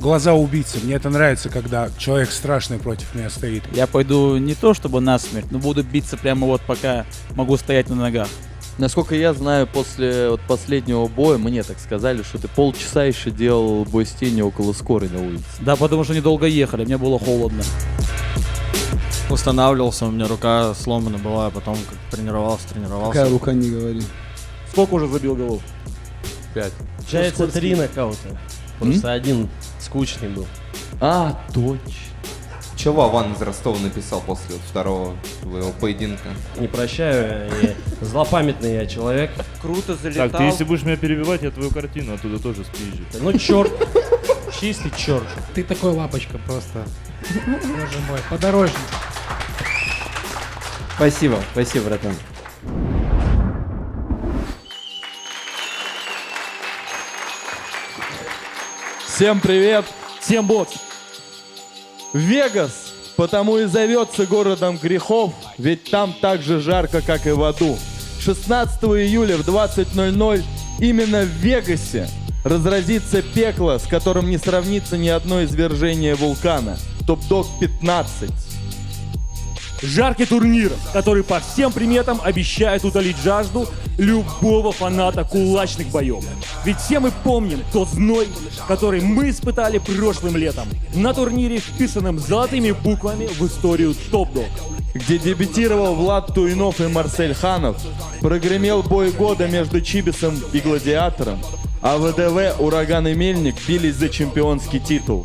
глаза убийцы. Мне это нравится, когда человек страшный против меня стоит. Я пойду не то чтобы насмерть, но буду биться прямо вот пока могу стоять на ногах. Насколько я знаю, после вот последнего боя, мне так сказали, что ты полчаса еще делал бой с тенью около скорой на улице. Да, потому что недолго ехали, мне было холодно. Устанавливался, у меня рука сломана была, а потом как тренировался. Какая рука, не говори. Сколько уже забил голов? 5. Получается 3 нокаута. Просто один скучный был. А, точно. Че Вован из Ростова написал после вот второго твоего поединка? Не прощаю, и злопамятный я человек. Круто залетал. Так, ты если будешь меня перебивать, я твою картину оттуда тоже спизжу. Ну черт, чистый черт. Ты такой лапочка просто. Боже мой, подорожник. Спасибо, братан. Всем привет! Всем бокс! Вегас, потому и зовется городом грехов, ведь там так же жарко, как и в аду. 16 июля в 20:00 именно в Вегасе разразится пекло, с которым не сравнится ни одно извержение вулкана. Топ-дог 15. Жаркий турнир, который по всем приметам обещает утолить жажду любого фаната кулачных боев. Ведь все мы помним тот зной, который мы испытали прошлым летом на турнире, вписанном золотыми буквами в историю Топ-дог. Где дебютировал Влад Туинов и Марсель Ханов, прогремел бой года между Чибисом и Гладиатором, а ВДВ, Ураган и Мельник бились за чемпионский титул.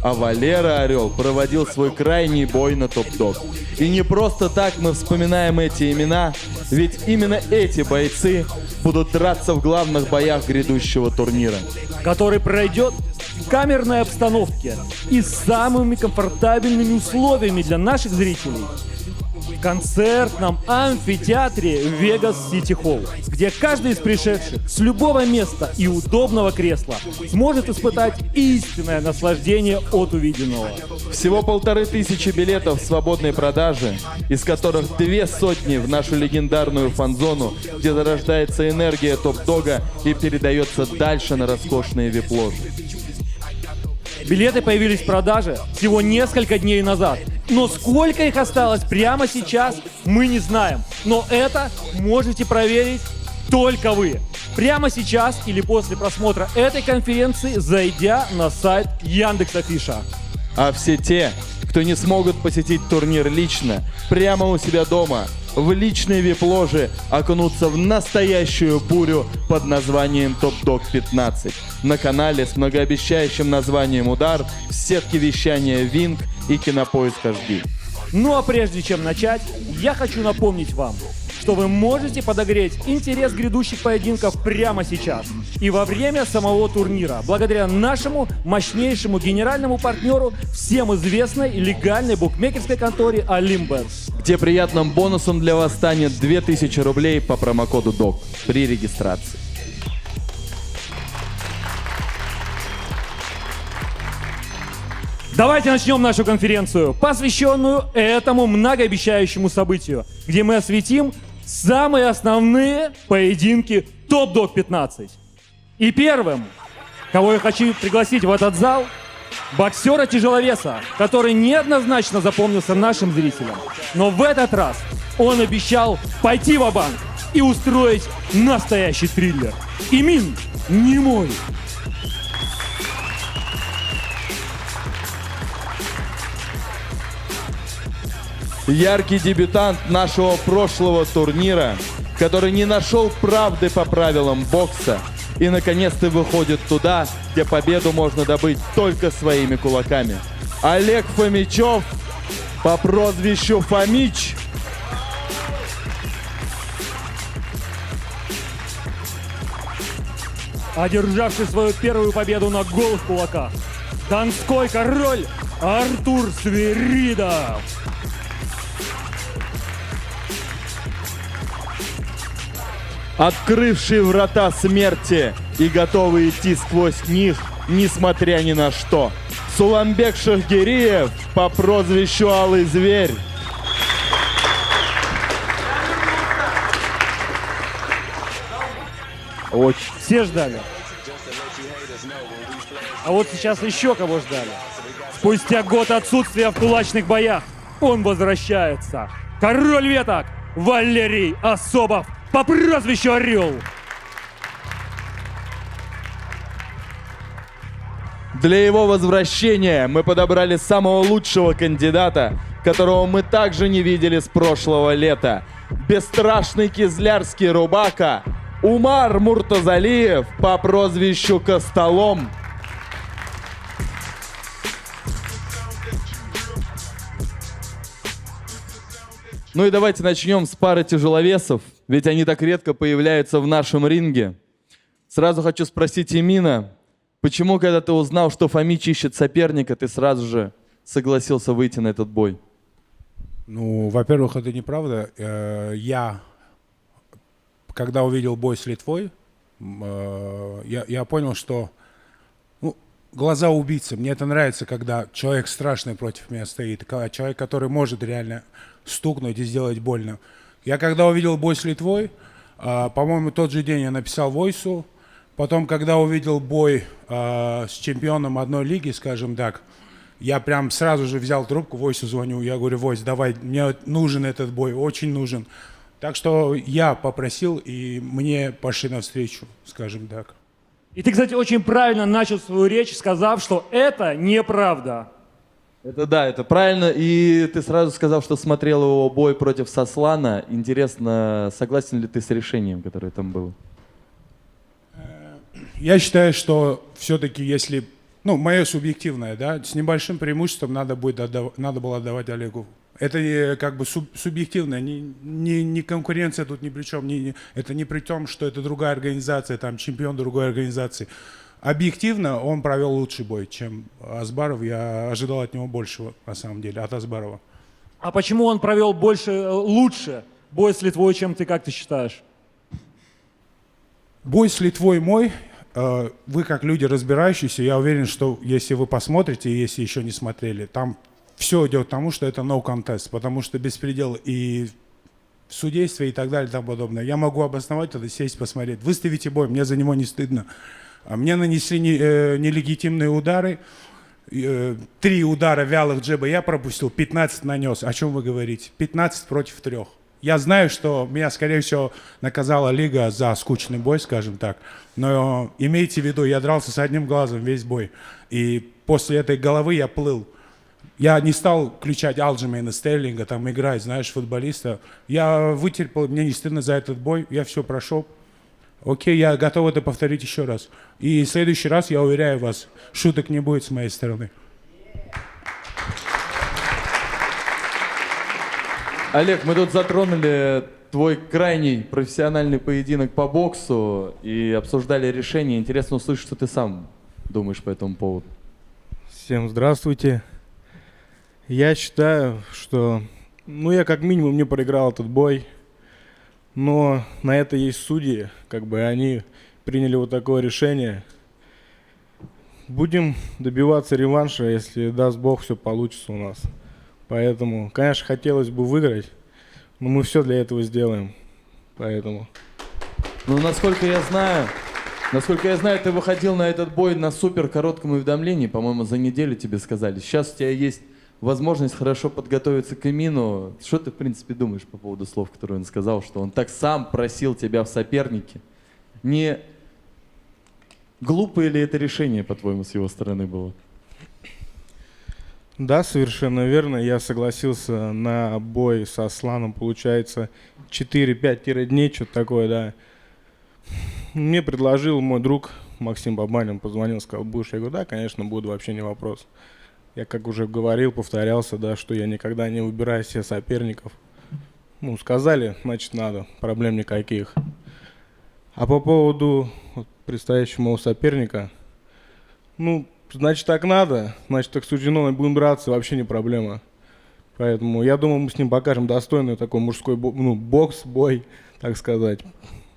А Валера Орел проводил свой крайний бой на Топ-дог. И не просто так мы вспоминаем эти имена, ведь именно эти бойцы будут драться в главных боях грядущего турнира. Который пройдет в камерной обстановке и с самыми комфортабельными условиями для наших зрителей. В концертном амфитеатре Vegas City Hall, где каждый из пришедших с любого места и удобного кресла сможет испытать истинное наслаждение от увиденного. Всего 1500 билетов в свободной продаже, из которых 200 в нашу легендарную фан-зону, где зарождается энергия Топ-дога и передается дальше на роскошные вип-ложи. Билеты появились в продаже всего несколько дней назад. Но сколько их осталось прямо сейчас, мы не знаем. Но это можете проверить только вы. Прямо сейчас или после просмотра этой конференции, зайдя на сайт Яндекс.Афиша. А все те, кто не смогут посетить турнир лично, прямо у себя дома, в личной вип-ложе окунуться в настоящую бурю под названием Топ-дог 15 на канале с многообещающим названием «Удар» в сетке вещания Винг и Кинопоиск HD. Ну а прежде чем начать, я хочу напомнить вам, что вы можете подогреть интерес грядущих поединков прямо сейчас и во время самого турнира, благодаря нашему мощнейшему генеральному партнеру, всем известной легальной букмекерской конторе Olympbet, где приятным бонусом для вас станет 2000 рублей по промокоду ДОГ при регистрации. Давайте начнем нашу конференцию, посвященную этому многообещающему событию, где мы осветим самые основные поединки Топ-дог 15. И первым, кого я хочу пригласить в этот зал, боксера-тяжеловеса, который неоднозначно запомнился нашим зрителям. Но в этот раз он обещал пойти ва-банк и устроить настоящий триллер. Имин Немой. Яркий дебютант нашего прошлого турнира, который не нашел правды по правилам бокса и наконец-то выходит туда, где победу можно добыть только своими кулаками. Олег Фомичев по прозвищу Фомич. Одержавший свою первую победу на голых кулаках, донской король Артур Свиридов. Открывший врата смерти и готовый идти сквозь них, несмотря ни на что. Суламбек Шахгериев по прозвищу Алый Зверь. Все ждали. А вот сейчас еще кого ждали. Спустя год отсутствия в кулачных боях он возвращается. Король веток Валерий Особов по прозвищу Орел. Для его возвращения мы подобрали самого лучшего кандидата, которого мы также не видели с прошлого лета. Бесстрашный кизлярский рубака Умар Муртазалиев по прозвищу Костолом. Ну и давайте начнем с пары тяжеловесов, ведь они так редко появляются в нашем ринге. Сразу хочу спросить Эмина, почему, когда ты узнал, что Фомич ищет соперника, ты сразу же согласился выйти на этот бой? Ну, во-первых, это неправда. Я, когда увидел бой с Литвой, я понял, что глаза убийцы. Мне это нравится, когда человек страшный против меня стоит. Человек, который может реально стукнуть и сделать больно. Я когда увидел бой с Литвой, по-моему, тот же день я написал Войсу. Потом, когда увидел бой с чемпионом одной лиги, скажем так, я прям сразу же взял трубку, Войсу звоню. Я говорю: Войс, давай, мне нужен этот бой, очень нужен. Так что я попросил, и мне пошли навстречу, скажем так. И ты, кстати, очень правильно начал свою речь, сказав, что это неправда. Это да, это правильно. И ты сразу сказал, что смотрел его бой против Сослана. Интересно, согласен ли ты с решением, которое там было? Я считаю, что все-таки если, мое субъективное, да, с небольшим преимуществом надо было отдавать Олегу. Это как бы субъективно, не конкуренция тут ни при чем, это не при том, что это другая организация, там чемпион другой организации. Объективно он провел лучший бой, чем Асбаров. Я ожидал от него большего, на самом деле, от Асбарова. А почему он провел лучше бой с Литвой, чем ты, как ты считаешь? Бой с Литвой мой. Вы как люди разбирающиеся, я уверен, что если вы посмотрите, если еще не смотрели, там все идет к тому, что это no contest, потому что беспредел и судейство и так далее и тому подобное. Я могу обосновать это, сесть, посмотреть. Выставите бой, мне за него не стыдно. Мне нанесли нелегитимные удары. 3 удара вялых джеба я пропустил, 15 нанес. О чем вы говорите? 15 против 3. Я знаю, что меня, скорее всего, наказала лига за скучный бой, скажем так. Но имейте в виду, я дрался с одним глазом весь бой. И после этой головы я плыл. Я не стал включать Алджемейна, Стерлинга, там играть, знаешь, футболиста. Я вытерпел, мне не стыдно за этот бой, я все прошел. Окей, я готов это повторить еще раз. И в следующий раз, я уверяю вас, шуток не будет с моей стороны. Олег, мы тут затронули твой крайний профессиональный поединок по боксу и обсуждали решение. Интересно услышать, что ты сам думаешь по этому поводу. Всем здравствуйте. Я считаю, что я как минимум не проиграл этот бой, но на это есть судьи, они приняли вот такое решение. Будем добиваться реванша, если даст Бог, все получится у нас. Поэтому, конечно, хотелось бы выиграть, но мы все для этого сделаем. Поэтому. Насколько я знаю, ты выходил на этот бой на супер коротком уведомлении, по-моему, за неделю тебе сказали. Сейчас у тебя есть возможность хорошо подготовиться к Эмину. Что ты, в принципе, думаешь по поводу слов, которые он сказал, что он так сам просил тебя в сопернике? Не глупое ли это решение, по-твоему, с его стороны было? Да, совершенно верно. Я согласился на бой со Асланом, получается, 4-5 дней, что-то такое, да. Мне предложил мой друг Максим Бабанин, позвонил, сказал: будешь? Я говорю: да, конечно, буду, вообще не вопрос. Я, как уже говорил, повторялся, да, что я никогда не выбираю себе соперников. Сказали, значит, надо, проблем никаких. А по поводу предстоящего моего соперника, значит, так надо, значит, так суждено, будем драться, вообще не проблема. Поэтому я думаю, мы с ним покажем достойный такой мужской бокс, бой, так сказать.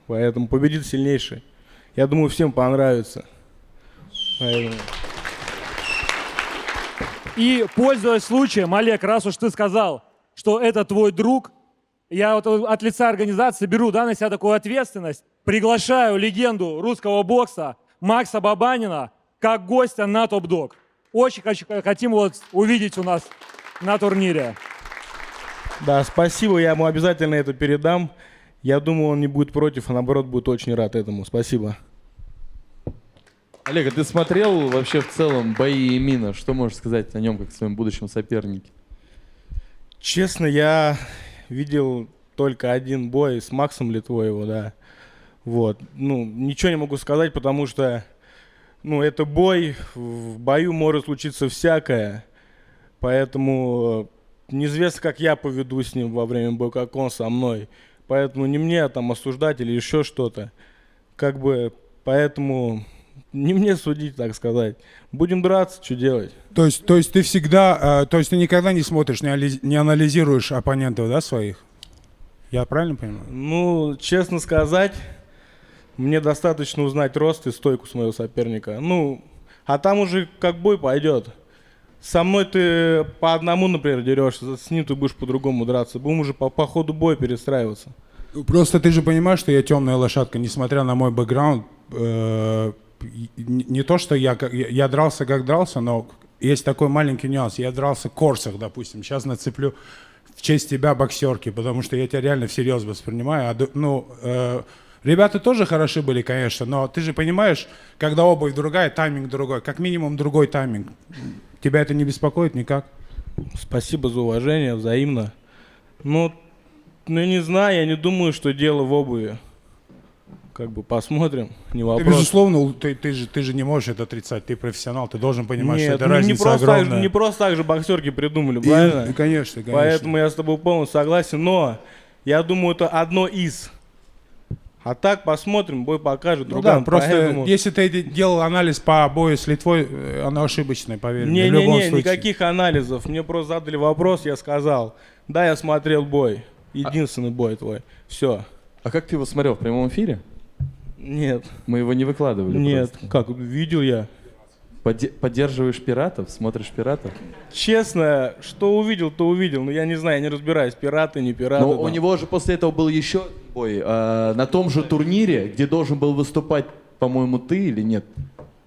Поэтому победит сильнейший. Я думаю, всем понравится. Поэтому... И, пользуясь случаем, Олег, раз уж ты сказал, что это твой друг, я от лица организации беру на себя такую ответственность, приглашаю легенду русского бокса Макса Бабанина как гостя на Top Dog. Очень хотим вот увидеть у нас на турнире. Да, спасибо, я ему обязательно это передам. Я думаю, он не будет против, а наоборот будет очень рад этому. Спасибо. Олег, а ты смотрел вообще в целом бои Эмина? Что можешь сказать о нем как о своем будущем сопернике? Честно, я видел только один бой с Максом Литвоевым, да. Вот. Ну, ничего не могу сказать, потому что, ну, это бой, в бою может случиться всякое. Поэтому неизвестно, как я поведу с ним во время боя, как он со мной. Поэтому не мне там осуждать или еще что-то. Как бы, поэтому не мне судить, так сказать. Будем драться, что делать. То есть ты всегда, то есть ты никогда не смотришь, не анализируешь оппонентов, да, своих? Я правильно понимаю? Ну, честно сказать, мне достаточно узнать рост и стойку своего соперника. Ну, а там уже как бой пойдет. Со мной ты по одному, например, дерешься, с ним ты будешь по-другому драться. Будем уже по ходу боя перестраиваться. Просто ты же понимаешь, что я темная лошадка, несмотря на мой бэкграунд. Не то, что я дрался, как дрался, но есть такой маленький нюанс. Я дрался в корсах, допустим. Сейчас нацеплю в честь тебя боксерки, потому что я тебя реально всерьез воспринимаю. Ребята тоже хороши были, конечно, но ты же понимаешь, когда обувь другая, тайминг другой, как минимум другой тайминг. Тебя это не беспокоит никак? Спасибо за уважение, взаимно. Ну, я не знаю, я не думаю, что дело в обуви. Как бы посмотрим, не вопрос. Безусловно, ты же не можешь это отрицать, ты профессионал, ты должен понимать, что это разница огромная. Не просто так же боксерки придумали, правильно? Конечно. Поэтому я с тобой полностью согласен, но я думаю, это одно из. А так посмотрим, бой покажет. Ну да, просто если ты делал анализ по бою с Литвой, оно ошибочное, поверь мне. Не, никаких анализов. Мне просто задали вопрос, я сказал, да, я смотрел бой. Единственный бой твой. Все. А как ты его смотрел, в прямом эфире? Нет. Мы его не выкладывали. Нет, просто. как, видел я. Поддерживаешь пиратов? Смотришь пиратов? Честно, что увидел, то увидел. Но я не знаю, я не разбираюсь, пираты, не пираты. Но у него же после этого был еще бой на том же турнире, где должен был выступать, по-моему, ты или нет?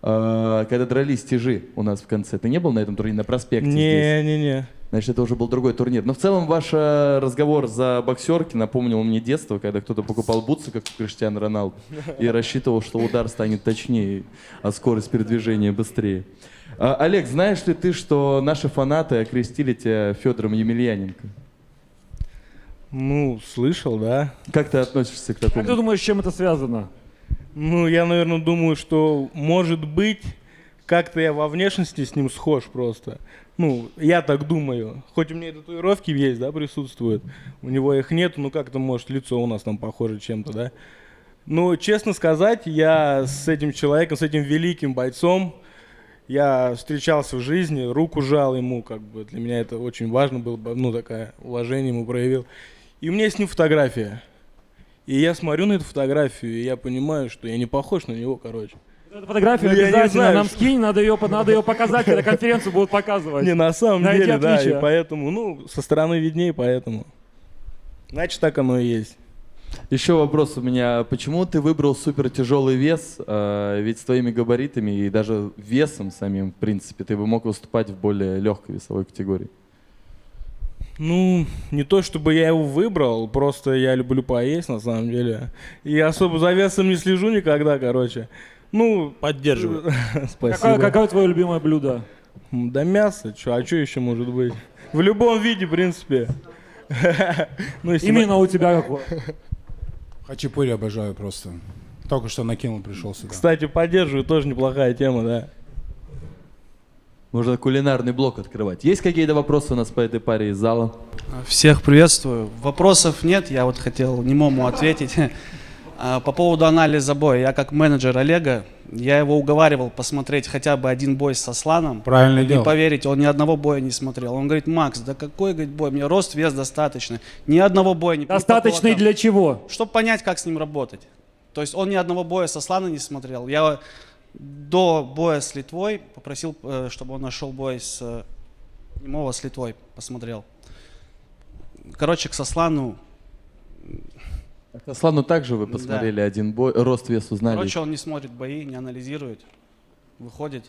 Когда дрались тяжи у нас в конце. Ты не был на этом турнире, на проспекте здесь? Не. Значит, это уже был другой турнир. Но в целом ваш разговор за боксерки напомнил мне детство, когда кто-то покупал бутсы, как у Криштиану Роналду, и рассчитывал, что удар станет точнее, а скорость передвижения быстрее. Олег, знаешь ли ты, что наши фанаты окрестили тебя Федором Емельяненко? Ну, слышал, да. Как ты относишься к такому? Как ты думаешь, с чем это связано? Ну, я, наверное, думаю, что, может быть, как-то я во внешности с ним схож просто. Ну, я так думаю. Хоть у меня и татуировки есть, да, присутствуют. У него их нет, ну как-то, может, лицо у нас там похоже чем-то, да. Ну, честно сказать, я с этим человеком, с этим великим бойцом, я встречался в жизни, руку жал ему, как бы, для меня это очень важно было, ну, такое уважение ему проявил. И у меня с ним фотография. И я смотрю на эту фотографию, и я понимаю, что я не похож на него, короче. Эту фотографию Ну, я не обязательно знаю, нам скинь, надо ее показать, когда конференцию будут показывать. Не, на самом Найди деле, да, отличия. и поэтому, ну, со стороны виднее, поэтому. Значит, так оно и есть. Еще вопрос у меня. Почему ты выбрал супертяжелый вес? Ведь с твоими габаритами и даже весом самим, в принципе, ты бы мог выступать в более легкой весовой категории. Ну, не то чтобы я его выбрал, просто я люблю поесть, на самом деле. И особо за весом не слежу никогда, короче. Ну, Поддерживаю. Спасибо. Какое твое любимое блюдо? Да мясо, а что еще может быть? В любом виде, в принципе. Ну, если Именно у тебя какое? Хачапури обожаю просто. Только что накинул, пришел сюда. Кстати, поддерживаю, тоже неплохая тема, да. Можно кулинарный блок открывать. Есть какие-то вопросы у нас по этой паре из зала? Всех приветствую. Вопросов нет, я вот хотел немому ответить. По поводу анализа боя. Я как менеджер Олега, я его уговаривал посмотреть хотя бы один бой с Асланом. Правильно И делал. поверите, он ни одного боя не смотрел. Он говорит: Макс, да какой, говорит, бой? Мне рост, вес достаточно. Ни одного боя не Достаточный для чего? Чтобы понять, как с ним работать. То есть он ни одного боя с Асланом не смотрел. Я до боя с Литвой попросил, чтобы он нашел бой с Немова с Литвой, посмотрел. Короче, к Сослану Аслану также вы посмотрели один бой, рост, вес узнали? Короче, он не смотрит бои, не анализирует, выходит,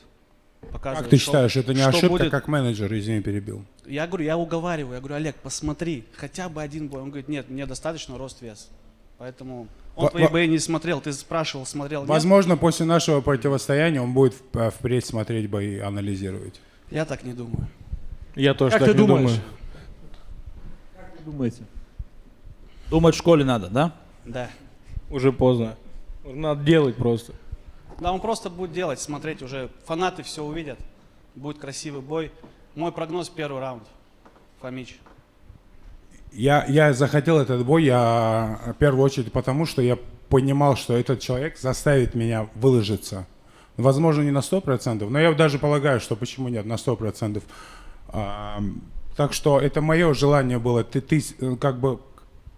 показывает. Как ты считаешь, это не что ошибка, будет. как менеджер, извини, перебил? Я говорю, я уговариваю, я говорю, Олег, посмотри, хотя бы один бой. Он говорит, нет, мне достаточно рост, вес. Поэтому он твои бои не смотрел, ты спрашивал, смотрел, нет? Возможно, после нашего противостояния он будет впредь смотреть бои, анализировать. Я так не думаю. Я тоже Как так ты не думаешь? думаю. Как вы думаете? Думать в школе надо, да? Да. Уже поздно. Надо делать просто. Да, он просто будет делать, смотреть уже. Фанаты все увидят. Будет красивый бой. Мой прогноз первый раунд. Фомич. Я захотел этот бой, в первую очередь потому, что я понимал, что этот человек заставит меня выложиться. Возможно, не на 100%, но я даже полагаю, что почему нет, на 100%. Так что это мое желание было. Ты как бы,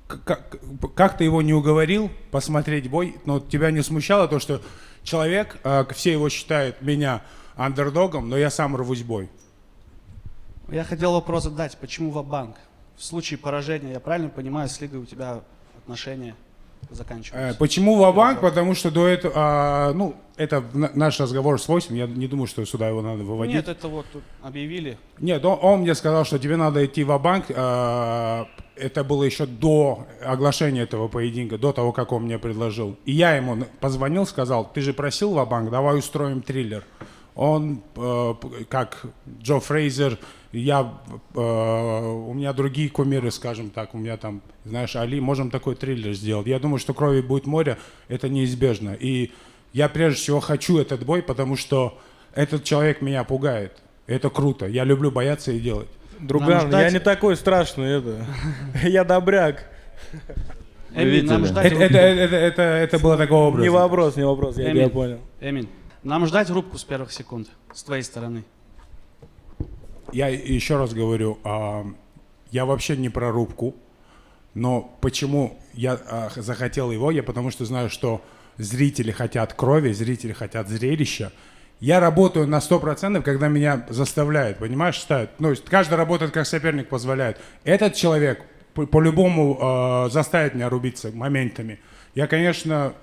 как ты его не уговорил посмотреть бой, но тебя не смущало то, что человек, все его считают меня андердогом, но я сам рвусь в бой. Я хотел вопрос задать, почему ва-банк? В случае поражения, я правильно понимаю, с лигой у тебя отношения заканчиваются? Почему ва-банк? Потому что до этого, это наш разговор с 8, я не думаю, что сюда его надо выводить. Нет, это вот тут объявили. Нет, он мне сказал, что тебе надо идти ва-банк. Это было еще до оглашения этого поединка, до того, как он мне предложил. И я ему позвонил, сказал, ты же просил ва-банк, давай устроим триллер. Он, как Джо Фрейзер, у меня другие кумиры, скажем так, у меня там, знаешь, Али, можем такой триллер сделать. Я думаю, что крови будет море, это неизбежно. И я прежде всего хочу этот бой, потому что этот человек меня пугает. Это круто, я люблю бояться и делать. Друган, я не такой страшный, я добряк. Эмин, нам ждать Это было такого образа. Не вопрос, я тебя понял. Эмин, нам ждать рубку с первых секунд, с твоей стороны. Я еще раз говорю, я вообще не про рубку, но почему я захотел его, потому что знаю, что зрители хотят крови, зрители хотят зрелища. Я работаю на 100%, когда меня заставляют, понимаешь, ставят. Ну, каждый работает, как соперник позволяет. Этот человек по-любому заставит меня рубиться моментами. Я, конечно,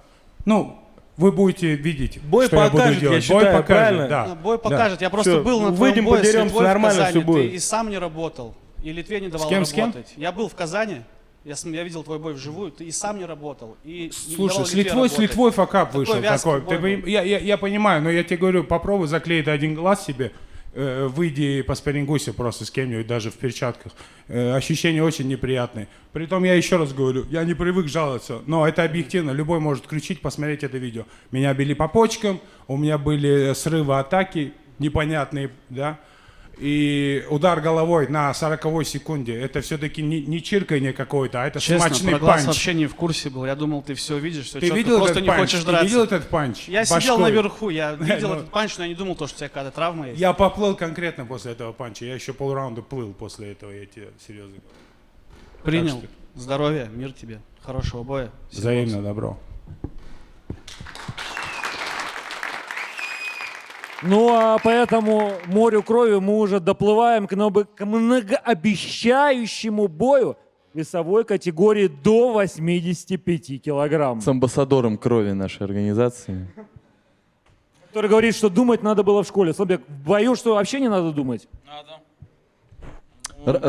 вы будете видеть, бой что покажет, я буду делать. Я считаю, бой покажет, правильно? да. Бой покажет. Я просто Всё, был на твоем выйдем, бое с подеремся, Литвой в нормально Казани. всё будет. Ты и сам не работал, и Литве не давал С кем? работать. Я был в Казани, я видел твой бой вживую, ты и сам не работал. И не Слушай, давал с Литвой факап Такой вышел вязкий такой. бой был. Я понимаю, но я тебе говорю, попробуй заклеить один глаз себе, выйди поспарингуйся просто с кем-нибудь, даже в перчатках. Ощущения очень неприятные. Притом я еще раз говорю, я не привык жаловаться, но это объективно. Любой может включить, посмотреть это видео. Меня били по почкам, у меня были срывы атаки непонятные, да. И удар головой на 40-й секунде, это все-таки не чирканье какое-то, а это Честно, смачный про глаз панч. вообще не в курсе был. Я думал, ты все видишь, все Ты четко, видел просто этот не панч? хочешь Ты драться. видел этот панч? Я Башкой. сидел наверху, я видел Ну. этот панч, но я не думал, что у тебя какая-то травма есть. Я поплыл конкретно после этого панча. Я еще полраунда плыл после этого, я тебе серьезно говорю. Принял. Так Здоровья, мир тебе. Хорошего боя. Всего Взаимно, добро. Ну а по этому морю крови мы уже доплываем к многообещающему бою весовой категории до 85 килограмм. С амбассадором крови нашей организации. Который говорит, что думать надо было в школе. Слабек, в бою что, вообще не надо думать? Надо.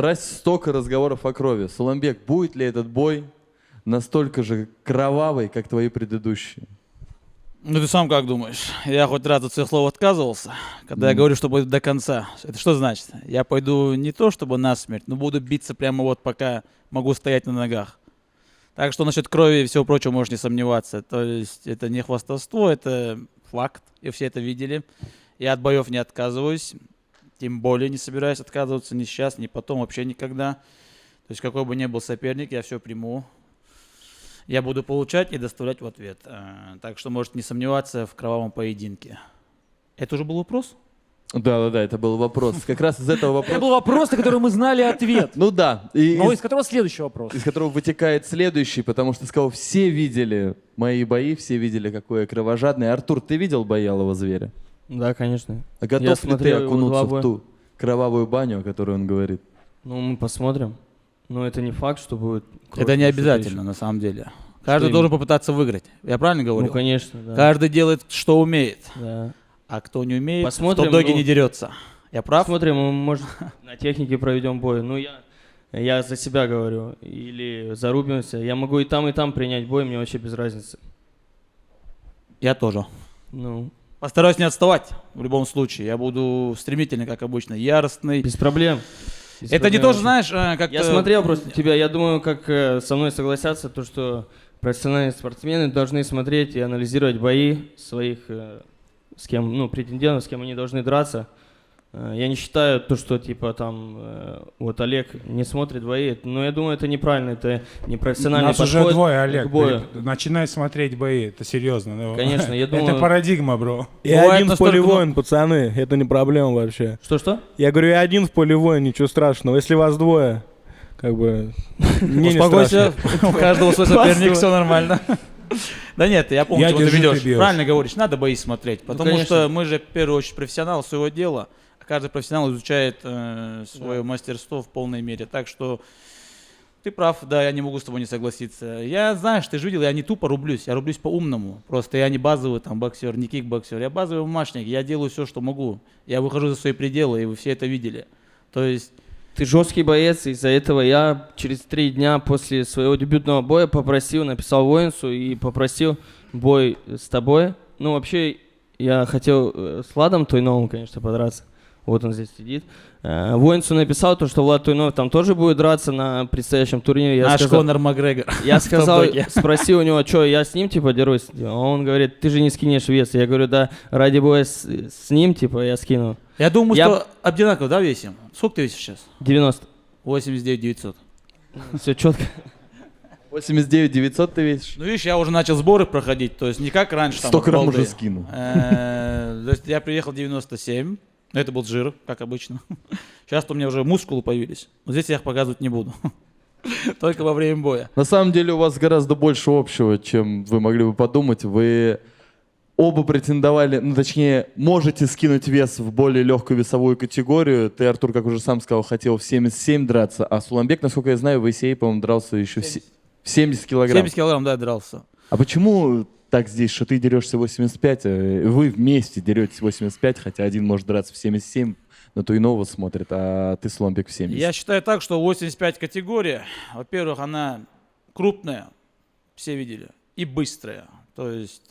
Раз столько разговоров о крови. Суламбек, будет ли этот бой настолько же кровавый, как твои предыдущие? Ну ты сам как думаешь? Я хоть раз от своих слов отказывался, когда я говорю, что пойду до конца. Это что значит? Я пойду не то чтобы насмерть, но буду биться прямо вот пока могу стоять на ногах. Так что насчет крови и всего прочего можешь не сомневаться. То есть это не хвастовство, это факт. И все это видели. Я от боев не отказываюсь. Тем более не собираюсь отказываться ни сейчас, ни потом, вообще никогда. То есть какой бы ни был соперник, я все приму. Я буду получать и доставлять в ответ. Так что можете не сомневаться в кровавом поединке. Это уже был вопрос? Да, это был вопрос. Как раз из этого Это вопроса... был вопрос, на который мы знали ответ. Ну да. Но из которого следующий вопрос. Из которого вытекает следующий, потому что, сказал, все видели мои бои, все видели, какой я кровожадный. Артур, ты видел Боялова зверя? Да, конечно. А готов Я ли ты смотрел его окунуться два в боя. ту кровавую баню, о которой он говорит? Ну, мы посмотрим. Но это не факт, что будет кровь Это не или что-то обязательно, еще. на самом деле. Каждый Что должен именно? попытаться выиграть. Я правильно говорю? Ну, конечно, да. Каждый делает, что умеет. Да. А кто не умеет, Посмотрим, в топ-доге ну, не дерется. Я прав? Посмотрим, мы, может, на технике проведем бой. Ну, я за себя говорю. Или зарубимся. Я могу и там принять бой, мне вообще без разницы. Я тоже. Ну, Постараюсь не отставать в любом случае. Я буду стремительный, как обычно, яростный. без проблем. Без Это не проблем то, вообще. знаешь, как Я смотрел просто тебя, я думаю, как со мной согласятся, то, что профессиональные спортсмены должны смотреть и анализировать бои своих, с кем, ну, претендентов, с кем они должны драться. Я не считаю то, что типа там вот Олег не смотрит бои, но я думаю, это неправильно, это непрофессиональный Нас подход уже двое, к Олег. бою. Начинай смотреть бои, это серьезно. Ну, Конечно, я думаю- Это парадигма, бро. И Бывает один в настолько поле много- воин, пацаны, это не проблема вообще. Что-что? Я говорю, и один в поле воин, ничего страшного. Если вас двое, как бы, мне не Успокойся, страшно. у каждого свой соперник, все нормально. Да нет, я помню, Я чего ты держу, ты ведешь. бьешь. Правильно говоришь, надо бои смотреть. Потому конечно. что мы же, в первую очередь, профессионал своего дела. А каждый профессионал изучает свое мастерство в полной мере. Так что ты прав, да, я не могу с тобой не согласиться. Я, знаешь, ты же видел, я не тупо рублюсь, я рублюсь по-умному. Просто я не базовый там боксер, не кикбоксер, я базовый машник, я делаю все, что могу. Я выхожу за свои пределы, и вы все это видели. То есть Ты жесткий боец, из-за этого я через 3 дня после своего дебютного боя написал Воинсу и попросил бой с тобой. Ну, вообще, я хотел с Владом Туйновым, конечно, подраться. Вот он здесь сидит. Воинсу написал то, что Влад Туйнов там тоже будет драться на предстоящем турнире. Я наш сказал, Конор Макгрегор. я сказал, в топ-доге. спросил у него, что я с ним типа дерусь. А он говорит, ты же не скинешь вес. Я говорю, да, ради боя с ним типа я скину. Я думаю, Я- что одинаково, да, весим? Сколько ты весишь сейчас? 90. 89 900. Все четко. 89 900 ты весишь? Ну, видишь, я уже начал сборы проходить, то есть не как раньше. там, 100 от грамм балды. уже скинул. То есть я приехал 97, это был жир, как обычно. Сейчас у меня уже мускулы появились, но здесь я их показывать не буду. Только во время боя. На самом деле у вас гораздо больше общего, чем вы могли бы подумать. Вы оба претендовали, ну точнее, можете скинуть вес в более легкую весовую категорию. Ты, Артур, как уже сам сказал, хотел в 77 драться, а Суланбек, насколько я знаю, в Исей, по-моему, дрался еще в 70 килограмм. 70 килограмм, да, я дрался. А почему так здесь, что ты дерешься 85, а вы вместе деретесь 85, хотя один может драться в 77, на Туйнова смотрит, а ты, Суланбек, в 70? Я считаю так, что 85 категория, во-первых, она крупная, все видели, и быстрая. То есть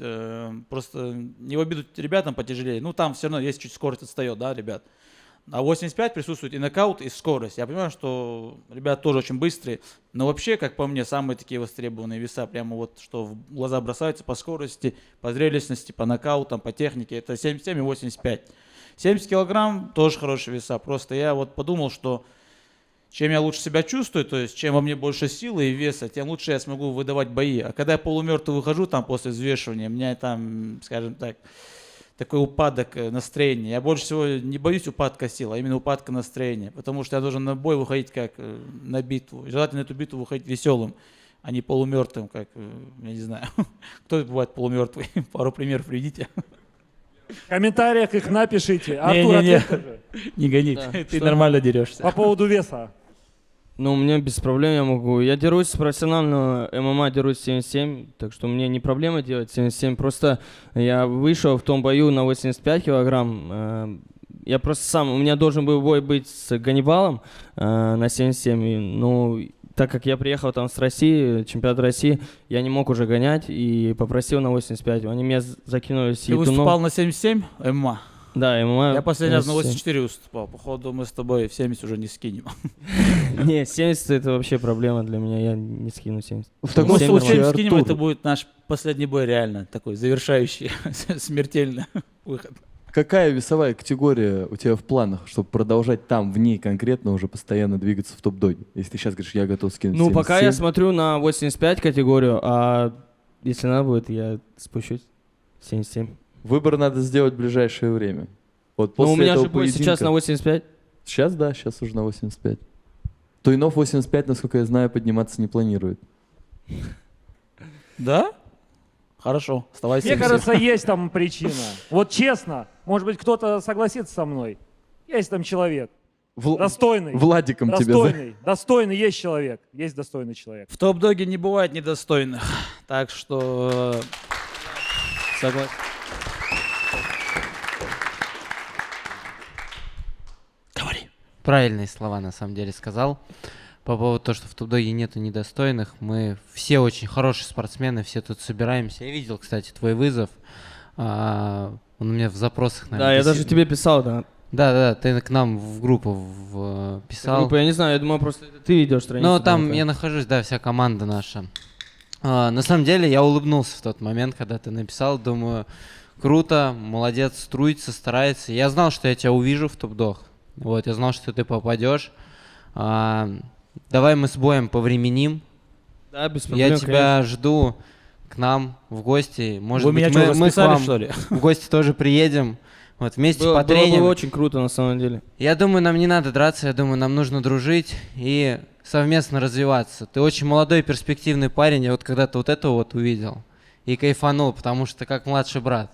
просто не в обиду ребятам потяжелее. Ну там все равно есть чуть скорость отстает, да, ребят. А 85 присутствует и нокаут, и скорость. Я понимаю, что ребята тоже очень быстрые, но вообще, как по мне, самые такие востребованные веса, прямо вот что в глаза бросаются по скорости, по зрелищности, по нокаутам, по технике, это 77 и 85. 70 килограмм тоже хорошие веса. Просто я вот подумал, что чем я лучше себя чувствую, то есть чем во мне больше силы и веса, тем лучше я смогу выдавать бои. А когда я полумертвый выхожу там после взвешивания, у меня там, скажем так, такой упадок настроения. Я больше всего не боюсь упадка сил, а именно упадка настроения. Потому что я должен на бой выходить как на битву. Желательно на эту битву выходить веселым, а не полумертвым, как, я не знаю, кто бывает полумертвый. Пару примеров приведите. В комментариях их напишите. Артур, Не-не-не. ответь тоже. Не гони, Да, ты что? нормально дерешься. По поводу веса. Ну, у меня без проблем я могу. Я дерусь с профессионального ММА, дерусь 77, так что мне не проблема делать 77. Просто я вышел в том бою на 85 килограмм. Я просто сам, у меня должен был бой быть с Ганнибалом на 77. Ну, так как я приехал там с России, чемпионат России, я не мог уже гонять и попросил на 85. Они меня закинули с Ты выступал на 77 ММА? Да, ММА. Я последний раз на 87. 84 выступал. Походу мы с тобой в 70 уже не скинем. Не, 70 это вообще проблема для меня, я не скину 70. В таком Мы Семь с случае, 70 скинем, Артур, это будет наш последний бой реально, такой завершающий, смертельный выход. какая весовая категория у тебя в планах, чтобы продолжать там, в ней конкретно, уже постоянно двигаться в топ-доге? Если ты сейчас говоришь, я готов скинуть Ну, 77. пока я смотрю на 85 категорию, а если надо будет, я спущусь 77. Выбор надо сделать в ближайшее время. Вот Ну, после у меня этого же будет сейчас поединка- на 85. Сейчас, да, сейчас уже на 85. Туйнов 85, насколько я знаю, подниматься не планирует. Да? Хорошо, оставайся. Мне кажется, есть там причина. Вот честно, может быть, кто-то согласится со мной. Есть там человек. Достойный. Владиком тебя Достойный. Достойный есть человек. Есть достойный человек. В топ-доге не бывает недостойных. Так что... Согласен. Говори. Правильные слова на самом деле сказал. По поводу того, что в топ-доге нету недостойных. Мы все очень хорошие спортсмены, все тут собираемся. Я видел, кстати, твой вызов. Он у меня в запросах, наверное. Да, я даже тебе писал, да. Да, ты к нам в группу писал. Группу, я не знаю, я думал, просто это ты ведешь страницу. Ну, там я нахожусь, да, вся команда наша. На самом деле, я улыбнулся в тот момент, когда ты написал. Думаю, круто, молодец, трудится, старается. Я знал, что я тебя увижу в топ-дог. Вот, я знал, что ты попадешь. Давай мы с боем повременим. Да, без проблем, Я тебя жду к нам в гости. Может Вы быть, меня что, мы к расписали, вам что ли? в гости тоже приедем. Вот, вместе было потреним. бы очень круто, на самом деле. Я думаю, нам не надо драться, я думаю, нам нужно дружить и совместно развиваться. Ты очень молодой, перспективный парень. Я вот когда-то вот это вот увидел и кайфанул, потому что как младший брат.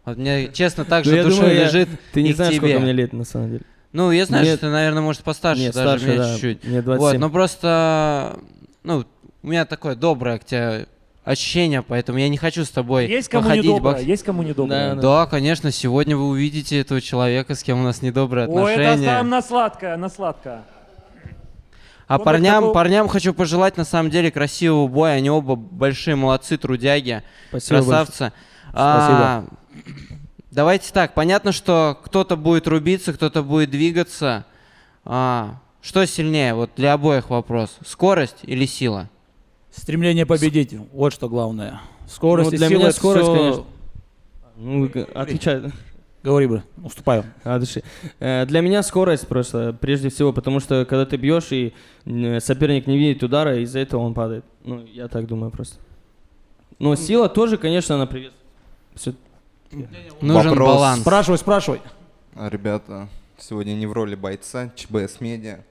Вот мне, честно, так же душа лежит Ты не и к знаешь, тебе. сколько мне лет, на самом деле. Ну, я знаю, Нет. что ты, наверное, может, постарше Нет, даже старше, меня да. чуть-чуть. Мне 27. Вот, но просто, ну, у меня такое доброе к тебе ощущение, поэтому я не хочу с тобой Есть кому походить недоброе, есть кому недоброе. Да, конечно, сегодня вы увидите этого человека, с кем у нас недобрые Ой, отношения. это оставим на сладкое, на сладкое. А Ну, парням хочу пожелать, на самом деле, красивого боя. Они оба большие молодцы, трудяги, Спасибо красавцы. Спасибо. Давайте так, понятно, что кто-то будет рубиться, кто-то будет двигаться. Что сильнее? Вот для обоих вопрос. Скорость или сила? Стремление победить. Вот что главное. Скорость Ну, и для сила — меня это скорость, всё- конечно. Ну, отвечай. Говори бы, уступаю. Дыши. Для меня скорость просто, прежде всего, потому что когда ты бьешь, и соперник не видит удара, из-за этого он падает. Ну, я так думаю просто. Но сила тоже, конечно, она приветствует. Нужен баланс. Спрашивай. Ребята, сегодня не в роли бойца, ЧБС Медиа.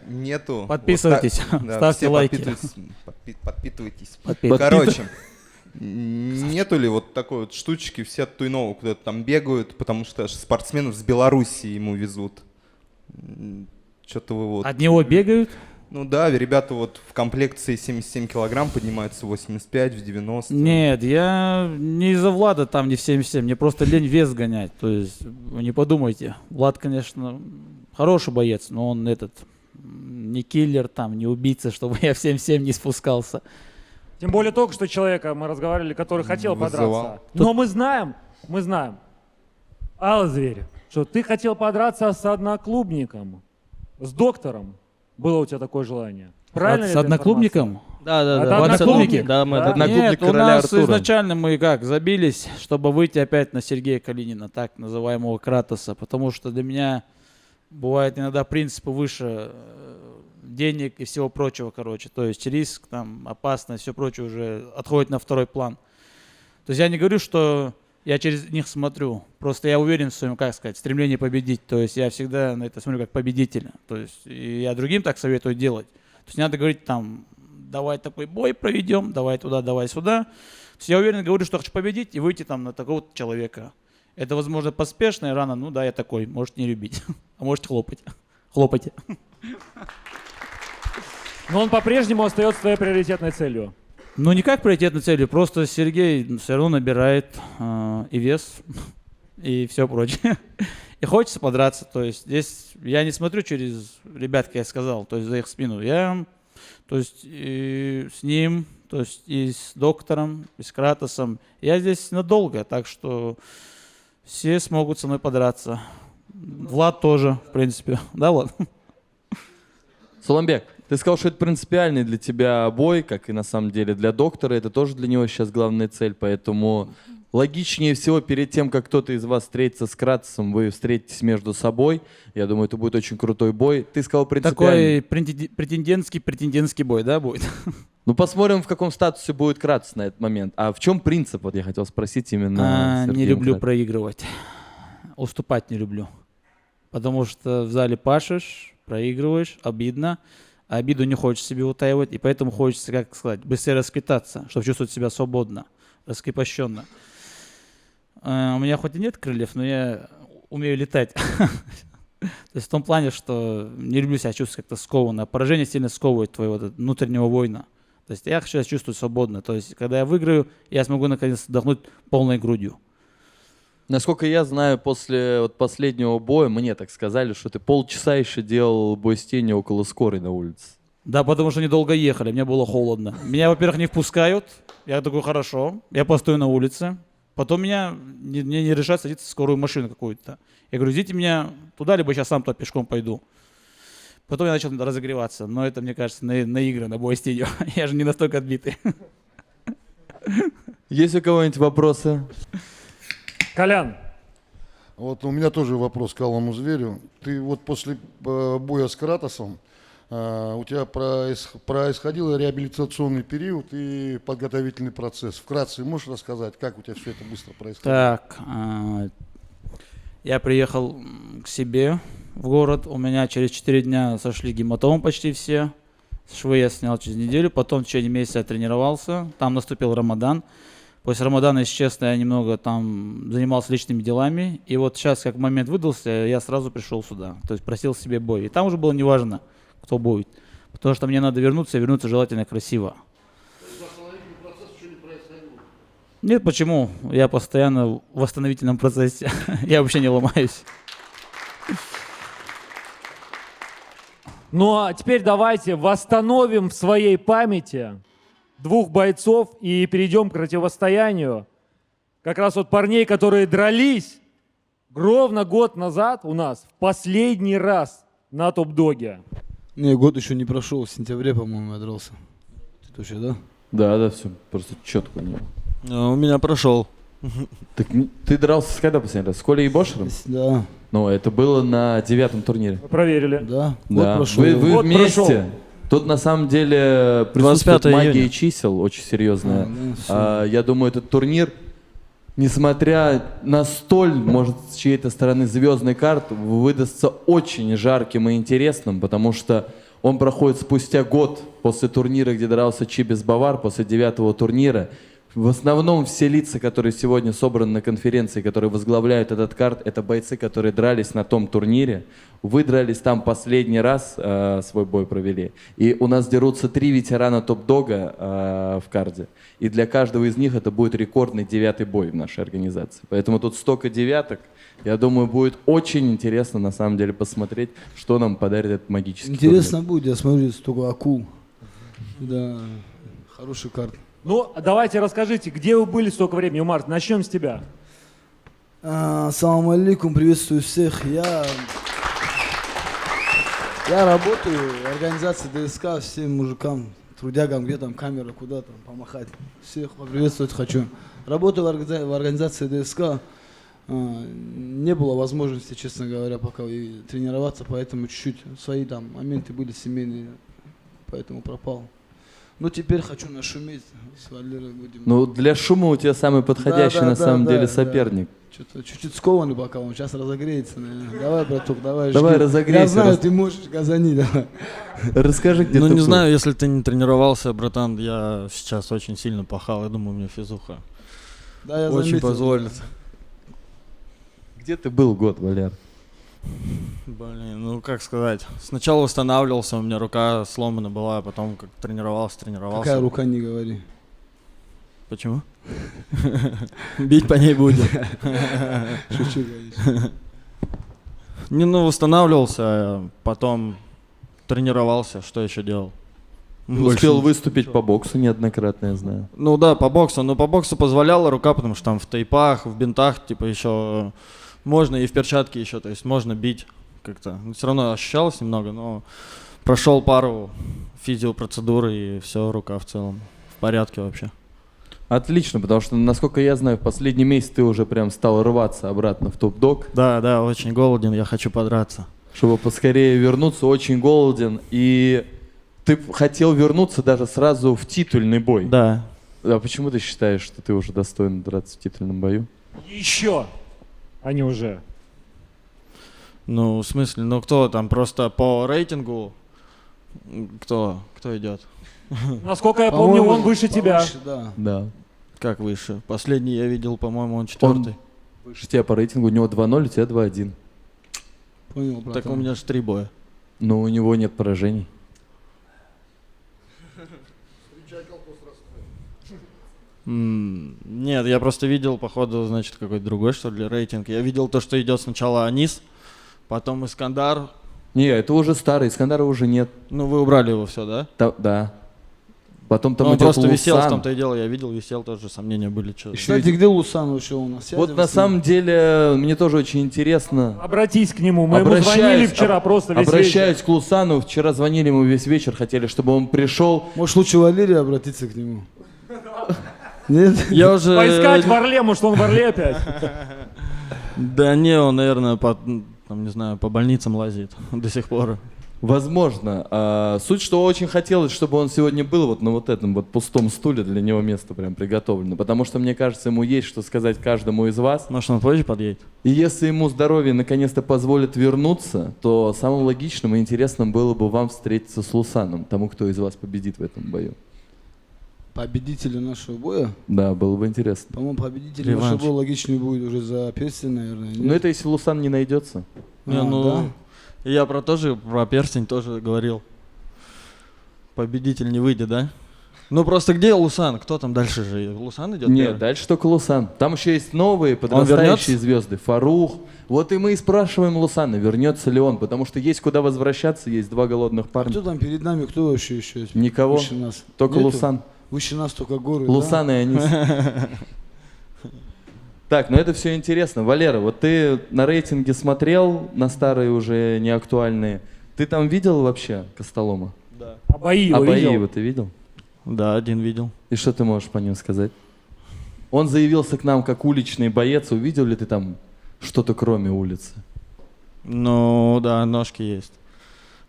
Нету... Подписывайтесь, ставьте все лайки. Подписывайтесь. Подписывайтесь. Короче, нету ли вот такой вот штучки, все от Туйнова куда-то там бегают, потому что спортсменов с Белоруссии ему везут. Что-то вы вот... От него бегают? Ну да, ребята вот в комплекции 77 килограмм поднимаются в 85, в 90. Нет, я не из-за Влада там не в 77, мне просто лень вес гонять. То есть, вы не подумайте. Влад, конечно, хороший боец, но он не киллер там, не убийца, чтобы я в 77 не спускался. Тем более только что человека мы разговаривали, который хотел Вызывал. подраться. Но мы знаем, Алла Зверь, что ты хотел подраться с одноклубником, с доктором. Было у тебя такое желание? Правильно ли С эта одноклубником? информация? Да. В одноклубнике? Да, мы Да? одноклубник Нет, у короля нас Артура. изначально мы забились, чтобы выйти опять на Сергея Калинина, так называемого Кратоса, потому что для меня бывает иногда принципы выше денег и всего прочего, короче. То есть риск, там, опасность, все прочее уже отходит на второй план. То есть я не говорю, что я через них смотрю. Просто я уверен в своем, стремлении победить. То есть я всегда на это смотрю как победитель. То есть и я другим так советую делать. То есть не надо говорить там, давай такой бой проведем, давай туда, давай сюда. То есть я уверенно говорю, что хочу победить и выйти там на такого человека. Это, возможно, поспешно и рано. Ну да, я такой, можете не любить. А можете хлопать. Хлопайте. Но он по-прежнему остается твоей приоритетной целью. Ну, не как приоритетной целью, просто Сергей все равно набирает и вес, и все прочее. И хочется подраться. То есть здесь я не смотрю через ребят, как я сказал, то есть за их спину. Я, то есть и с ним, то есть и с доктором, и с Кратосом. Я здесь надолго, так что все смогут со мной подраться. Влад тоже, в принципе. Да, Влад? Соломбек, ты сказал, что это принципиальный для тебя бой, как и на самом деле для доктора. Это тоже для него сейчас главная цель, поэтому логичнее всего перед тем, как кто-то из вас встретится с Кратосом, вы встретитесь между собой. Я думаю, это будет очень крутой бой. Ты сказал принципиальный. Такой претендентский бой, да, будет? Ну, посмотрим, в каком статусе будет Кратос на этот момент. А в чем принцип, вот я хотел спросить именно. Не люблю проигрывать. Уступать не люблю. Потому что в зале пашешь, проигрываешь, обидно. А обиду не хочешь себе утаивать. И поэтому хочется, как сказать, быстрее расквитаться, чтобы чувствовать себя свободно, раскрепощенно. У меня хоть и нет крыльев, но я умею летать. То есть в том плане, что не люблю себя чувствовать как-то скованно. Поражение сильно сковывает твоего вот внутреннего воина. То есть я хочу себя чувствовать свободно. То есть когда я выиграю, я смогу наконец вдохнуть полной грудью. Насколько я знаю, после вот последнего боя, мне так сказали, что ты полчаса еще делал бой с тенью около скорой на улице. Да, потому что они долго ехали, мне было холодно. Меня, во-первых, не впускают. Я такой, хорошо, я постою на улице. Потом мне не решают садиться в скорую машину какую-то. Я говорю, идите меня туда, либо сейчас сам туда пешком пойду. Потом я начал разогреваться, но это, мне кажется, наигранно, бой с тенью. Я же не настолько отбитый. Есть у кого-нибудь вопросы? Колян. Вот у меня тоже вопрос к Алому Зверю. Ты вот после боя с Кратосом, у тебя происходил реабилитационный период и подготовительный процесс. Вкратце можешь рассказать, как у тебя все это быстро происходило? Так, я приехал к себе в город. У меня через 4 дня сошли гематомы почти все. Швы я снял через неделю. Потом в течение месяца я тренировался. Там наступил Рамадан. После Рамадана, если честно, я немного там занимался личными делами. И вот сейчас, как момент выдался, я сразу пришел сюда. То есть просил себе бой. И там уже было неважно, кто будет. Потому что мне надо вернуться, и вернуться желательно красиво. Нет, почему? Я постоянно в восстановительном процессе. Я вообще не ломаюсь. Ну а теперь давайте восстановим в своей памяти 2 бойцов и перейдем к противостоянию. Как раз вот парней, которые дрались ровно год назад у нас в последний раз на топ-доге. Не, год еще не прошел, в сентябре, по-моему, я дрался. Ты точно, да? Да, все просто четко у него. У меня прошел. Так ты дрался когда последний раз? С Колей и Бошером? Да. Ну, это было на 9-м турнире. Проверили. Да, Да. прошел. Вы Год вместе. прошел. Тут на самом деле присутствует 25 магия июня. чисел очень серьезная. Да, Я думаю, этот турнир, несмотря на столь, может, с чьей-то стороны звездной карты, выдастся очень жарким и интересным, потому что он проходит спустя год после турнира, где дрался Чибис Бавар, после 9-го турнира. В основном все лица, которые сегодня собраны на конференции, которые возглавляют этот карт, это бойцы, которые дрались на том турнире. Вы дрались там последний раз, свой бой провели. И у нас дерутся 3 ветерана топ-дога в карде. И для каждого из них это будет рекордный 9-й бой в нашей организации. Поэтому тут столько девяток. Я думаю, будет очень интересно на самом деле посмотреть, что нам подарит этот магический Интересно турнир. будет, я смотрю, столько акул. Да, хороший карт. Ну, давайте расскажите, где вы были столько времени, Умар? Начнем с тебя. Ассаламу алейкум, приветствую всех. Я работаю в организации ДСК, всем мужикам, трудягам, где там камера, куда там, помахать. Всех поприветствовать хочу. Работаю в организации ДСК. Не было возможности, честно говоря, пока и тренироваться, поэтому чуть-чуть свои там моменты были семейные, поэтому пропал. Ну, теперь хочу нашуметь, с Валерой будем. Ну, для шума у тебя самый подходящий на самом деле соперник. Что-то чуть-чуть скованный пока, он сейчас разогреется, наверное. Давай, братух, давай. Давай, жги. разогрейся. Я знаю, ты можешь, газани, давай. Расскажи, где Ну, ты не был. знаю, если ты не тренировался, братан, я сейчас очень сильно пахал. Я думаю, у меня физуха Да, я очень заметил. позволит. Где ты был год, Валер? Блин, ну как сказать. Сначала восстанавливался, у меня рука сломана была, а потом как тренировался. Какая рука, не говори. Почему? Бить по ней будем. Шучу, конечно. Не, ну восстанавливался, потом тренировался, что еще делал? Успел выступить по боксу неоднократно, я знаю. Ну да, по боксу. Но по боксу позволяла рука, потому что там в тейпах, в бинтах, типа еще можно и в перчатке еще, то есть можно бить как-то. Все равно ощущалось немного, но прошел пару физиопроцедур и все, рука в целом в порядке вообще. Отлично, потому что, насколько я знаю, в последний месяц ты уже прям стал рваться обратно в топ-дог. Да, очень голоден, я хочу подраться. Чтобы поскорее вернуться, очень голоден. И ты хотел вернуться даже сразу в титульный бой. Да. А почему ты считаешь, что ты уже достоин драться в титульном бою? Еще, а не уже. Ну, в смысле, ну кто там просто по рейтингу? Кто идет? Насколько я помню, он выше тебя. Да. Как выше? Последний я видел, по-моему, он 4-й. Выше тебя по рейтингу, у него 2-0, у тебя 2-1. Понял, братан. Так у меня же 3 боя. Но у него нет поражений. Нет, я просто видел, походу, значит, какой-то другой, что ли, рейтинг. Я видел то, что идет сначала Анис, потом Искандар. Не, это уже старый, Искандара уже нет. Ну, вы убрали его все, да? Да. Потом там он идет просто Лусан. висел, в том-то и дело, я видел, висел, тоже сомнения были. Что... Кстати, где Лусан вообще у нас? Вот на самом деле, мне тоже очень интересно. Обратись к нему, мы ему звонили вчера просто весь Обращаюсь к Лусану, вчера звонили ему весь вечер, хотели, чтобы он пришел. Может, лучше Валерий обратиться к нему? Нет? Я уже... Поискать в Орле, может, он в Орле опять? Да не, он, наверное, там, не знаю, по больницам лазит до сих пор. Возможно. Суть, что очень хотелось, чтобы он сегодня был вот на вот этом вот пустом стуле, для него место прям приготовлено. Потому что, мне кажется, ему есть что сказать каждому из вас. Может, он позже подъедет? И если ему здоровье наконец-то позволит вернуться, то самым логичным и интересным было бы вам встретиться с Лусаном, тому, кто из вас победит в этом бою. Победителю нашего боя? Да, было бы интересно. По-моему, победитель нашего боя логичнее будет уже за перстень, наверное. Нет? Но это если Лусан не найдется. Да? Я про перстень тоже говорил. Победитель не выйдет, да? Ну просто где Лусан? Кто там дальше же? Лусан идет? Нет, дальше только Лусан. Там еще есть новые подрастающие звезды. Фарух. Вот и мы и спрашиваем Лусана, вернется ли он, потому что есть куда возвращаться, есть 2 голодных парня. Кто там перед нами, кто вообще еще есть? Никого, Выше нас? только Нету? Лусан. Выше нас только горы, Лусан да? и Анис. Так, ну это все интересно. Валера, вот ты на рейтинге смотрел, на старые уже неактуальные. Ты там видел вообще Костолома? Да. А бои его видел? Бои его ты видел? Да, один видел. И что ты можешь по ним сказать? Он заявился к нам как уличный боец. Увидел ли ты там что-то кроме улицы? Ну да, ножки есть.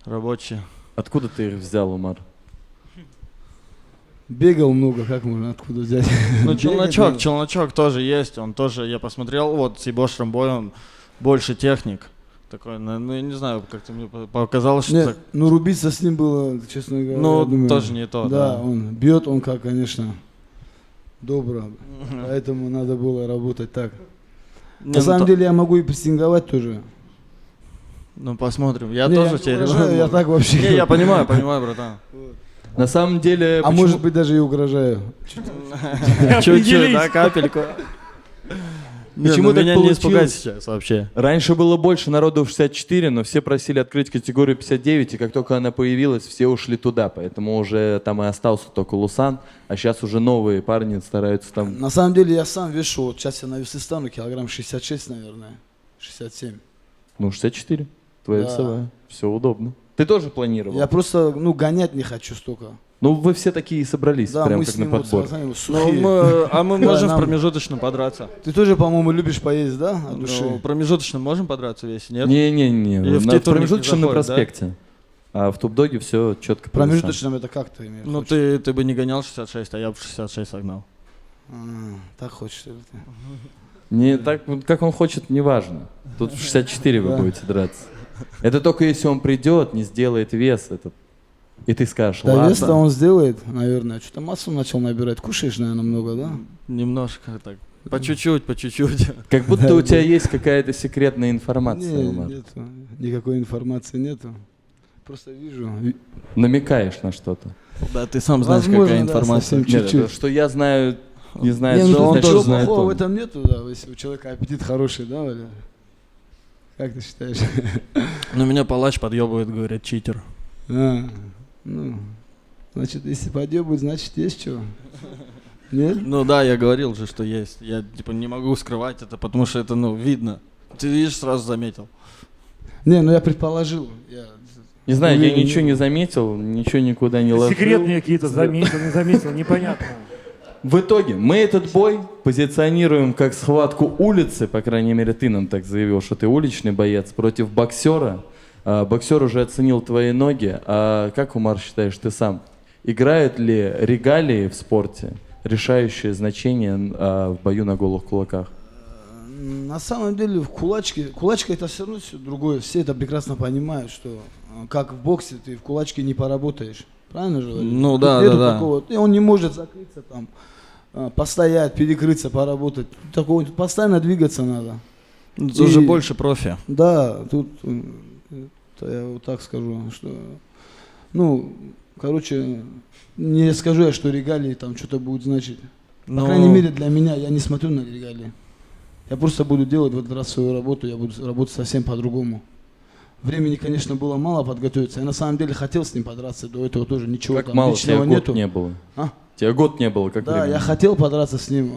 Рабочие. Откуда ты их взял, Умар? Бегал много, как можно, откуда взять? Ну, челночок тоже есть, он тоже, я посмотрел, вот с Ибош Рамбой, он больше техник. Такой, ну, я не знаю, как-то мне показалось, что... Нет, ну, рубиться с ним было, честно говоря, ну, я думаю, тоже не то, да. Он бьет, он как, конечно, добро, поэтому надо было работать так. На самом деле я могу и прессинговать тоже. Ну, посмотрим, я не, тоже я угрожаю, я так вообще... Не, я понимаю, братан. На самом деле... А может быть даже и угрожаю. Чуть-чуть, да, капельку. Почему так меня получилось? не испугать сейчас вообще. Раньше было больше народу в 64, но все просили открыть категорию 59, и как только она появилась, все ушли туда, поэтому уже там и остался только Лусан, а сейчас уже новые парни стараются там... На самом деле я сам вешу, вот сейчас я на весы стану, килограмм 66, наверное, 67. Ну, 64, твоя Да. весовая, все удобно. Ты тоже планировал? Я просто, гонять не хочу столько. Ну, вы все такие и собрались, Да, прям мы как с на ним вот подбор. сами Ну, мы Да, можем в нам- промежуточном подраться. Ты тоже, по-моему, любишь поесть, да, от души? Ну, промежуточно можем подраться весь, нет? Не-не-не, Или в на титульник не промежуточном на заходит, да? проспекте. А в топ-доге все четко. Промежуточном это как ты имеешь? Ну, ты бы не гонял 66, а я бы 66 согнал. Так хочешь, что ли ты? Не так, вот как он хочет, неважно. Тут в 64 вы Да. будете драться. Это только если он придет, не сделает вес этот. И ты скажешь, Да ладно. вес-то он сделает, наверное. Что-то массу начал набирать. Кушаешь, наверное, много, да? Немножко так. По чуть-чуть, по чуть-чуть. Как будто у тебя есть какая-то секретная информация, Не, Умар. нету. Никакой информации нету. Просто вижу. Намекаешь на что-то. Да, ты сам знаешь, Возможно, какая да, информация. совсем Нет, чуть-чуть. это что я знаю, не знаю, Не, что ну значит, ничего знает плохого в он. этом нету, да, если у человека аппетит хороший, да, Валя? Как ты считаешь? Ну, меня палач подъебывает, говорят, читер. Ну, значит, если подъебывать, значит, есть чего. Нет? Ну да, я говорил же, что есть. Я типа не могу скрывать это, потому что это, видно. Ты видишь, сразу заметил. Не, ну я предположил. Не знаю, я Уверен, ничего не заметил, ничего никуда не ложил. Секретные какие-то заметил, не заметил, непонятно. В итоге мы этот бой позиционируем как схватку улицы, по крайней мере ты нам так заявил, что ты уличный боец, против боксера. Боксер уже оценил твои ноги. А как, Умар, считаешь ты сам? Играют ли регалии в спорте решающее значение в бою на голых кулаках? На самом деле в кулачка это все равно все другое. Все это прекрасно понимают, что как в боксе ты в кулачке не поработаешь. Правильно же? Валерий? Ну Тут да, нету да. такого. И он не может закрыться там, постоять, перекрыться, поработать. Такого, постоянно двигаться надо. Это уже больше профи. Да, тут это я вот так скажу, что, ну, короче, не скажу я, что регалии там что-то будет значить. По крайней мере для меня, я не смотрю на регалии. Я просто буду делать в этот раз свою работу, я буду работать совсем по-другому. Времени, конечно, было мало подготовиться. Я на самом деле хотел с ним подраться, до этого тоже ничего Как там мало, личного тебя нету. год не было. А? Тебя год не было, как Да, времени? я хотел подраться с ним.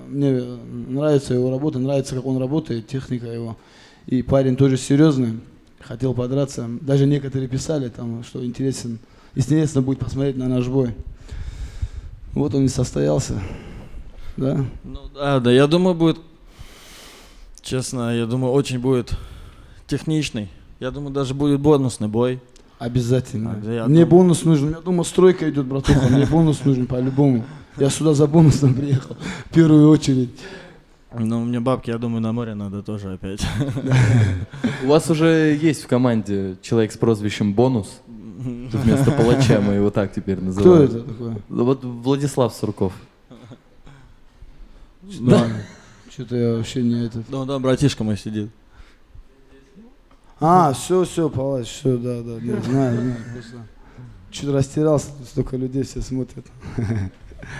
Мне нравится его работа, нравится, как он работает, техника его. И парень тоже серьезный. Хотел подраться. Даже некоторые писали, там, что интересно будет посмотреть на наш бой. Вот он и состоялся. Да? Ну да, я думаю, будет, честно, я думаю, очень будет техничный. Я думаю, даже будет бонусный бой. Обязательно. Я Мне бонус нужен. Я думаю, стройка идет, братуха. Мне бонус нужен по-любому. Я сюда за бонусом приехал. В первую очередь. Ну, мне бабки, я думаю, на море надо тоже опять. У вас уже есть в команде человек с прозвищем Бонус? Вместо палача мы его так теперь называем. Кто это такой? Вот Владислав Сурков. Да. Что-то я вообще не этот. Ну да, братишка мой сидит. Все, палач, все, да, не знаю, просто чуть растерялся, столько людей все смотрят.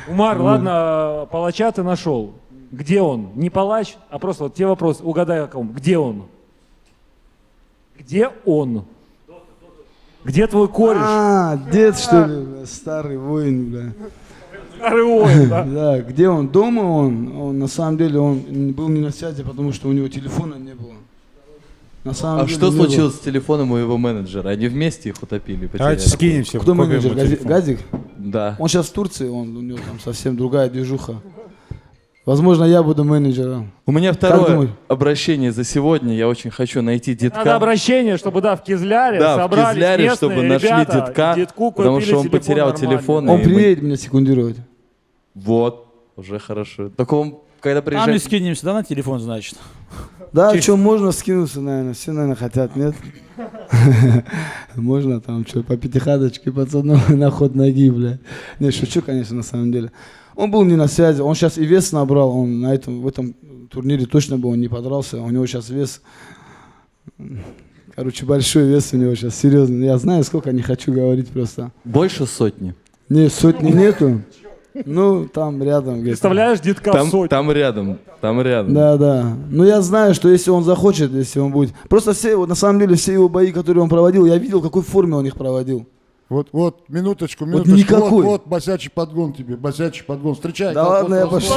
Умар, ладно, палача ты нашел. Где он? Не палач, а просто вот тебе вопрос, угадай о ком. Где он? Где он? Где твой кореш? Дед, что ли, бля, старый воин, бля. Старый воин, да? Да, где он? Дома он на самом деле, он был не на связи, потому что у него телефона не было. На самом деле что не случилось было. с телефоном у его менеджера? Они вместе их утопили? Давайте скинемся. Кто менеджер? Газик? Да. Он сейчас в Турции, у него там совсем другая движуха. Возможно, я буду менеджером. У меня Как второе думаешь? обращение за сегодня. Я очень хочу найти детка. Надо обращение, чтобы, да, в Кизляре Да, в собрались Кизляре, местные чтобы нашли ребята, детка, детку потому купили что он телефон потерял нормальный. телефон. Он и мы- приедет меня секундировать. Вот, уже хорошо. Только он, когда А мы приезжает... скинемся, да, на телефон, значит? Да, что, можно скинуться, наверное. Все, наверное, хотят, нет? Можно там что, по пятихаточке, пацану, на ход ноги, бля. Не, шучу, конечно, на самом деле. Он был не на связи, он сейчас и вес набрал, он в этом турнире точно бы он не подрался, у него сейчас вес, короче, большой вес у него сейчас, серьезно. Я знаю, сколько, не хочу говорить просто. Больше сотни? Не, сотни нету. Ну, там рядом где-то. Представляешь, детка в сотню. Там рядом. Да. Ну, я знаю, что если он захочет, если он будет... Просто все его, на самом деле, все его бои, которые он проводил, я видел, в какой форме он их проводил. Вот, минуточку. никакой. Вот, босячий подгон тебе, босячий подгон. Встречай. Да ладно, я пошел.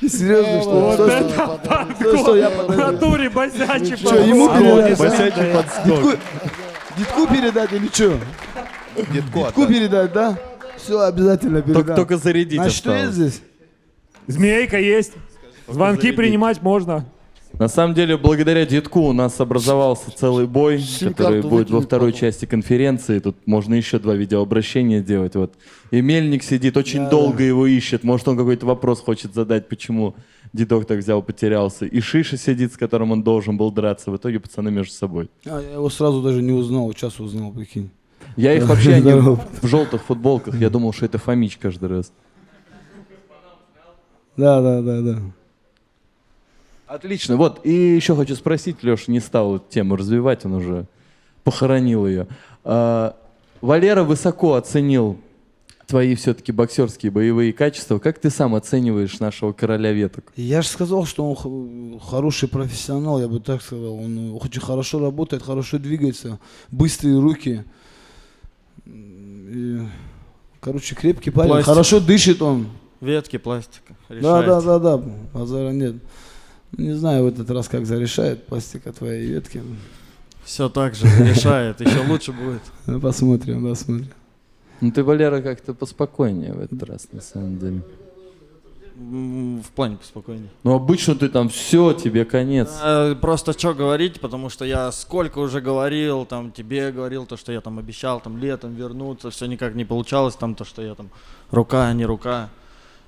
Серьезно, что? Что, я В натуре босячий Что, ему передать? Босячий подскок. Детку передать или что? Детку передать, да? Все, обязательно передам. Только зарядить А что есть осталось. здесь? Змейка есть. Звонки принимать можно. На самом деле, благодаря детку у нас образовался целый бой, который Сим-карту будет во выкинуть второй потом. части конференции. Тут можно еще 2 видеообращения делать. Вот. И Мельник сидит, очень долго его ищет. Может, он какой-то вопрос хочет задать, почему дедок так взял, потерялся. И Шиша сидит, с которым он должен был драться. В итоге пацаны между собой. Я его сразу даже не узнал, сейчас узнал, прикинь. Я их вообще они Здорово. в желтых футболках. Я думал, что это Фомич каждый раз. Да. Отлично. Вот, и еще хочу спросить, Леша не стал эту тему развивать, он уже похоронил ее. Валера высоко оценил твои все-таки боксерские боевые качества. Как ты сам оцениваешь нашего короля веток? Я же сказал, что он хороший профессионал, я бы так сказал. Он очень хорошо работает, хорошо двигается, быстрые руки. И, короче, крепкий парень, Пластик. хорошо дышит он. Ветки, пластика. Решает. Да, базара нет. Не знаю в этот раз, как зарешает пластика твоей ветки. Все так же решает, еще лучше будет. Ну, посмотрим. Ну ты, Валера, как-то поспокойнее в этот раз, на самом деле. В плане поспокойнее. Ну обычно ты там все, тебе конец. Просто что говорить, потому что я сколько уже говорил, там тебе говорил, то, что я там обещал там летом вернуться, все никак не получалось, там то, что я там рука, не рука.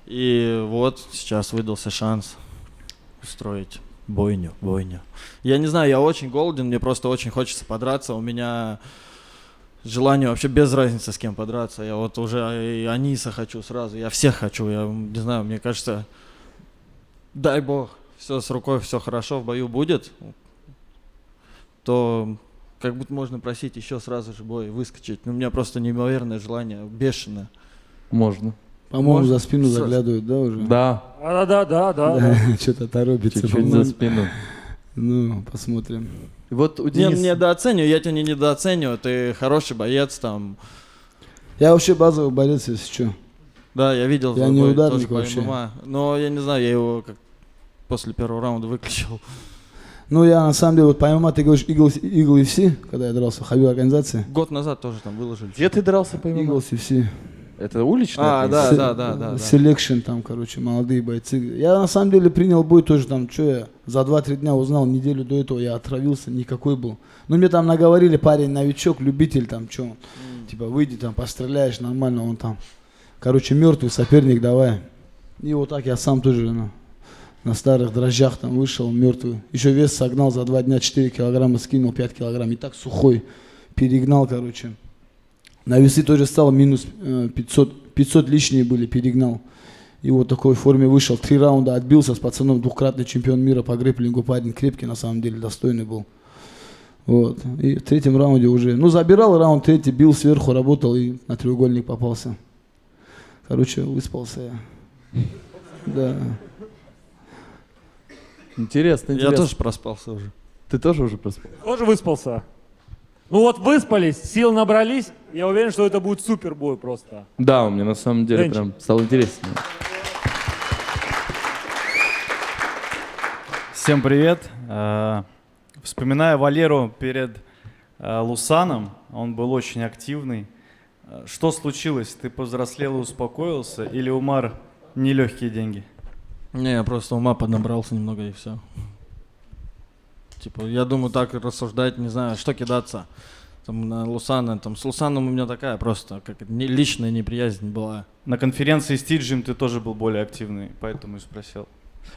И вот сейчас выдался шанс устроить бойню. Я не знаю, я очень голоден, мне просто очень хочется подраться, у меня желание вообще без разницы с кем подраться. Я вот уже и Аниса хочу сразу, я всех хочу, я не знаю, мне кажется, дай бог, все с рукой, все хорошо в бою будет, то как будто можно просить еще сразу же бой выскочить. Но у меня просто неимоверное желание, бешеное. Можно. По-моему, Можно? за спину заглядывают, да, уже? Да. Да. Что-то торопится. Чуть-чуть по-моему. за спину. Ну, посмотрим. Вот у Не Дениса... недооцениваю, я тебя не недооцениваю, ты хороший боец там. Я вообще базовый борец, если что. Да, я видел. Я твой не бой ударник тоже по вообще. ММА. Но я не знаю, я его как после первого раунда выключил. Ну, я на самом деле, вот по ММА, ты говоришь, Eagle FC, когда я дрался в Хабиб организации. Год назад тоже там выложили. Где ты дрался по ММА? Eagle FC. Это уличная? Да. Selection там, короче, молодые бойцы. Я на самом деле принял бой тоже там, что я за 2-3 дня узнал, неделю до этого я отравился, никакой был. Ну, мне там наговорили, парень новичок, любитель там, что, типа, выйди там, постреляешь нормально, он там, короче, мертвый соперник, давай. И вот так я сам тоже, на старых дрожжах там вышел, мертвый. Еще вес согнал за 2 дня, 4 килограмма скинул, 5 килограмм, и так сухой, перегнал, короче. На весы тоже стало минус 500 лишние были, перегнал. И вот в такой форме вышел, 3 раунда отбился с пацаном, 2-кратный чемпион мира по грэпплингу, парень крепкий, на самом деле, достойный был. Вот. И в 3-м раунде уже, ну, забирал раунд 3-й, бил сверху, работал и на треугольник попался. Короче, выспался я. Да. Интересно. Я тоже проспался уже. Ты тоже уже проспал? Тоже выспался. Ну вот выспались, сил набрались, я уверен, что это будет супер бой просто. Да, у меня на самом деле Денчик. прям стало интереснее. Всем привет. Вспоминая Валеру перед Лусаном, он был очень активный. Что случилось? Ты повзрослел и успокоился? Или Умар нелегкие деньги? Не, я просто ума поднабрался немного и все. Типа, я думаю, так рассуждать, не знаю, что кидаться. Там на Лусана, там с Лусаном у меня такая просто, как личная неприязнь была. На конференции с Тиджем ты тоже был более активный, поэтому и спросил.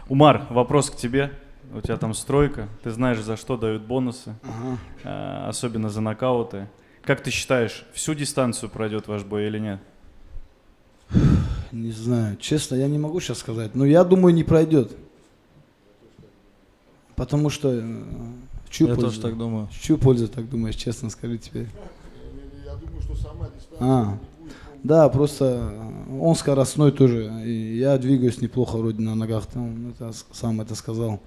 Умар, вопрос к тебе. У тебя там стройка, ты знаешь, за что дают бонусы, особенно за нокауты. Как ты считаешь, всю дистанцию пройдет ваш бой или нет? Не знаю, честно, я не могу сейчас сказать, но я думаю, не пройдет. Потому что... в чью Я пользу? тоже так думаю. В чью пользу так думаешь, честно скажи теперь? Я думаю, что сама дистанция... Да, просто он скоростной тоже, и я двигаюсь неплохо вроде на ногах, там, это, сам это сказал.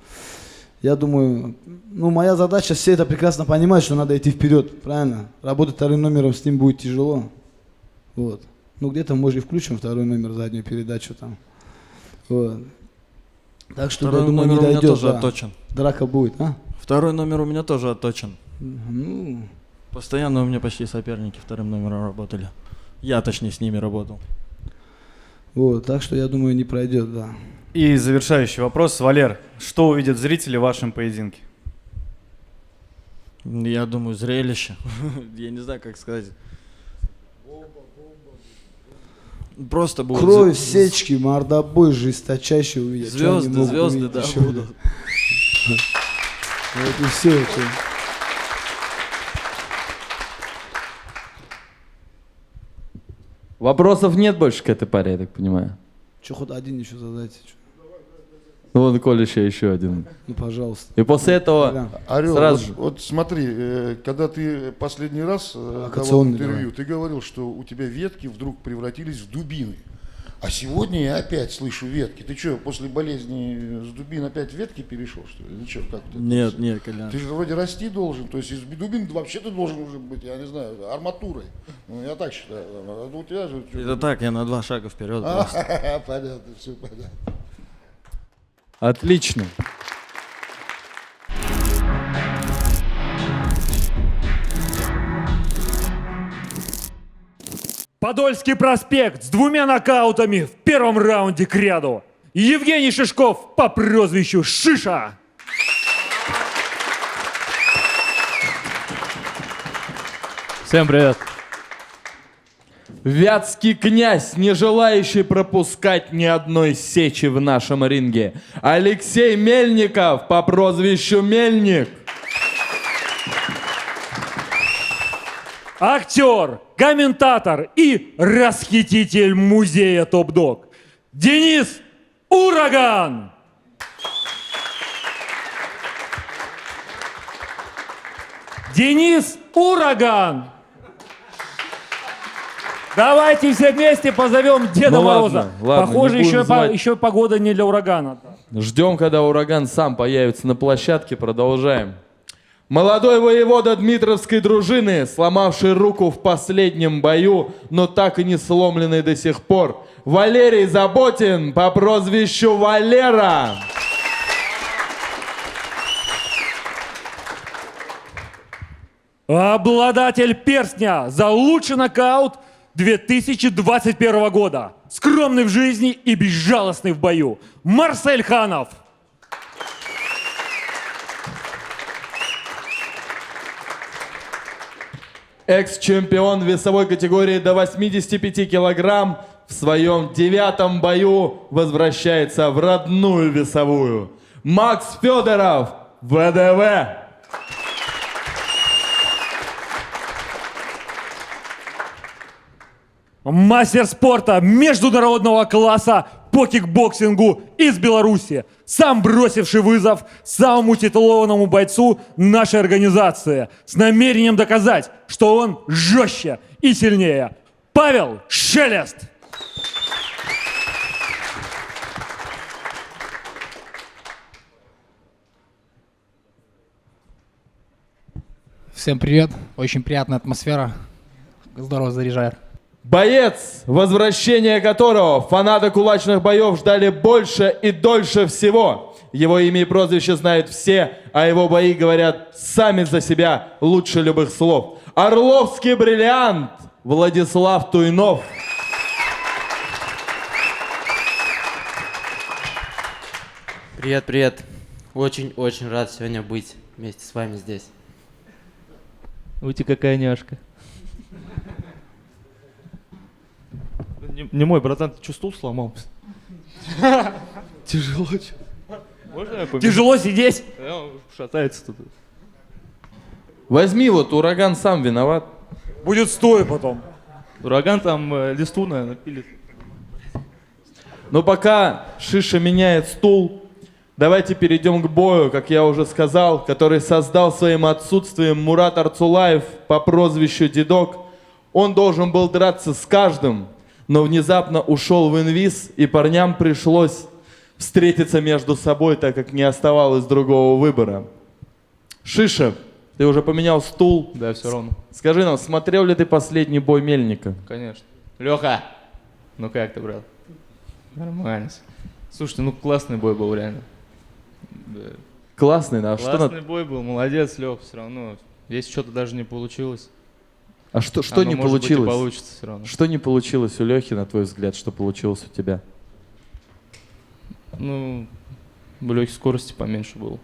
Я думаю, ну моя задача, все это прекрасно понимают, что надо идти вперед, правильно? Работать 2-м номером с ним будет тяжело. Вот. Ну где-то, может, и включим 2-й номер, заднюю передачу там. Вот. Так что, я думаю, не номер у меня дойдет, тоже да. отточен. Драка будет, а? 2-й номер у меня тоже отточен. Ну... Постоянно у меня почти соперники 2-м номером работали. Я, точнее, с ними работал. Вот, так что я думаю, не пройдет, да. И завершающий вопрос. Валер, что увидят зрители в вашем поединке? Я думаю, зрелище. Я не знаю, как сказать. Просто будет... Кровь, сечки, мордобой жесточайший увидят. Звезды, да, будут. Вот и все это. Вопросов нет больше к этой паре, я так понимаю. Че, хоть один еще задайте. Ну вот, Коля, еще один. Ну, пожалуйста. И после этого Орел, сразу же... вот смотри, когда ты последний раз давал Локационный, интервью, давай. ты говорил, что у тебя ветки вдруг превратились в дубины. А сегодня я опять слышу ветки. Ты что, после болезни с дубин опять ветки перешел, что ли? Ну что, как ты? Нет, Колян. Ты же вроде расти должен, то есть из дубин вообще ты должен уже быть, я не знаю, арматурой. Ну, я так считаю. А у тебя же... Это так, я на 2 шага вперед просто. Понятно, все понятно. Отлично. Подольский проспект с 2 нокаутами в первом раунде к ряду. Евгений Шишков по прозвищу Шиша. Всем привет. Вятский князь, не желающий пропускать ни одной сечи в нашем ринге. Алексей Мельников по прозвищу Мельник. Актер, комментатор и расхититель музея Топ Дог Денис Ураган. Денис Ураган. Давайте все вместе позовем Деда Ну Мороза. ладно, Похоже, не будем еще, звать. еще погода не для урагана. Ждем, когда ураган сам появится на площадке. Продолжаем. Молодой воевода Дмитровской дружины, сломавший руку в последнем бою, но так и не сломленный до сих пор. Валерий Заботин по прозвищу Валера. Обладатель перстня за лучший нокаут 2021 года. Скромный в жизни и безжалостный в бою. Марсель Ханов. Экс-чемпион весовой категории до 85 килограмм в своем 9-м бою возвращается в родную весовую. Макс Федоров, ВДВ. Мастер спорта международного класса по кикбоксингу из Беларуси, сам бросивший вызов самому титулованному бойцу нашей организации с намерением доказать, что он жестче и сильнее. Павел Шелест. Всем привет. Очень приятная атмосфера. Здорово заряжает. Боец, возвращение которого фанаты кулачных боев ждали больше и дольше всего. Его имя и прозвище знают все, а его бои говорят сами за себя лучше любых слов. Орловский бриллиант Владислав Туйнов. Привет, привет. Очень-очень рад сегодня быть вместе с вами здесь. Ути, какая няшка. Не мой, братан, ты что, стул сломал? Тяжело. Можно я помню? Тяжело сидеть? Он шатается тут. Возьми, вот ураган сам виноват. Будет стоя потом. Ураган там листу, наверное, пилит. Но пока Шиша меняет стул, давайте перейдем к бою, как я уже сказал, который создал своим отсутствием Мурат Арцулаев по прозвищу Дедок. Он должен был драться с каждым, но внезапно ушел в инвиз, и парням пришлось встретиться между собой, так как не оставалось другого выбора. Шиша, ты уже поменял стул. Да, все равно. Скажи нам, смотрел ли ты последний бой Мельника? Конечно. Леха, ну как ты, брат? Нормально. Слушайте, ну классный бой был, реально. Да. Классный, да? Классный бой был, молодец, Лех, все равно. Если что-то даже не получилось. А что оно, не может быть, и получилось? получится все равно. Что не получилось у Лехи, на твой взгляд, что получилось у тебя? Ну, у Лехи скорости поменьше было.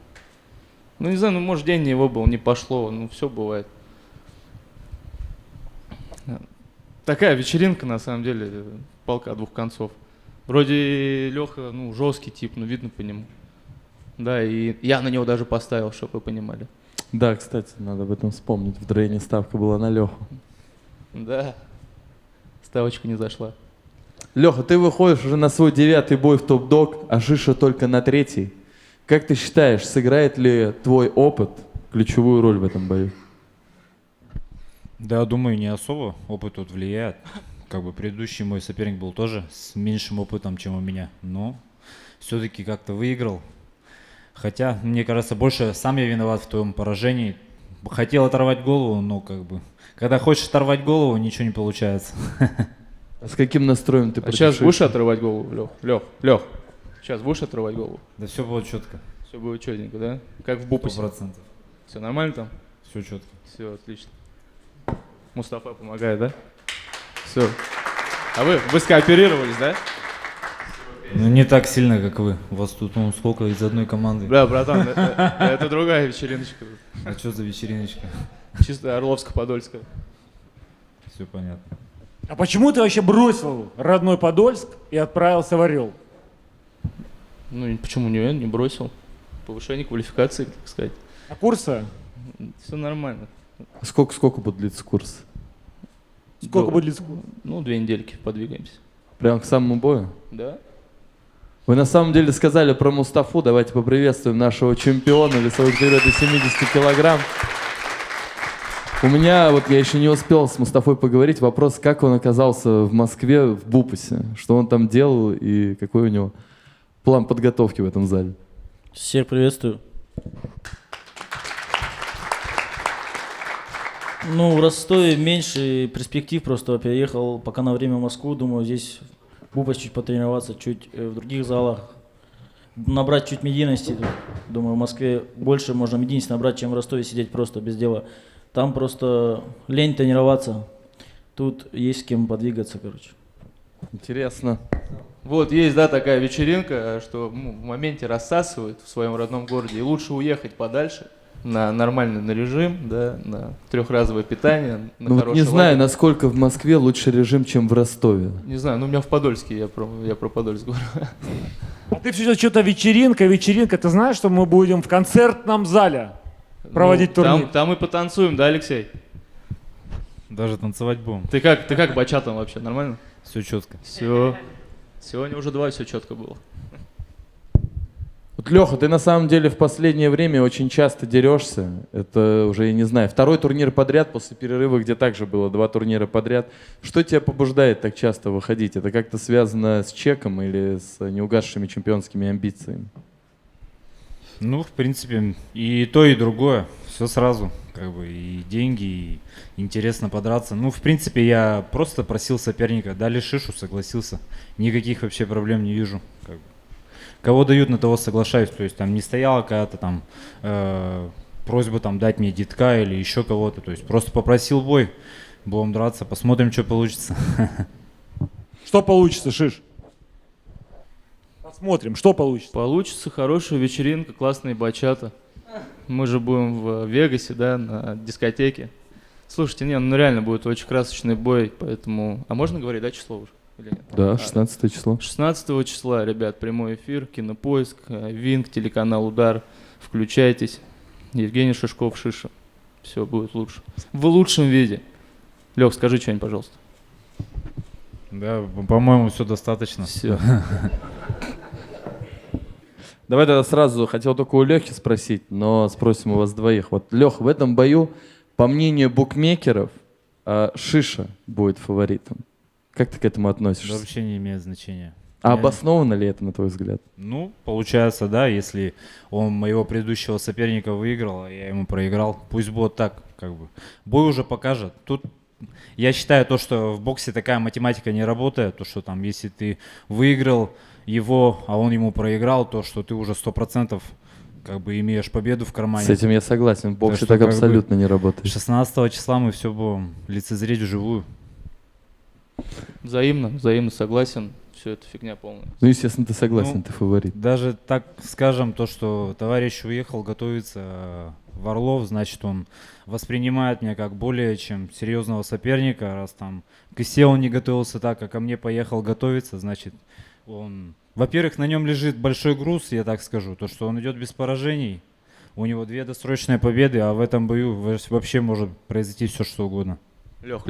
Ну, не знаю, ну, может, день не его был, не пошло, ну, все бывает. Такая вечеринка, на самом деле, палка о двух концов. Вроде Леха, ну, жесткий тип, ну, видно по нему. Да, и я на него даже поставил, чтобы вы понимали. Да, кстати, надо об этом вспомнить. В Дрейне ставка была на Леху. Да, ставочка не зашла. Леха, ты выходишь уже на свой 9-й бой в топ-дог, а Шиша только на 3-й. Как ты считаешь, сыграет ли твой опыт ключевую роль в этом бою? Да, думаю, не особо. Опыт тут влияет. Как бы предыдущий мой соперник был тоже с меньшим опытом, чем у меня. Но все-таки как-то выиграл. Хотя, мне кажется, больше сам я виноват в твоем поражении. Хотел оторвать голову, но как бы... Когда хочешь оторвать голову, ничего не получается. А с каким настроем ты сейчас будешь отрывать голову, Лех? Сейчас будешь отрывать голову? Да все будет четко. Все будет четенько, да? Как в Бупусе? 100%. Все нормально там? Все четко. Все, отлично. Мустафа помогает, да? Все. А вы скооперировались, да? Ну не так сильно, как вы. У вас тут сколько из одной команды. Да, братан, это другая вечериночка. А что за вечериночка? Чисто Орловско-Подольская. Все понятно. А почему ты вообще бросил родной Подольск и отправился в Орел? Ну, почему не бросил? Повышение квалификации, так сказать. А курсы? Все нормально. Сколько будет длиться курс? Сколько будет длиться курс? Ну, 2 недельки подвигаемся. Прям к самому бою? Да. Вы на самом деле сказали про Мустафу. Давайте поприветствуем нашего чемпиона весовой категории до 70 килограмм. У меня, вот я еще не успел с Мустафой поговорить, вопрос, как он оказался в Москве, в Бупусе, что он там делал и какой у него план подготовки в этом зале. Всех приветствую. Ну, в Ростове меньше перспектив, просто я переехал пока на время в Москву, думаю, здесь Бупас чуть потренироваться, чуть в других залах, набрать чуть медийности. Думаю, в Москве больше можно медийности набрать, чем в Ростове сидеть просто без дела. Там просто лень тренироваться, тут есть с кем подвигаться, короче. Интересно. Вот есть, да, такая вечеринка, что в моменте рассасывают в своем родном городе, и лучше уехать подальше на нормальный на режим, да, на трехразовое питание, на Ну, вот хороший не знаю, лагерь. насколько в Москве лучше режим, чем в Ростове. Не знаю, ну у меня в Подольске, я про Подольск говорю. А ты все что-то вечеринка. Ты знаешь, что мы будем в концертном зале проводить Ну, турнир? Там и потанцуем, да, Алексей? Даже танцевать будем. Ты как бачатом вообще, нормально? Все четко. Все. Сегодня уже 2 все четко было. Вот, Леха, ты на самом деле в последнее время очень часто дерешься. Это уже, я не знаю, 2-й турнир подряд после перерыва, где также было 2 турнира подряд. Что тебя побуждает так часто выходить? Это как-то связано с чеком или с неугасшими чемпионскими амбициями? Ну, в принципе, и то, и другое. Все сразу. Как бы и деньги, и интересно подраться. Ну, в принципе, я просто просил соперника. Дали шишу, согласился. Никаких вообще проблем не вижу. Как бы. Кого дают, на того соглашаюсь. То есть там не стояла какая-то там просьба там дать мне детка или еще кого-то. То есть просто попросил бой. Будем драться, посмотрим, что получится. Что получится, Шиш? Посмотрим, что получится. Получится хорошая вечеринка, классные бачата. Мы же будем в Вегасе, да, на дискотеке. Слушайте, ну реально будет очень красочный бой, поэтому... А можно говорить, да, число уже? Или нет? Да, 16 число. 16 числа, ребят, прямой эфир, Кинопоиск, Винг, телеканал Удар. Включайтесь. Евгений Шишков, Шиша. Все будет лучше. В лучшем виде. Лех, скажи что-нибудь, пожалуйста. Да, по-моему, все достаточно. Все. Давай тогда сразу, хотел только у Лехи спросить, но спросим у вас двоих. Вот, Лех, в этом бою, по мнению букмекеров, Шиша будет фаворитом. Как ты к этому относишься? Да вообще не имеет значения. А обосновано ли это, на твой взгляд? Ну, получается, да, если он моего предыдущего соперника выиграл, а я ему проиграл, пусть будет так, как бы. Бой уже покажет. Тут я считаю то, что в боксе такая математика не работает, то, что там, если ты выиграл его, а он ему проиграл, то, что ты уже 100% как бы имеешь победу в кармане. С этим я согласен, в боксе что, так как абсолютно бы, не работает. 16 числа мы все будем лицезреть вживую. Взаимно согласен. Все это фигня полная. Ну, естественно, ты согласен, Ну, ты фаворит. Даже так скажем, то, что товарищ уехал готовиться в Орлов, значит, он воспринимает меня как более чем серьезного соперника. Раз там к Исе он не готовился так, как ко мне поехал готовиться, значит, он... Во-первых, на нем лежит большой груз, я так скажу, то, что он идет без поражений. У него 2 досрочные победы, а в этом бою вообще может произойти все, что угодно. Лех,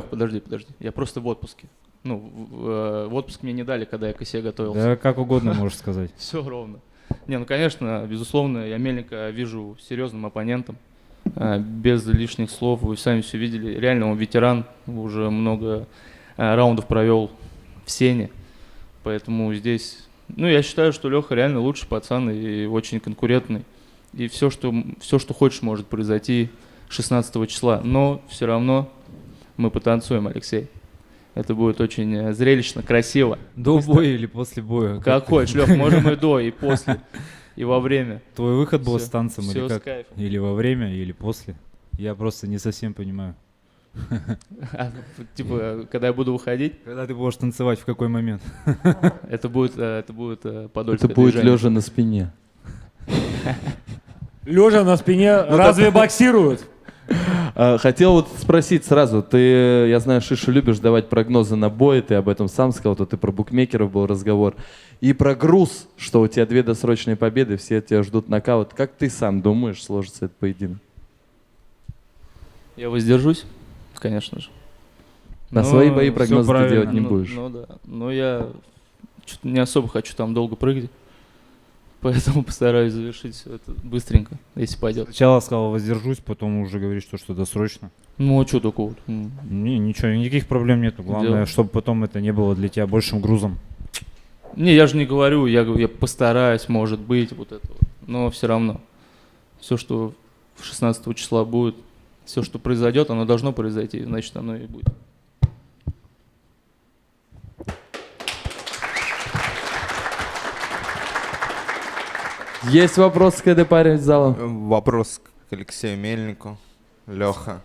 подожди. Я просто в отпуске. Ну, в отпуск мне не дали, когда я к Исе готовился. Да, как угодно можешь сказать. Все ровно. Не, ну, конечно, безусловно, я Мельника вижу серьезным оппонентом. Без лишних слов, вы сами все видели. Реально он ветеран, уже много раундов провел в Сене. Поэтому здесь, ну, я считаю, что Леха реально лучший пацан и очень конкурентный. И все, что хочешь, может произойти 16 числа. Но все равно мы потанцуем, Алексей. Это будет очень зрелищно, красиво. До боя или после боя? Как хочешь, Лех, можем и до, и после, и во время. Твой выход был Всё, с танцем всё или с как? кайфом. Или во время, или после? Я просто не совсем понимаю. Типа, когда я буду выходить? Когда ты будешь танцевать, в какой момент? Это будет подольское Это будет движение. лежа на спине. Лежа на спине, разве боксируют? Хотел вот спросить сразу, ты, я знаю, Шиша, любишь давать прогнозы на бой, ты об этом сам сказал, то ты про букмекеров был разговор. И про груз, что у тебя 2 досрочные победы, все тебя ждут нокаут. Как ты сам думаешь, сложится этот поединок? Я воздержусь, конечно же. На свои бои прогнозы ты делать не будешь. Ну да, но я не особо хочу там долго прыгать. Поэтому постараюсь завершить все это быстренько, если пойдет. Сначала сказал воздержусь, потом уже говоришь, что досрочно. Ну а что такого? Не, ничего, никаких проблем нету. Главное, Дело. чтобы потом это не было для тебя большим грузом. Не, я же не говорю, я постараюсь, может быть, вот это вот. Но все равно. Все, что 16 числа будет, все, что произойдет, оно должно произойти, значит, оно и будет. Есть вопрос к этой паре из зала? Вопрос к Алексею Мельнику. Леха,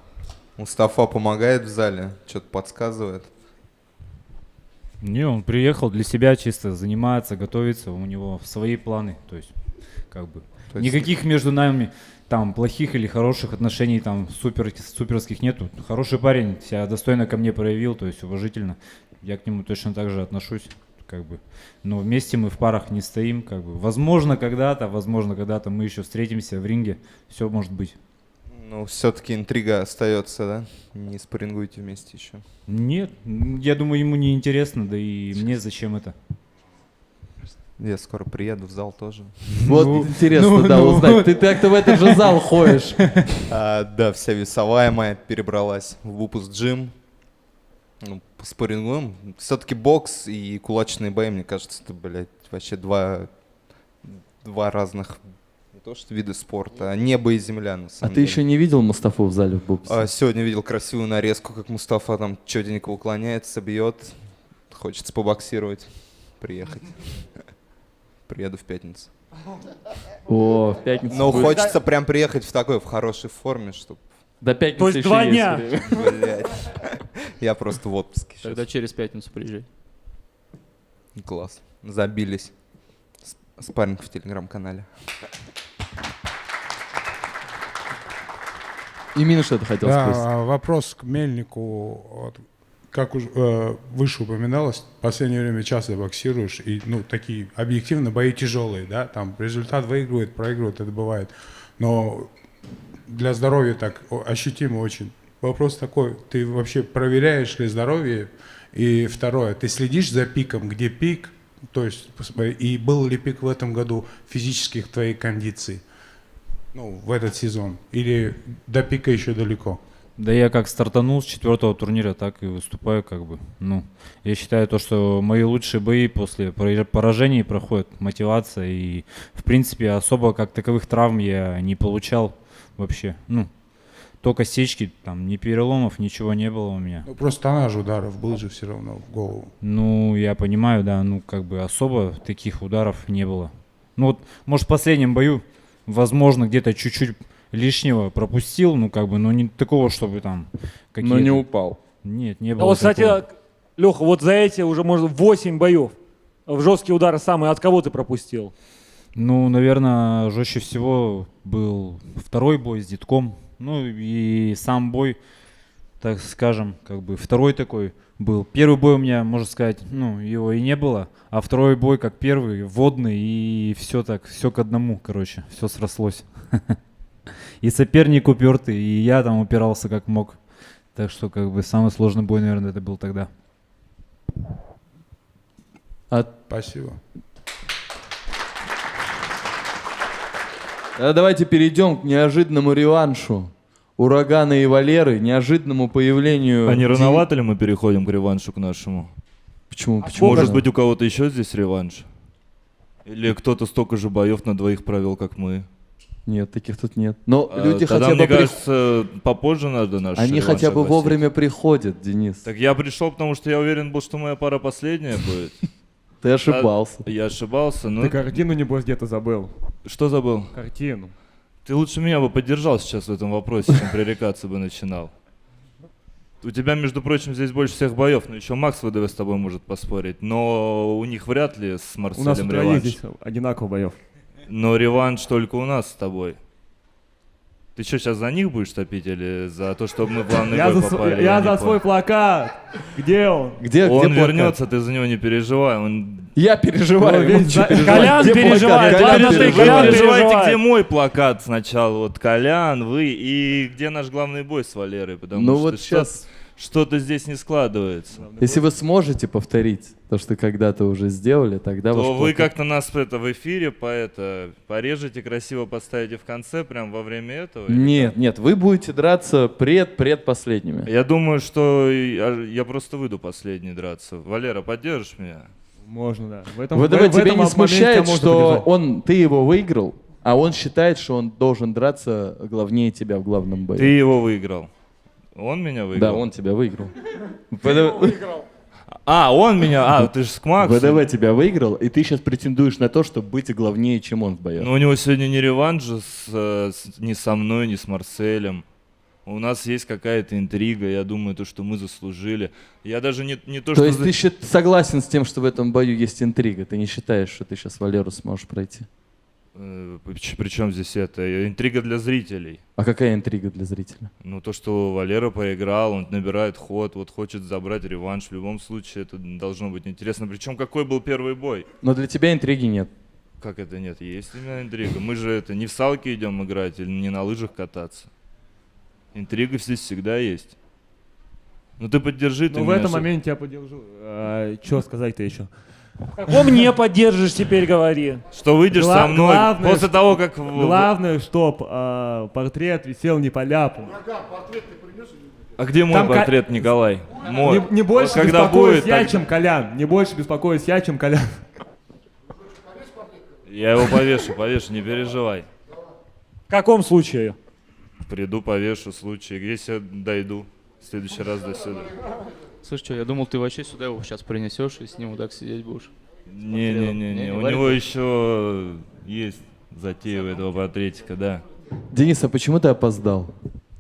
Мустафа помогает в зале? Что-то подсказывает? Не, он приехал для себя чисто занимается, готовится, у него свои планы, то есть как бы никаких между нами там плохих или хороших отношений там суперских нету. Хороший парень, себя достойно ко мне проявил, то есть уважительно. Я к нему точно так же отношусь, как бы. Но вместе мы в парах не стоим, как бы. Возможно, когда-то мы еще встретимся в ринге, все может быть. Ну, все-таки интрига остается, да? Не спаррингуете вместе еще? Нет, я думаю, ему не интересно, да и мне зачем это? Я скоро приеду в зал тоже. Вот интересно, да, узнать. Ты как-то в этот же зал ходишь. Да, вся весовая моя перебралась в выпуск джим. Ну, спаррингуем. Все-таки бокс и кулачные бои, мне кажется, это, блядь, вообще два разных, не то что виды спорта, а небо и земля, на самом А ты деле. еще не видел Мустафу в зале в боксе? Сегодня видел красивую нарезку, как Мустафа там четенько уклоняется, бьет. Хочется побоксировать, приехать. Приеду в пятницу. О, в пятницу. Но будет. хочется прям приехать в такой, в хорошей форме, чтобы... До пятницы То есть еще 2 есть дня. время. Блядь. Я просто в отпуске сейчас. Тогда через пятницу приезжай. Класс. Забились. Спарринг в телеграм-канале. И Мина что-то хотел спросить. Вопрос к Мельнику. Вот, как уже выше упоминалось, в последнее время часто боксируешь, и ну, такие объективно бои тяжелые, да, там результат выигрывает, проигрывает, это бывает. Но для здоровья так ощутимо очень. Вопрос такой, ты вообще проверяешь ли здоровье? И второе, ты следишь за пиком, где пик, то есть и был ли пик в этом году физических твоей кондиций, ну, в этот сезон, или до пика еще далеко? Да я как стартанул с 4-го турнира, так и выступаю как бы. Ну, я считаю то, что мои лучшие бои после поражений проходят мотивация, и в принципе особо как таковых травм я не получал вообще. Ну, только сечки, там, ни переломов, ничего не было у меня. Ну, просто тоннаж ударов был же все равно в голову. Ну, я понимаю, да, ну, как бы особо таких ударов не было. Ну, вот, может, в последнем бою, возможно, где-то чуть-чуть лишнего пропустил, ну, как бы, но не такого, чтобы там... Но не упал. Нет, не А было вот, кстати, такого. Леха, вот за эти уже, может, 8 боев в жесткие удары самые, от кого ты пропустил? Ну, наверное, жестче всего был второй бой с Дитком. Ну, и сам бой, так скажем, как бы второй такой был. Первый бой у меня, можно сказать, ну, его и не было. А второй бой, как первый, водный, и все так, все к одному, короче, все срослось. И соперник упертый, и я там упирался как мог. Так что, как бы, самый сложный бой, наверное, это был тогда. Спасибо. Давайте перейдем к неожиданному реваншу Урагана и Валеры, неожиданному появлению... А не рановато ли мы переходим к реваншу к нашему? Почему? Может быть, у кого-то еще здесь реванш? Или кто-то столько же боев на двоих провел, как мы? Нет, таких тут нет. Но люди тогда, хотя бы... мне кажется, попозже надо наш Они реванш хотя бы огласить. вовремя приходят, Денис. Так я пришел, потому что я уверен был, что моя пара последняя будет. Ты ошибался. Я ошибался, но... Ты картину, небось, где-то забыл. Что забыл? Картину. Ты лучше меня бы поддержал сейчас в этом вопросе, чем пререкаться бы начинал. У тебя, между прочим, здесь больше всех боев, но еще Макс ВДВ с тобой может поспорить. Но у них вряд ли с Марселем У нас реванш. здесь одинаково боев. Но реванш только у нас с тобой. Ты что, сейчас за них будешь топить или за то, чтобы мы в главный бой попали? Я за свой плакат. Где он? Где он плакат? вернется, ты за него не переживай. Я переживаю. Ну, весь Колян Где переживает. плакат? Ладно, ты, Вы Колян переживайте, где переживает. мой плакат сначала. Вот Колян, вы и где наш главный бой с Валерой. Потому Ну что вот сейчас... Что-то здесь не складывается. Если вы сможете повторить то, что когда-то уже сделали, тогда То ваш вы плакат- как-то нас в эфире порежете, красиво поставите в конце, прям во время этого? или Нет, нет, вы будете драться предпоследними. Я думаю, что я просто выйду последний драться. Валера, поддержишь меня? Можно, да. В ВДВ тебя этом не смущает, моменте что можно ты его выиграл, а он считает, что он должен драться главнее тебя в главном бою? Ты его выиграл. Он меня выиграл? Да, он тебя выиграл. А, он меня, ты же с Максом. ВДВ тебя выиграл, и ты сейчас претендуешь на то, чтобы быть главнее, чем он в боях. Но у него сегодня не реванш же ни со мной, ни с Марселем. У нас есть какая-то интрига, я думаю, то, что мы заслужили. Я даже не то, То что... есть ты согласен с тем, что в этом бою есть интрига? Ты не считаешь, что ты сейчас Валеру сможешь пройти? Причем здесь это? Интрига для зрителей. А какая интрига для зрителя? Ну, то, что Валера проиграл, он набирает ход, вот хочет забрать реванш. В любом случае, это должно быть интересно. Причем, какой был первый бой? Но для тебя интриги нет. Как это нет? Есть именно интрига. Мы же это не в салке идем играть или не на лыжах кататься. Интрига здесь всегда есть. Ну ты поддержи, ты Ну, в меня, этом что- моменте я поддержу. Что сказать-то еще? Каком не поддержишь, теперь говори. Что выйдешь со мной после того, как... Главное, чтоб портрет висел не по ляпу. А где мой Там портрет, Николай? Мой. Не больше Вот когда беспокоюсь будет, я, так- чем Колян. Не больше беспокоюсь я, чем Колян. Я его повешу, не переживай. В каком случае? Приду, повешу, случай. Если я дойду, в следующий раз до сюда. Слушай, что, я думал, ты вообще сюда его сейчас принесешь и с ним вот так сидеть будешь. Не-не-не, у него еще есть затея у этого портретика, да. Денис, а почему ты опоздал?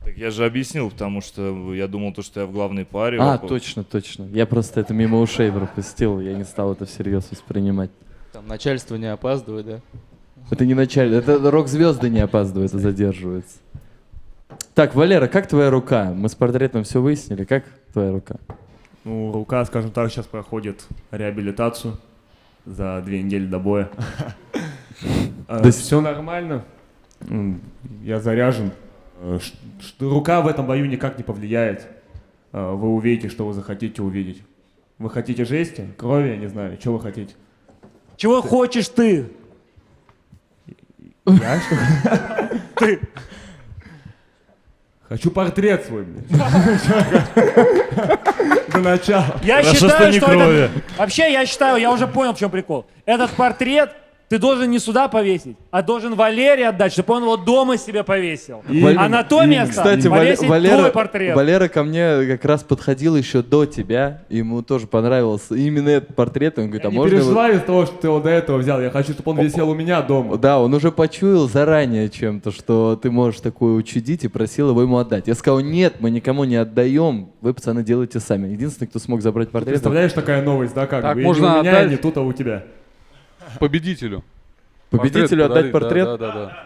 Так я же объяснил, потому что я думал, то, что я в главной паре. А, точно. Я просто это мимо ушей пропустил, я не стал это всерьез воспринимать. Там начальство не опаздывает, да? Это не начальник, это рок-звезды не опаздывают, а задерживаются. Так, Валера, как твоя рука? Мы с портретом все выяснили, как твоя рука? Ну, рука, скажем так, сейчас проходит реабилитацию за 2 недели до боя. Все нормально. Я заряжен. Рука в этом бою никак не повлияет. Вы увидите, что вы захотите увидеть. Вы хотите жести, крови, я не знаю, что вы хотите. Чего хочешь ты? Я что? Ты. Хочу портрет свой, блядь. До начала. Я считаю, что это... Вообще, я считаю, я уже понял, в чем прикол. Этот портрет ты должен не сюда повесить, а должен Валере отдать, чтобы он его дома себе повесил. А на то место Кстати, повесить твой портрет. Валера ко мне как раз подходил еще до тебя, и ему тоже понравился именно этот портрет. Он говорит, а Не можно его... переживай из-за того, что ты его до этого взял. Я хочу, чтобы он висел у меня дома. Да, он уже почуял заранее чем-то, что ты можешь такое учудить, и просил его ему отдать. Я сказал, нет, мы никому не отдаем, вы, пацаны, делайте сами. Единственный, кто смог забрать портрет... Представляешь, такая новость, да, как Так, бы? И можно не у меня, отдать? и не тут, а у тебя. Победителю. Победителю отдать портрет? Да.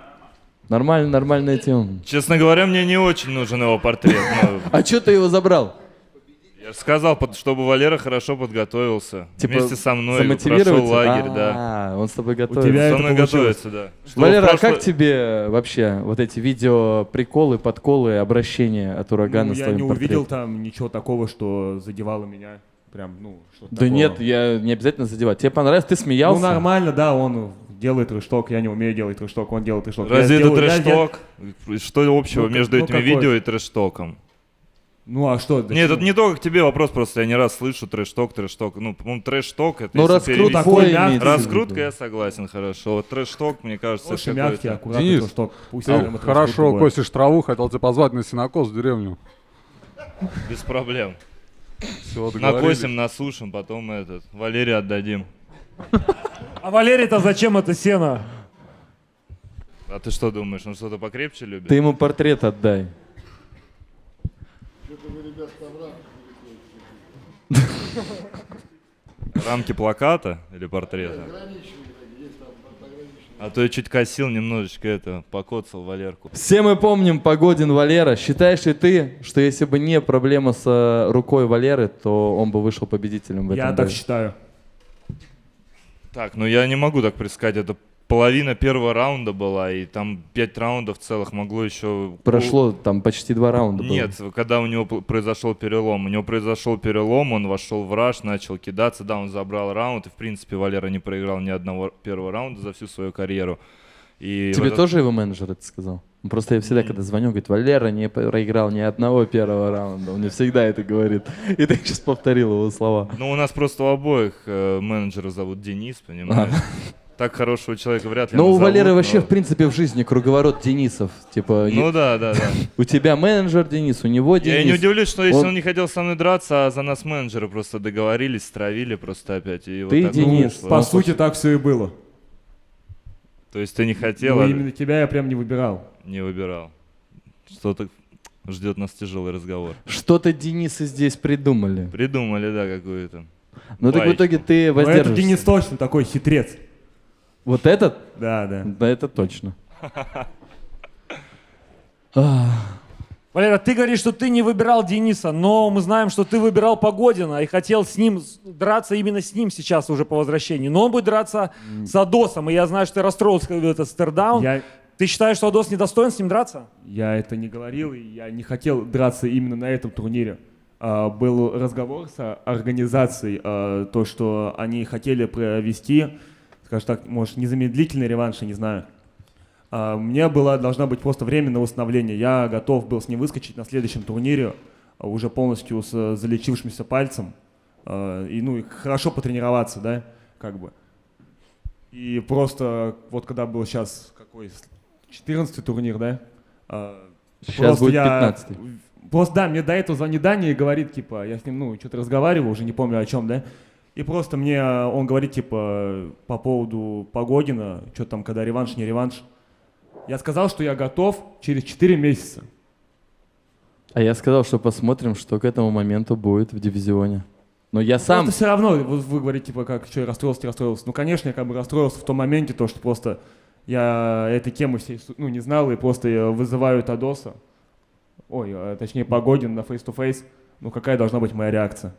Нормальная тема. Честно говоря, мне не очень нужен его портрет. но А что ты его забрал? Я же сказал, чтобы Валера хорошо подготовился. Типа Вместе со мной замотивировать? прошел лагерь, да. А, он с тобой готовится. тебя Со это мной получилось. готовится, да. Что Валера, в а прошлый- как тебе вообще вот эти видео, приколы, подколы, обращения от урагана Ну, с я твоим не увидел портретом? там ничего такого, что задевало меня. Прям, ну, что-то Да такого. нет, я не обязательно задевать. Тебе понравилось? Ты смеялся? Ну, нормально, да, он делает трэшток, я не умею делать трэшток, он делает трэшток. Разве Я это сделаю- я- трэшток? Что общего Ну, между ну, этими какой? видео и трэштоком? Ну, а что? Нет, это не только к тебе вопрос, просто я не раз слышу трэшток. Ну, трэшток это... Ну, если раскрутка перевести- такой мягкий. Раскрутка, я согласен, хорошо. Вот трэшток, мне кажется, Хороший, это мягкий, какой-то- аккуратный Денис, трэшток. Пусть ты прямо трэшток хорошо будет. косишь траву, хотел тебя позвать на сенокос в деревню. Без проблем. Все, договорились. Накосим, насушим, потом Валерию отдадим. А Валерий-то зачем это сено? А ты что думаешь, он что-то покрепче любит? Ты ему портрет отдай. Рамки плаката или портрета? А то я чуть косил, немножечко покоцал Валерку. Все мы помним Погодин Валера. Считаешь ли ты, что если бы не проблема с рукой Валеры, то он бы вышел победителем в этом Я бою? так считаю. Так, ну я не могу так предсказать, это половина первого раунда была, и там 5 раундов целых могло еще... Прошло там почти 2 раунда было. Нет, когда у него произошел перелом. У него произошел перелом, он вошел в раш, начал кидаться, да, он забрал раунд, и в принципе Валера не проиграл ни одного первого раунда за всю свою карьеру. И Тебе тоже его менеджер это сказал? Просто я всегда, когда звоню, говорит, Валера не проиграл ни одного первого раунда. Он мне всегда это говорит. И ты сейчас повторил его слова. Ну, у нас просто у обоих менеджера зовут Денис, понимаешь? Так хорошего человека вряд ли Но у назовут, Валеры вообще, в принципе, в жизни круговорот Денисов. Типа, Ну да. у тебя менеджер Денис, у него Денис. Я не удивлюсь, что если он не хотел со мной драться, а за нас менеджеры просто договорились, стравили просто опять. И Ты, вот так Денис, вышло. По сути, так все и было. То есть ты не хотел, Ну, а именно тебя я прям не выбирал. не выбирал. Что-то ждет нас тяжелый разговор. Что-то Денисы здесь придумали. Придумали, да, какую-то. Ну так в итоге ты Но это воздержишься. Денис точно такой хитрец. Вот этот? Да. Да, это точно. Валера, ты говоришь, что ты не выбирал Дениса, но мы знаем, что ты выбирал Погодина и хотел с ним драться именно с ним сейчас уже по возвращении. Но он будет драться с Адосом, и я знаю, что ты расстроился, когда этот стердаун. Ты считаешь, что Адос недостоин с ним драться? Я это не говорил, и я не хотел драться именно на этом турнире. Был разговор с организацией, то, что они хотели провести, скажем так, может, незамедлительный реванш, я не знаю. Мне должна быть просто время на восстановление. Я готов был с ним выскочить на следующем турнире, уже полностью с залечившимся пальцем, и хорошо потренироваться, да, как бы. И просто, вот когда был сейчас, какой, 14-й турнир, да? Сейчас будет 15-й. Просто, да, мне до этого звонит Даня и говорит, типа, я с ним, что-то разговаривал, уже не помню о чем, да? И просто мне он говорит, типа, по поводу Погодина, что там, когда реванш, не реванш. Я сказал, что я готов через 4 месяца. А я сказал, что посмотрим, что к этому моменту будет в дивизионе. Но я сам... Просто все равно, вы говорите, типа, как, что я расстроился. Ну, конечно, я как бы расстроился в том моменте, то, что просто я этой темы всей, не знал, и просто я вызываю Тадоса, точнее, Погодин на face-to-face. Ну, какая должна быть моя реакция?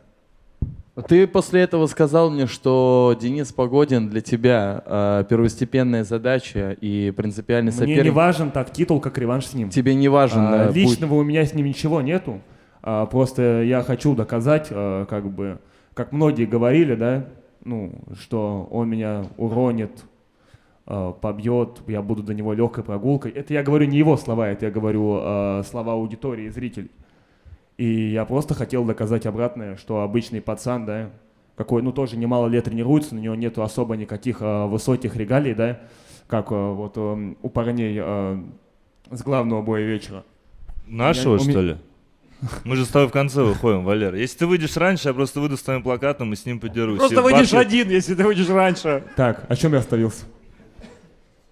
Ты после этого сказал мне, что Денис Погодин для тебя первостепенная задача и принципиальный соперник. Мне не важен так титул, как реванш с ним. Тебе не важен... Личного у меня с ним ничего нету. Просто я хочу доказать, как бы, как многие говорили, да, что он меня уронит, побьет, я буду до него легкой прогулкой. Это я говорю не его слова, это я говорю слова аудитории и зрителей. И я просто хотел доказать обратное, что обычный пацан, да, какой, тоже немало лет тренируется, у него нету особо никаких высоких регалий, да, как вот у парней с главного боя вечера. Нашего, что ли? Мы же с тобой в конце выходим, Валер. Если ты выйдешь раньше, я просто выйду с твоим плакатом и с ним подерусь. Просто выйдешь один, если ты выйдешь раньше. Так, о чем я остановился?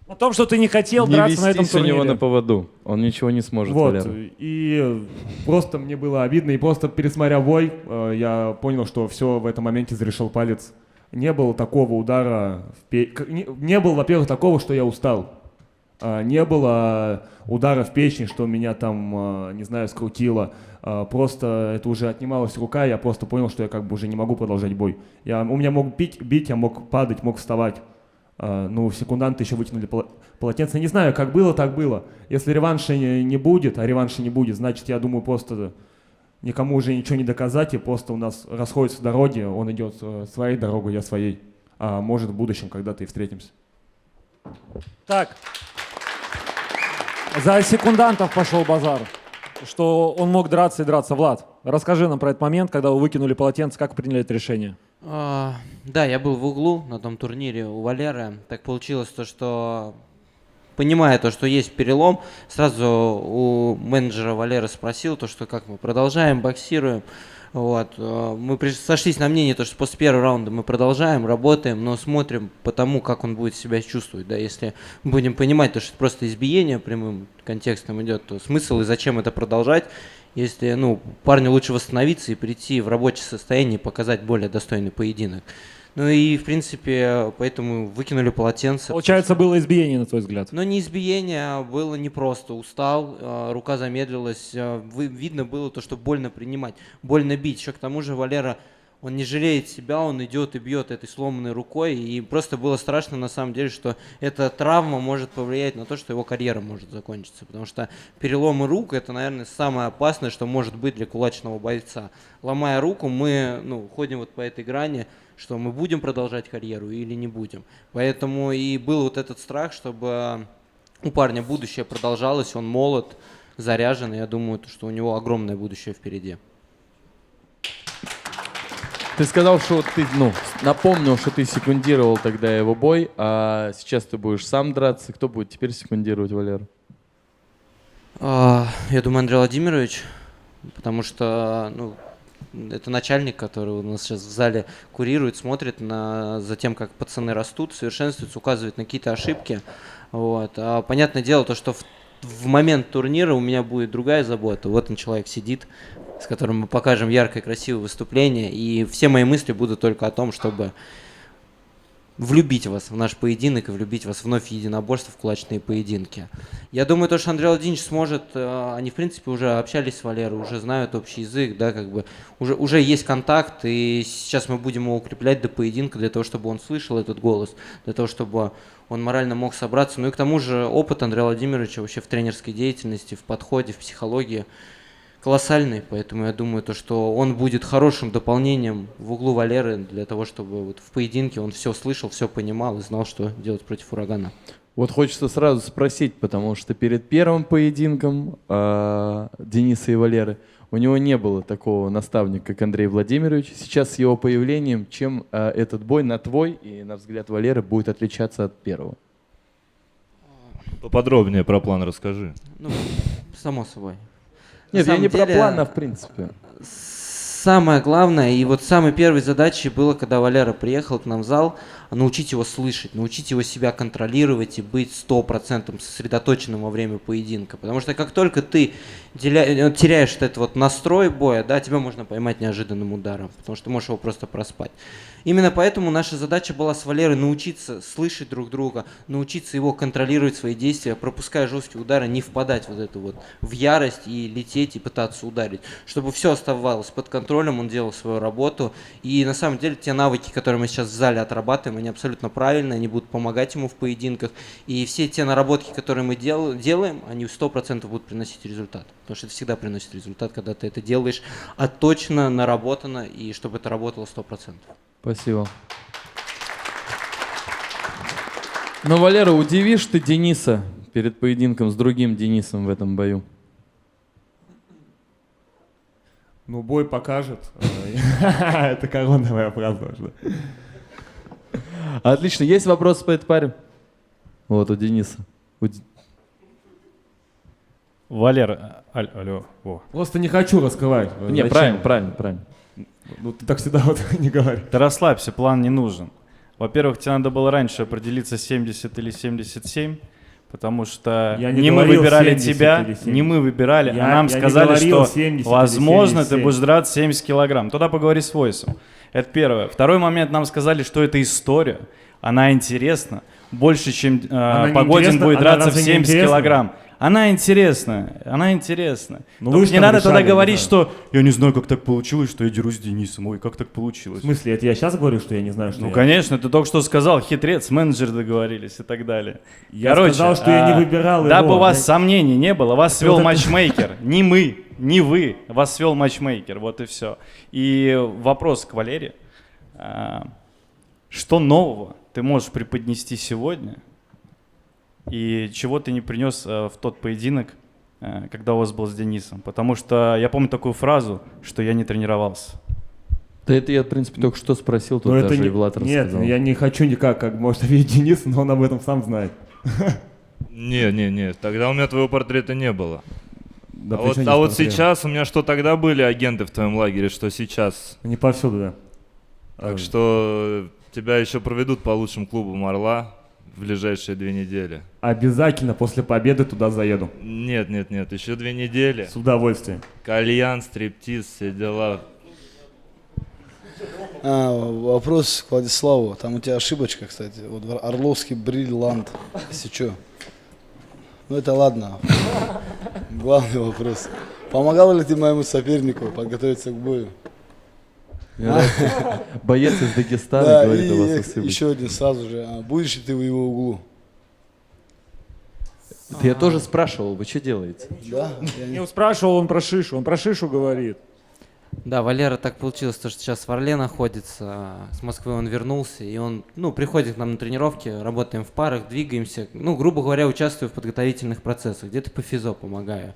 О том, что ты не хотел не драться на этом вестись у турнире. него на поводу. Он ничего не сможет, Вот, Валера. и просто мне было обидно, и просто пересмотря бой, я понял, что все в этом моменте зарешил палец. Не было такого удара, не было, во-первых, такого, что я устал. Не было удара в печень, что меня там, не знаю, скрутило. Просто это уже отнималась рука, я просто понял, что я как бы уже не могу продолжать бой. У меня мог бить, я мог падать, мог вставать. Секунданты еще вытянули полотенце. Не знаю, как было, так было. Если реванша не будет, значит, я думаю, просто никому уже ничего не доказать, и просто у нас расходятся дороги, он идет своей дорогой, я своей. А может, в будущем когда-то и встретимся. Так. За секундантов пошел базар, что он мог драться и драться. Влад, расскажи нам про этот момент, когда вы выкинули полотенце, как приняли это решение? Да, я был в углу на том турнире у Валеры. Так получилось то, что, понимая то, что есть перелом, сразу у менеджера Валеры спросил то, что как мы продолжаем, боксируем. Вот. Мы сошлись на мнении, то, что после первого раунда мы продолжаем, работаем, но смотрим по тому, как он будет себя чувствовать. Да? Если будем понимать, то, что это просто избиение прямым контекстом идет, то смысл и зачем это продолжать, если парню лучше восстановиться и прийти в рабочее состояние и показать более достойный поединок. Ну и, в принципе, поэтому выкинули полотенце. Получается, было избиение, на твой взгляд? Но не избиение, а было непросто. Устал, рука замедлилась. Видно было то, что больно принимать, больно бить. Еще к тому же Валера, Он не жалеет себя, он идет и бьет этой сломанной рукой. И просто было страшно на самом деле, что эта травма может повлиять на то, что его карьера может закончиться. Потому что переломы рук — это, наверное, самое опасное, что может быть для кулачного бойца. Ломая руку, мы ходим вот по этой грани, что мы будем продолжать карьеру или не будем. Поэтому и был вот этот страх, чтобы у парня будущее продолжалось, он молод, заряжен, и я думаю, что у него огромное будущее впереди. Ты сказал, что ты, напомнил, что ты секундировал тогда его бой, а сейчас ты будешь сам драться. Кто будет теперь секундировать Валеру? Я думаю, Андрей Владимирович, потому что, это начальник, который у нас сейчас в зале курирует, смотрит за тем, как пацаны растут, совершенствуются, указывает на какие-то ошибки. Вот. А понятное дело, то, что в момент турнира у меня будет другая забота. Вот он, человек сидит, с которым мы покажем яркое, красивое выступление. И все мои мысли будут только о том, чтобы влюбить вас в наш поединок и влюбить вас вновь в единоборство, в кулачные поединки. Я думаю, то, что Андрей Владимирович сможет, они, в принципе, уже общались с Валерой, уже знают общий язык, да, уже есть контакт, и сейчас мы будем его укреплять до поединка, для того, чтобы он слышал этот голос, для того, чтобы он морально мог собраться. Ну и к тому же опыт Андрея Владимировича вообще в тренерской деятельности, в подходе, в психологии колоссальный, поэтому я думаю, что он будет хорошим дополнением в углу Валеры для того, чтобы вот в поединке он все слышал, все понимал и знал, что делать против Урагана. Вот хочется сразу спросить, потому что перед первым поединком Дениса и Валеры у него не было такого наставника, как Андрей Владимирович. Сейчас с его появлением, чем этот бой на твой и на взгляд Валеры будет отличаться от первого? Поподробнее про план расскажи. Само собой. Нет, я не про план, а в принципе. Самое главное, и вот самой первой задачей было, когда Валера приехал к нам в зал, научить его слышать, научить его себя контролировать и быть 100% сосредоточенным во время поединка. Потому что как только ты теряешь этот вот настрой боя, да, тебя можно поймать неожиданным ударом, потому что ты можешь его просто проспать. Именно поэтому наша задача была с Валерой научиться слышать друг друга, научиться его контролировать свои действия, пропуская жесткие удары, не впадать вот это вот в ярость и лететь и пытаться ударить. Чтобы все оставалось под контролем, он делал свою работу. И на самом деле те навыки, которые мы сейчас в зале отрабатываем, они абсолютно правильные, они будут помогать ему в поединках. И все те наработки, которые мы делаем, они 100% будут приносить результат. Потому что это всегда приносит результат, когда ты это делаешь отточено, наработано, и чтобы это работало 100%. Спасибо. Но, Валера, удивишь ты Дениса перед поединком с другим Денисом в этом бою? Ну, бой покажет. Это коронная фраза. Отлично. Есть вопросы по этой паре? Вот, у Дениса. Валер, алло. Просто не хочу раскрывать. Не, правильно. Ну, ты так всегда вот не говори. Ты расслабься, план не нужен. Во-первых, тебе надо было раньше определиться 70 или 77, потому что не мы выбирали тебя, не мы выбирали, а нам сказали, что возможно ты будешь драться 70 килограмм. Туда поговори с Войсом. Это первое. Второй момент, нам сказали, что это история, она интересна, больше, чем Погодин будет драться в 70 килограмм. Она интересная. Только не надо тогда говорить, что я не знаю, как так получилось, что я дерусь с Денисом. Ой, как так получилось? В смысле, это я сейчас говорю, что я не знаю, что Ну, конечно, ты только что сказал, хитрец, менеджер договорились и так далее. Я сказал, что я не выбирал его. Дабы у вас сомнений не было, вас свел матчмейкер. Не мы, не вы, вас свел матчмейкер, вот и все. И вопрос к Валере. Что нового ты можешь преподнести сегодня, и чего ты не принес в тот поединок, когда у вас был с Денисом? Потому что я помню такую фразу, что я не тренировался. Да это я, в принципе, только что спросил, тут даже и Влад рассказал. Нет, я не хочу никак, как может видеть Денис, но он об этом сам знает. Не, тогда у меня твоего портрета не было. Да а вот сейчас у меня что тогда были агенты в твоем лагере, что сейчас? Не повсюду, да. Так что тебя еще проведут по лучшим клубам «Орла» в ближайшие 2 недели. Обязательно после победы туда заеду. Нет, еще 2 недели. С удовольствием. Кальян, стриптиз, все дела. Вопрос к Владиславу. Там у тебя ошибочка, кстати. Вот Орловский бриллиант. Если что. Ну это ладно. Главный вопрос. Помогал ли ты моему сопернику подготовиться к бою? Мне нравится. Боец из Дагестана Да, говорит о вас и ошибочно. еще один сразу же. Будешь ли ты в его углу? Это я тоже спрашивал, вы что делаете? Да. Не спрашивал он про Шишу говорит. Да, Валера, так получилось, что сейчас в Орле находится, с Москвы он вернулся, и он, приходит к нам на тренировки, работаем в парах, двигаемся, грубо говоря, участвую в подготовительных процессах, где-то по физо помогаю.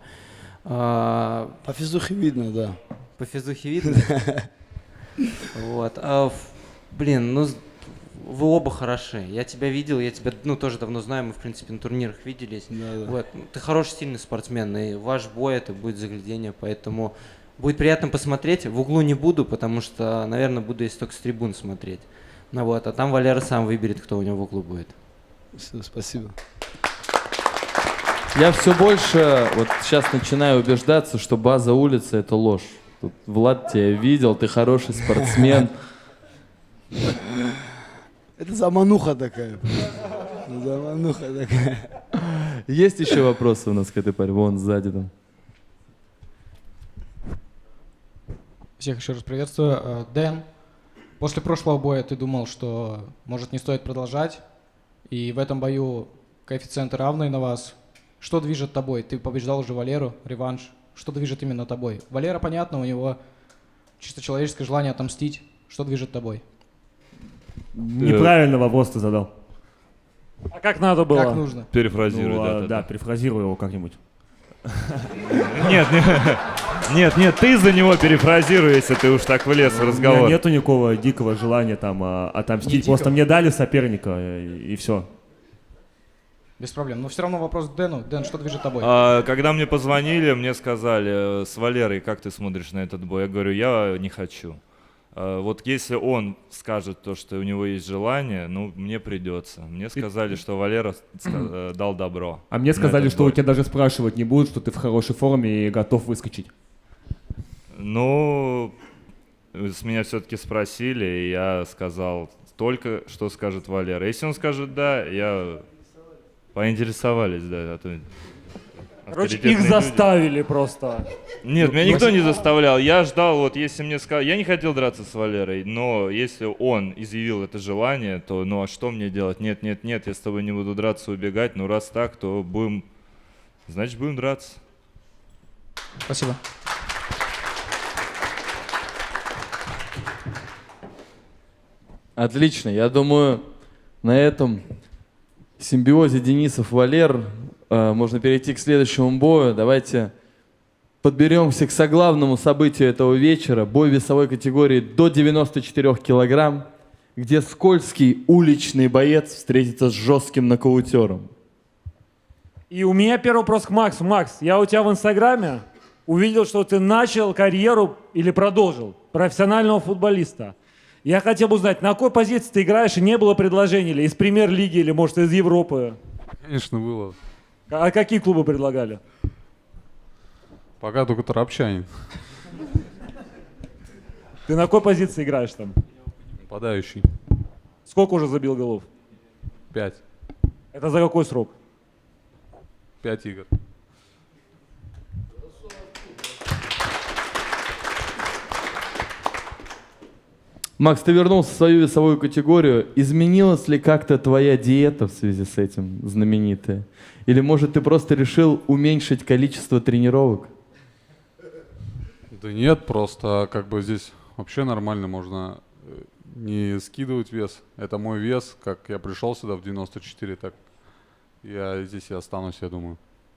По физухе видно, да. По физухе видно? Вот. Вы оба хороши. Я тебя видел, я тебя тоже давно знаю, мы в принципе на турнирах виделись. Да. Вот. Ты хороший, сильный спортсмен, и ваш бой это будет заглядение, поэтому будет приятно посмотреть. В углу не буду, потому что, наверное, буду если только с трибун смотреть. А там Валера сам выберет, кто у него в углу будет. Все, спасибо. Я все больше вот сейчас начинаю убеждаться, что база улицы — это ложь. Тут Влад тебя видел, ты хороший спортсмен. Это замануха такая. Замануха такая. Есть еще вопросы у нас к этой паре? Вон сзади там. Всех еще раз приветствую. Дэн, после прошлого боя ты думал, что может не стоит продолжать, и в этом бою коэффициенты равные на вас. Что движет тобой? Ты побеждал уже Валеру, реванш. Что движет именно тобой? Валера, понятно, у него чисто человеческое желание отомстить. Что движет тобой? Неправильно вопрос ты задал. А как надо было? Как нужно? Перефразируй, Да, перефразируй его как-нибудь. Нет, ты за него перефразируй, если ты уж так влез в У разговор. меня нету никакого дикого желания там отомстить. Просто мне дали соперника, и все. Без проблем. Но все равно вопрос к Дэну. Дэн, что движет тобой? Когда мне позвонили, мне сказали: с Валерой, как ты смотришь на этот бой? Я говорю, я не хочу. Вот если он скажет то, что у него есть желание, мне придется. Мне сказали, что Валера дал добро. А мне сказали, что у тебя даже спрашивать не будут, что ты в хорошей форме и готов выскочить. С меня все-таки спросили, и я сказал только, что скажет Валера. Если он скажет да, я поинтересовались, да. Короче, их заставили просто. Нет, меня никто не заставлял. Я ждал, если мне сказали... Я не хотел драться с Валерой, но если он изъявил это желание, то а что мне делать? Нет, я с тобой не буду драться, убегать. Раз так, то значит будем драться. Спасибо. Отлично, я думаю, на этом симбиозе Денисов-Валер можно перейти к следующему бою. Давайте подберемся к соглавному событию этого вечера. Бой весовой категории до 94 килограмм, где скользкий уличный боец встретится с жестким нокаутером. И у меня первый вопрос к Максу. Макс, я у тебя в Инстаграме увидел, что ты начал карьеру или продолжил профессионального футболиста. Я хотел бы узнать, на какой позиции ты играешь, и не было предложений или из премьер-лиги, или, может, из Европы? Конечно, было. А какие клубы предлагали? Пока только Торопчанин. Ты на какой позиции играешь там? Нападающий. Сколько уже забил голов? 5. Это за какой срок? 5 игр. Макс, ты вернулся в свою весовую категорию. Изменилась ли как-то твоя диета в связи с этим, знаменитая? Или, может, ты просто решил уменьшить количество тренировок? Да нет, просто здесь вообще нормально, можно не скидывать вес. Это мой вес, как я пришел сюда в 94, так я здесь и останусь, я думаю.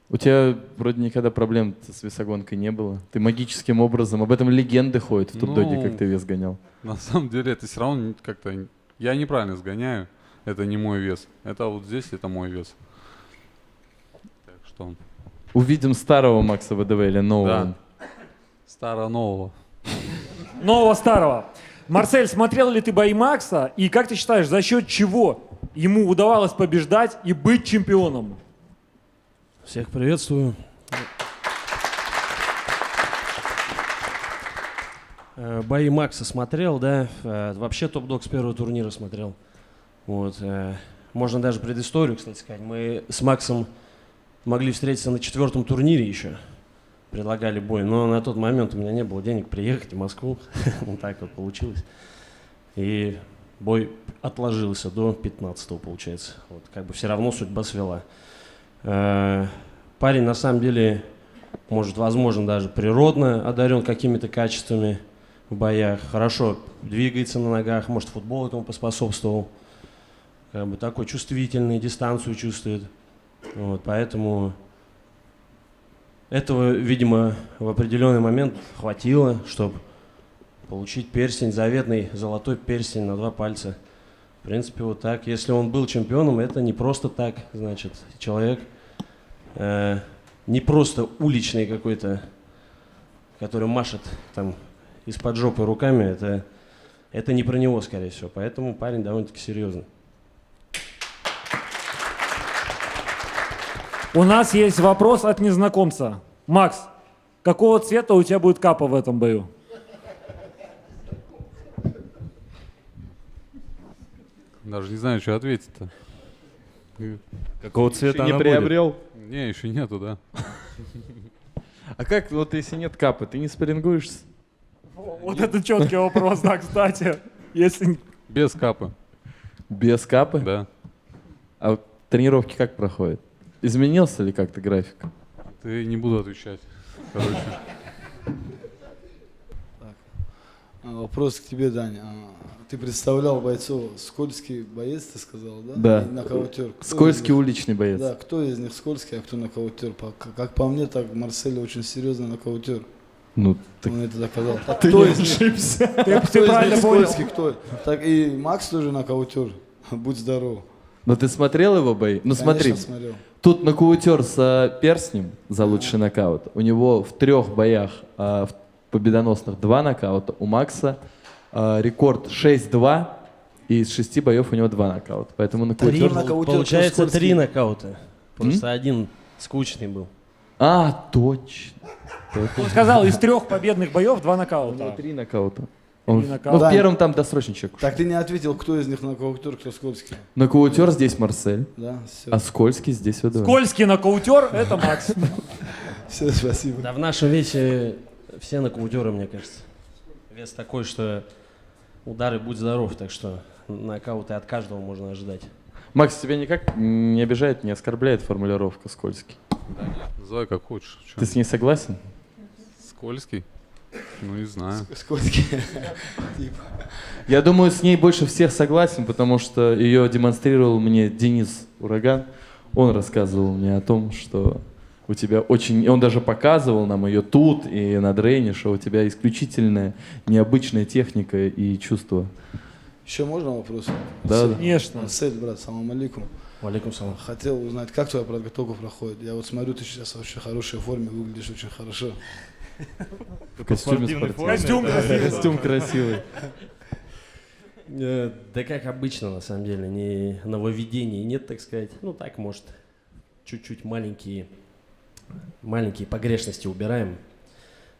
У тебя вроде никогда проблем с весогонкой не было. Ты магическим образом, об этом легенды ходят в Тудоге, как ты вес гонял. На самом деле это все равно как-то... Я неправильно сгоняю, это не мой вес. Это вот здесь, это мой вес. Так что... Увидим старого Макса ВДВ или нового? Да. Старого-нового. Нового-старого. Марсель, смотрел ли ты бои Макса? И как ты считаешь, за счет чего ему удавалось побеждать и быть чемпионом? Всех приветствую. Бои Макса смотрел, да. Вообще топ-дог с первого турнира смотрел. Вот. Можно даже предысторию, кстати сказать. Мы с Максом могли встретиться на 4-м турнире еще. предлагали бой, но на тот момент у меня не было денег приехать в Москву, вот так вот получилось. И бой отложился до 15-го, получается. Вот, как бы все равно судьба свела. Парень на самом деле, может, возможно, даже природно одарен какими-то качествами в боях. Хорошо двигается на ногах, может, футбол этому поспособствовал. Как бы такой чувствительный, дистанцию чувствует. Вот, поэтому этого, видимо, в определенный момент хватило, чтобы получить перстень, заветный золотой перстень на 2 пальца. В принципе, вот так. Если он был чемпионом, это не просто так, значит, человек не просто уличный какой-то, который машет там из-под жопы руками, это не про него, скорее всего. Поэтому парень довольно-таки серьезный. У нас есть вопрос от незнакомца. Макс, какого цвета у тебя будет капа в этом бою? Даже не знаю, что ответить-то. Какого цвета не она приобрел? Не, еще нету, да. А как, вот если нет капы, ты не спаррингуешься? Вот это четкий вопрос, да, кстати. Если... Без капы. Без капы? Да. А вот тренировки как проходят? Изменился ли как-то график? Ты не буду отвечать. Короче. Вопрос к тебе, Даня. Ты представлял бойцов, скользкий боец, ты сказал, да? Да. И нокаутер. Кто Скользкий уличный боец. Да, кто из них скользкий, а кто нокаутер? Как по мне, так Марсель очень серьезный нокаутер. Ну, так он это доказал. Так ты кто не из них- ошибся. так Ты кто из правильно них понял. скользкий, кто? Так и Макс тоже нокаутер. Будь здоров. Но ты смотрел его бои? Ну Конечно, смотри, смотрел. тут нокаутер с перстнем за лучший нокаут. У него в 3 боях в победоносных 2 нокаута. У Макса рекорд 6-2, и из 6 боев у него 2 нокаута. Поэтому нокаутер... Получается 3 нокаута. Просто один скучный был. А, точно. Он сказал, из 3 победных боев 2 нокаута. 3 нокаута. Три Ну, нокаута. в первом там досрочничек. Так ты не ответил, кто из них нокаутер, кто скользкий. Нокаутер здесь Марсель, Да, всё. а скользкий здесь ВДВ. Скользкий нокаутер — это Макс. Все, спасибо. Да в нашем весе все нокаутеры, мне кажется. Вес такой, что удары будь здоров, так что нокауты от каждого можно ожидать. Макс, тебя никак не обижает, не оскорбляет формулировка «скользкий»? Да нет, называй как хочешь. Чё? Ты с ней согласен? Скользкий? Ну, не знаю. Скользкий. Я думаю, с ней больше всех согласен, потому что ее демонстрировал мне Денис Ураган. Он рассказывал мне о том, что у тебя очень... Он даже показывал нам ее тут и на дрейне, что у тебя исключительная необычная техника и чувство. Еще можно вопрос? Да, да. Конечно. Марсель, брат, салам алейкум. Алейкум салам. Хотел узнать, как твоя подготовка проходит. Я вот смотрю, ты сейчас в очень хорошей форме, выглядишь очень хорошо. В костюме спортивном. Костюм красивый. Да как обычно, на самом деле, ни нововведений нет, так сказать. Ну так, может, чуть-чуть маленькие погрешности убираем.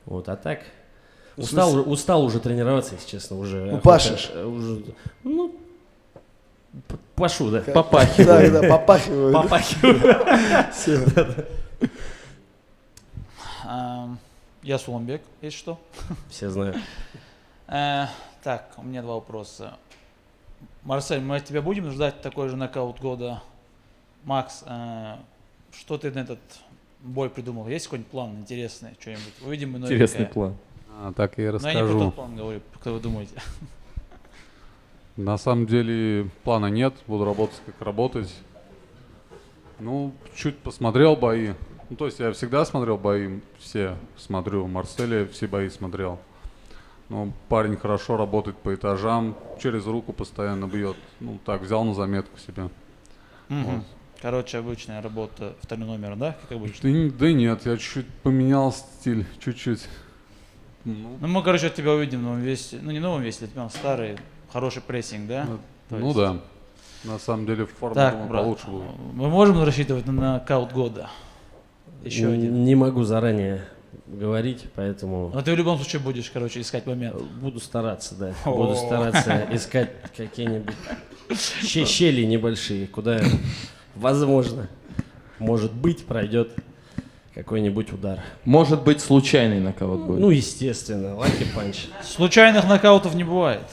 Вот, а так устал уже тренироваться, если честно, уже. Ну, пашешь. Уже, ну, пашу, да. Попахиваю. Да, попахиваю. Попахиваю. Всё. Я Суланбек, есть что? Все знают. Так, у меня 2 вопроса. Марсель, мы от тебя будем ждать такой же нокаут года? Макс, что ты на этот бой придумал? Есть какой-нибудь план интересный, что-нибудь? Увидим мы новенькое. Интересный план. Так и Но я не про расскажу. тот план говорю, как вы думаете? На самом деле плана нет, буду работать как работать. Ну, чуть посмотрел бои. Ну, то есть я всегда смотрел бои, все смотрю, в Марселе все бои смотрел. Ну, парень хорошо работает по этажам, через руку постоянно бьет. Ну, так, взял на заметку себе. Вот. Короче, обычная работа 2 номер, да? Как обычно? Да нет, я чуть-чуть поменял стиль, чуть-чуть. Ну, мы, короче, от тебя увидим в новом весе. Ну, не в новом весе, а старый, хороший прессинг, да? Ну да. На самом деле форма, Так, думаю, брат, получше будет. мы можем рассчитывать на нокаут года? Еще один. Не могу заранее говорить, поэтому... Но ты в любом случае будешь, короче, искать момент. Буду стараться, да. Буду стараться искать какие-нибудь щели небольшие, куда, возможно, может быть, пройдет какой-нибудь удар. Может быть, случайный нокаут будет. Ну, естественно, лаки панч. Случайных нокаутов не бывает.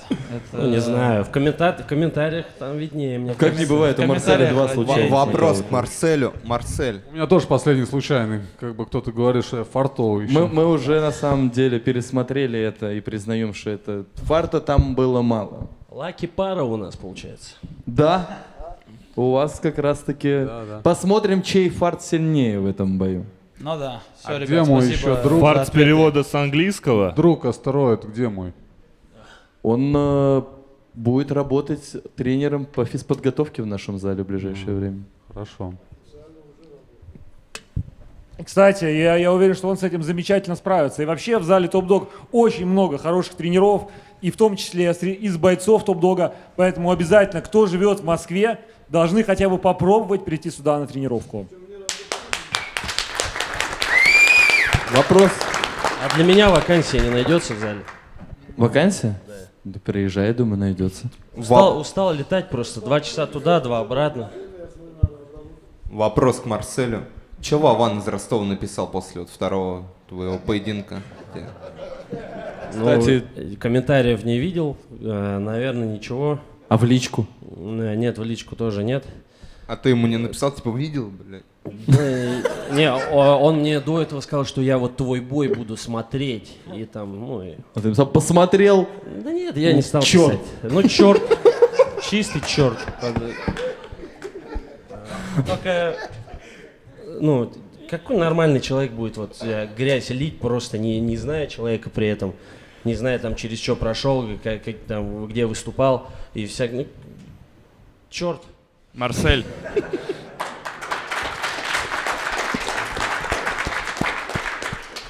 Ну, не знаю, в комментариях там виднее. Мне Как не бывает, у Марселя 2 случайных. Вопрос к Марселю. Марсель. У меня тоже последний случайный. Как бы кто-то говорит, что я фартовый еще. Мы уже на самом деле пересмотрели это и признаем, что это фарта там было мало. Лаки пара у нас получается. Да, у вас как раз таки... Да. Посмотрим, чей фарт сильнее в этом бою. Ну да. Все, А ребят, где мой спасибо еще друг? за Фарт с ответы. перевода с английского. Друг астероид, где мой? Он будет работать тренером по физподготовке в нашем зале в ближайшее время. Хорошо. Кстати, я уверен, что он с этим замечательно справится. И вообще в зале Топ-Дог очень много хороших тренеров, и в том числе из бойцов Топ-Дога. Поэтому обязательно, кто живет в Москве, должны хотя бы попробовать прийти сюда на тренировку. Вопрос. А для меня вакансия не найдется в зале. Вакансия? Да приезжай, думаю, найдется. Устал летать просто. 2 часа туда, 2 обратно. Вопрос к Марселю. Че Вован из Ростова написал после вот второго твоего поединка? Кстати, комментариев не видел, наверное, ничего. А в личку? Нет, в личку тоже нет. А ты ему не написал, типа, видел, блядь? Не, он мне до этого сказал, что я вот твой бой буду смотреть. И там, ну и... А ты посмотрел? Да нет, я не стал Черт. писать. Ну черт, чистый черт. Только, ну, какой нормальный человек будет вот грязь лить, просто не зная человека при этом, не зная там через что прошел, как там, где выступал и всяк... Ну, черт. Марсель.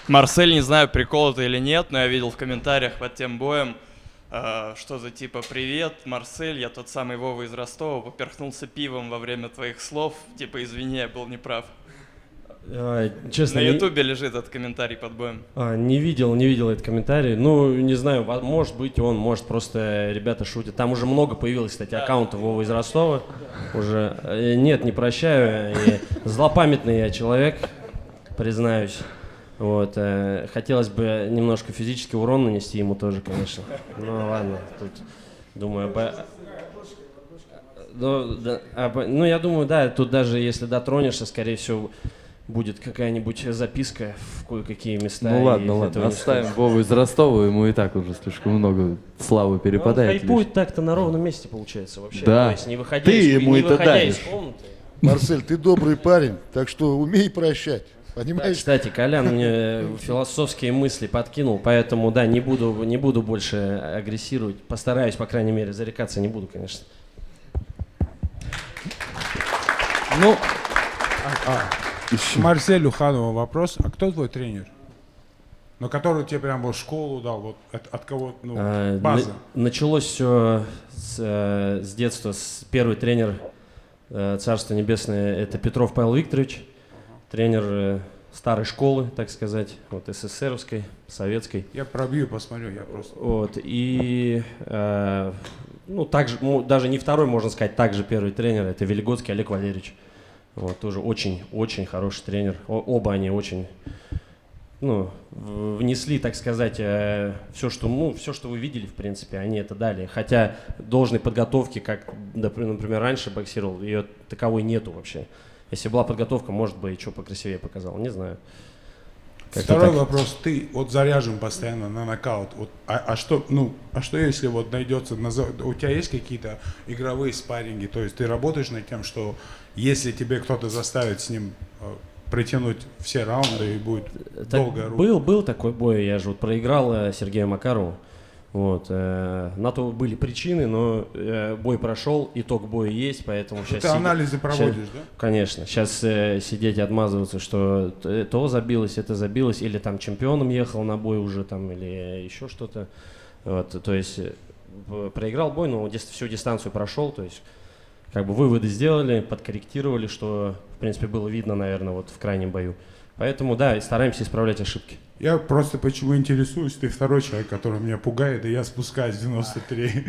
Марсель, не знаю, прикол это или нет, но я видел в комментариях под тем боем, что за типа «Привет, Марсель, я тот самый Вова из Ростова, поперхнулся пивом во время твоих слов, типа извини, я был неправ». Честно, на ютубе лежит этот комментарий под боем. Не видел этот комментарий. Ну, не знаю, может быть, может просто ребята шутят. Там уже много появилось, кстати, аккаунтов Вова из Ростова. Уже нет, не прощаю. И злопамятный я человек, признаюсь. Вот, хотелось бы немножко физический урон нанести ему тоже, конечно. Ну ладно, тут думаю, ну я думаю, да, тут даже если дотронешься, скорее всего, будет какая-нибудь записка в кое-какие места. Ну ладно, оставим Вову из Ростова, ему и так уже слишком много славы перепадает. Он хайпует так-то на ровном месте, получается, вообще. Да, То есть, не выходя ты ему не это выходя даешь. из комнаты. Марсель, ты добрый парень, так что умей прощать. Понимаешь? Да, кстати, Колян мне философские мысли подкинул, поэтому, да, не буду больше агрессировать. Постараюсь, по крайней мере, зарекаться не буду, конечно. Ну, Марселю Ханову вопрос. А кто твой тренер? Но который тебе прям вот школу дал, вот от кого, ну, база? Началось все с детства. Первый тренер, Царство Небесное, это Петров Павел Викторович. Тренер старой школы, так сказать, вот СССРовской, советской. Я пробью, посмотрю, я просто... Вот, и, ну, также, даже не второй, можно сказать, также первый тренер, это Велигодский Олег Валерьевич. Вот, тоже очень хороший тренер. Оба они очень, ну, внесли, так сказать, все, что вы видели, в принципе, они это дали. Хотя должной подготовки, как, например, раньше боксировал, ее таковой нету вообще. Если была подготовка, может быть, и что покрасивее показал, не знаю. Второй вопрос. Ты вот заряжен постоянно на нокаут. Вот, а что если вот найдется, у тебя есть какие-то игровые спарринги? То есть ты работаешь над тем, что если тебе кто-то заставит с ним притянуть все раунды и будет долгая рука? Был такой бой, я же вот проиграл Сергею Макарову. Вот, на то были причины, но бой прошел, итог боя есть, поэтому сейчас... Ты анализы проводишь, да? Конечно. Сейчас сидеть и отмазываться, что то забилось, это забилось, или там чемпионом ехал на бой уже, там, или еще что-то. Вот, то есть проиграл бой, но всю дистанцию прошел, то есть как бы выводы сделали, подкорректировали, что, в принципе, было видно, наверное, вот в крайнем бою. Поэтому, да, и стараемся исправлять ошибки. Я просто почему интересуюсь, ты второй человек, который меня пугает, и я спускаюсь в 93.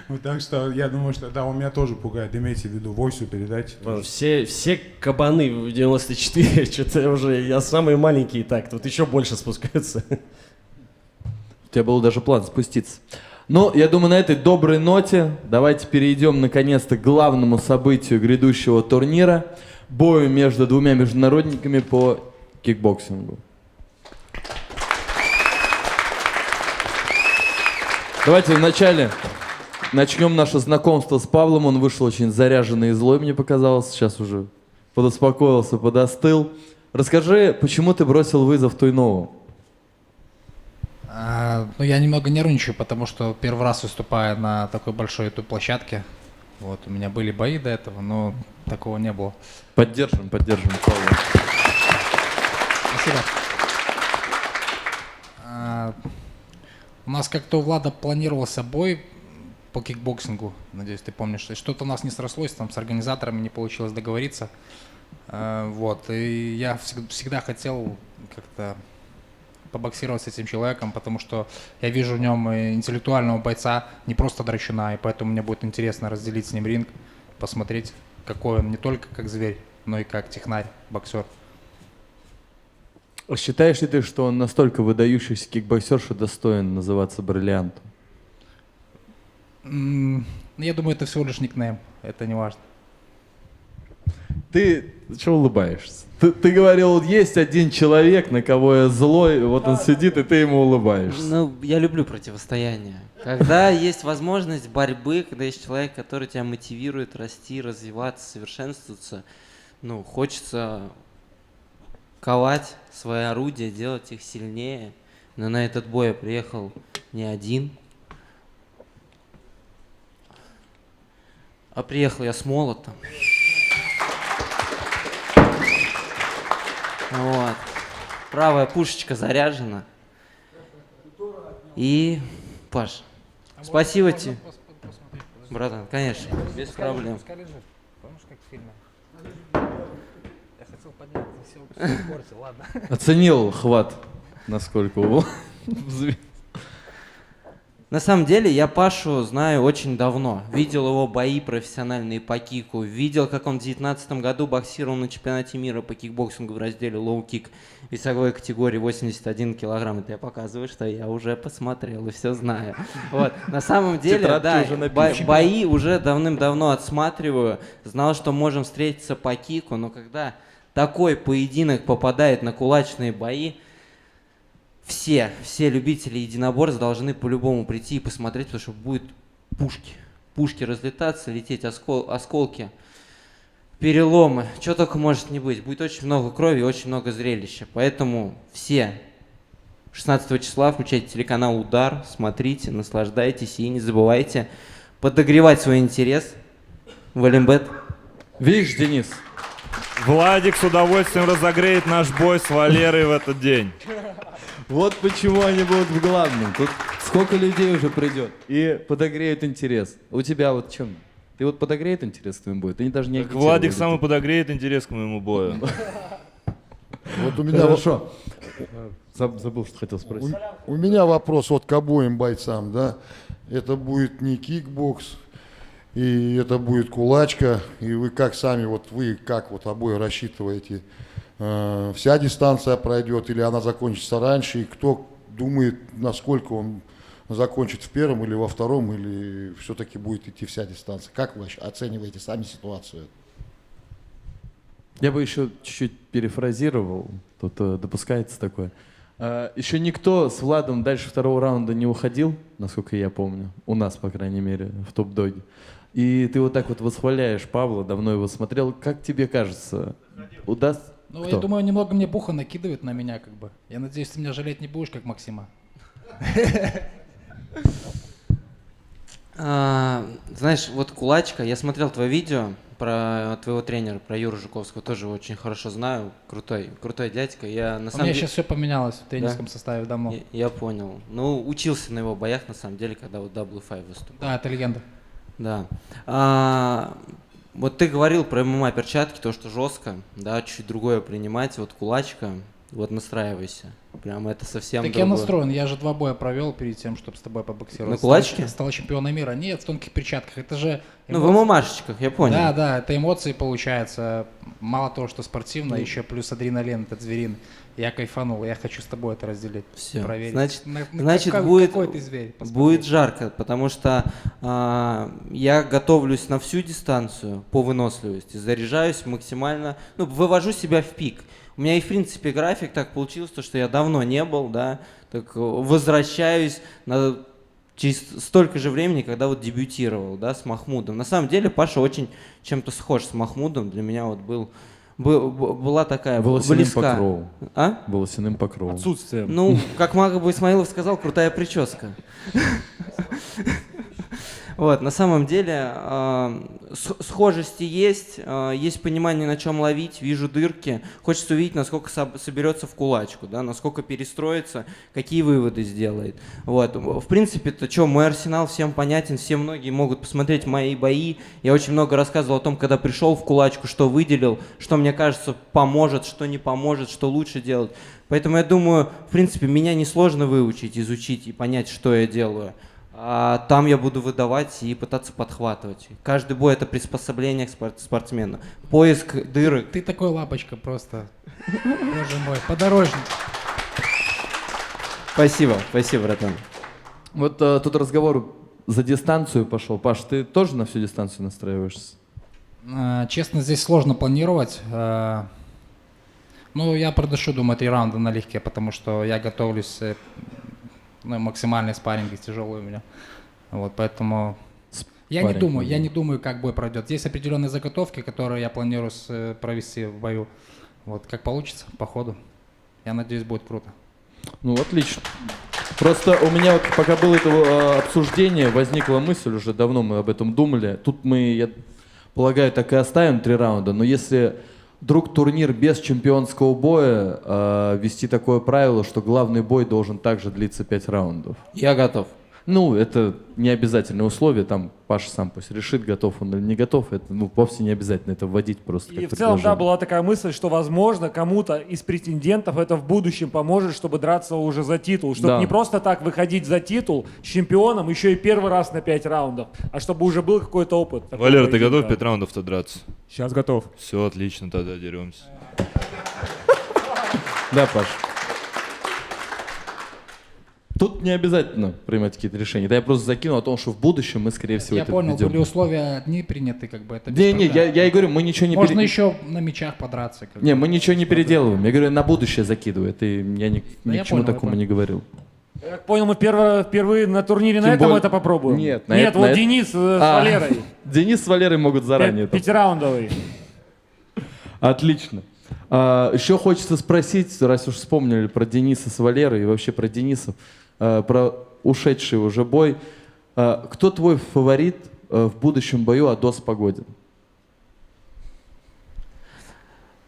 Вот так что я думаю, что да, он меня тоже пугает. Имейте в виду, Войсу передайте. Все кабаны в 94, что-то уже, я самый маленький, так, тут еще больше спускаются. У тебя был даже план спуститься. Ну, я думаю, на этой доброй ноте давайте перейдем наконец-то к главному событию грядущего турнира. Бою между двумя международниками по кикбоксингу. Давайте вначале начнем наше знакомство с Павлом. Он вышел очень заряженный и злой, мне показалось. Сейчас уже подуспокоился, подостыл. Расскажи, почему ты бросил вызов Туйнову? Ну, я немного нервничаю, потому что первый раз выступаю на такой большой YouTube-площадке. Вот, у меня были бои до этого, но такого не было. Поддержим Павла. Спасибо. У нас как-то у Влада планировался бой по кикбоксингу, надеюсь, ты помнишь. Что-то у нас не срослось, там с организаторами не получилось договориться. Вот, и я всегда хотел как-то побоксировать с этим человеком, потому что я вижу в нем интеллектуального бойца, не просто драчуна, и поэтому мне будет интересно разделить с ним ринг, посмотреть, какой он не только как зверь, но и как технарь, боксер. Считаешь ли ты, что он настолько выдающийся кикбоксер, что достоин называться бриллиантом? Я думаю, это всего лишь никнейм, это не важно. Ты что улыбаешься? Ты говорил, есть один человек, на кого я злой, вот он сидит, и ты ему улыбаешься. Ну, я люблю противостояние. Когда есть возможность борьбы, когда есть человек, который тебя мотивирует расти, развиваться, совершенствоваться, ну, хочется ковать свои орудия, делать их сильнее. Но на этот бой я приехал не один, а приехал я с молотом. Вот. Правая пушечка заряжена. И, Паш, спасибо тебе. Братан, конечно, без проблем. Помнишь, как в фильме? Я хотел поднять, все испортил, ладно. Оценил хват, насколько его взвел. На самом деле я Пашу знаю очень давно. Видел его бои профессиональные по кику. Видел, как он в 2019 году боксировал на чемпионате мира по кикбоксингу в разделе лоу-кик весовой категории 81 килограмм. Это я показываю, что я уже посмотрел и все знаю. Вот. На самом деле, да, бои уже давным-давно отсматриваю. Знал, что можем встретиться по кику, но когда такой поединок попадает на кулачные бои, все любители единоборств должны по-любому прийти и посмотреть, потому что будут пушки разлетаться, лететь осколки, переломы, что только может не быть. Будет очень много крови и очень много зрелища. Поэтому все 16 числа включайте телеканал «Удар», смотрите, наслаждайтесь и не забывайте подогревать свой интерес в Олимбет. Видишь, Денис? Владик с удовольствием разогреет наш бой с Валерой в этот день. Вот почему они будут в главном. Тут сколько людей уже придет и подогреют интерес. У тебя вот чем? Ты вот подогреет интерес к твоему бою? Ты даже не агитировал. Владик сам и подогреет интерес к моему бою. Вот у меня Хорошо. Забыл, что хотел спросить. У меня вопрос вот к обоим бойцам, да. Это будет не кикбокс, и это будет кулачка. И вы как сами, вот вы как вот обои рассчитываете? Вся дистанция пройдет или она закончится раньше, и кто думает, насколько он закончит в первом или во втором, или все-таки будет идти вся дистанция? Как вы оцениваете сами ситуацию? Я бы еще чуть-чуть перефразировал, тут допускается такое. Еще никто с Владом дальше второго раунда не уходил, насколько я помню, у нас, по крайней мере, в топ-доге. И ты вот так вот восхваляешь Павла, давно его смотрел. Как тебе кажется, удастся? Ну, я думаю, немного мне Буха накидывает на меня, как бы. Я надеюсь, ты меня жалеть не будешь, как Максима. Знаешь, вот кулачка, я смотрел твое видео про твоего тренера, про Юру Жуковского, тоже очень хорошо знаю, крутой дядька. Я, на самом У меня деле... сейчас все поменялось в тренерском составе давно. Я понял. Ну, учился на его боях, на самом деле, когда вот W5 выступал. Да, это легенда. Да. Вот ты говорил про ММА перчатки, то, что жестко, да, чуть другое принимать, вот кулачка, вот настраивайся. Прям это совсем Так другое. я настроен, я же 2 боя провел перед тем, чтобы с тобой побоксировать. На кулачке? Стал чемпионом мира. Нет, в тонких перчатках. Это же Ну, в ММАшечках, я понял. Да, да, это эмоции получается. Мало того, что спортивно, еще плюс адреналин этот звериный. Я кайфанул, я хочу с тобой это разделить. Все. Проверить. Значит, какой ты зверь. Посмотреть. будет жарко, потому что я готовлюсь на всю дистанцию по выносливости, заряжаюсь максимально, ну, вывожу себя в пик. У меня и в принципе график так получился, то, что я давно не был, да, так возвращаюсь через столько же времени, когда вот дебютировал, да, с Махмудом. На самом деле Паша очень чем-то схож с Махмудом, для меня вот была такая Волосяным близка. покровом. А? Волосяным покровом. Отсутствием. Ну, как Магомед Исмаилов сказал, крутая прическа. Вот, на самом деле схожести есть, есть понимание, на чем ловить, вижу дырки. Хочется увидеть, насколько соберется в кулачку, да, насколько перестроится, какие выводы сделает. Вот. В принципе-то, что, мой арсенал всем понятен, все многие могут посмотреть мои бои. Я очень много рассказывал о том, когда пришел в кулачку, что выделил, что, мне кажется, поможет, что не поможет, что лучше делать. Поэтому я думаю, в принципе, меня несложно выучить, изучить и понять, что я делаю. А там я буду выдавать и пытаться подхватывать. Каждый бой — это приспособление к спортсмену. Поиск дырок. Ты такой лапочка просто. Боже мой, подорожник. Спасибо, братан. Вот тут разговор за дистанцию пошел. Паш, ты тоже на всю дистанцию настраиваешься? Честно, здесь сложно планировать. Ну, я продышу, думаю, 3 раунда налегке, потому что я готовлюсь, ну, максимальный спарринг тяжелый у меня. Вот, поэтому я не думаю, как бой пройдет. Есть определенные заготовки, которые я планирую провести в бою. Вот, как получится, по ходу. Я надеюсь, будет круто. Ну, отлично. Просто у меня вот, пока было это обсуждение, возникла мысль, уже давно мы об этом думали. Тут мы, я полагаю, так и оставим 3 раунда, но если вдруг турнир без чемпионского боя, ввести такое правило, что главный бой должен также длиться 5 раундов. Я готов. Ну, это не обязательное условие, там Паша сам пусть решит, готов он или не готов, это вовсе не обязательно это вводить просто как И в целом, да, была такая мысль, что, возможно, кому-то из претендентов это в будущем поможет, чтобы драться уже за титул, чтобы не просто так выходить за титул с чемпионом еще и первый раз на 5 раундов, а чтобы уже был какой-то опыт. Валер, ты готов 5 раундов-то драться? Сейчас готов. Все, отлично, тогда деремся. Да, Паш. Тут не обязательно принимать какие-то решения. Да, я просто закинул о том, что в будущем мы, скорее всего, Я это понял, введем. были условия одни приняты, как бы это без Не, проблем. я и говорю, мы ничего не Можно еще на мечах подраться. Как Не, бы. мы ничего не переделываем. Я говорю, на будущее закидываю. Это я ни к я чему понял, я такому понял. не говорил. Я так понял, мы впервые на турнире Тем на этом более- это попробуем. Нет, Нет, вот Денис с Валерой. Денис с Валерой могут заранее. это. 5-раундовый. Отлично. Еще хочется спросить, раз уж вспомнили про Дениса с Валерой и вообще про Денисов, про ушедший уже бой. Кто твой фаворит в будущем бою Адос Погодин?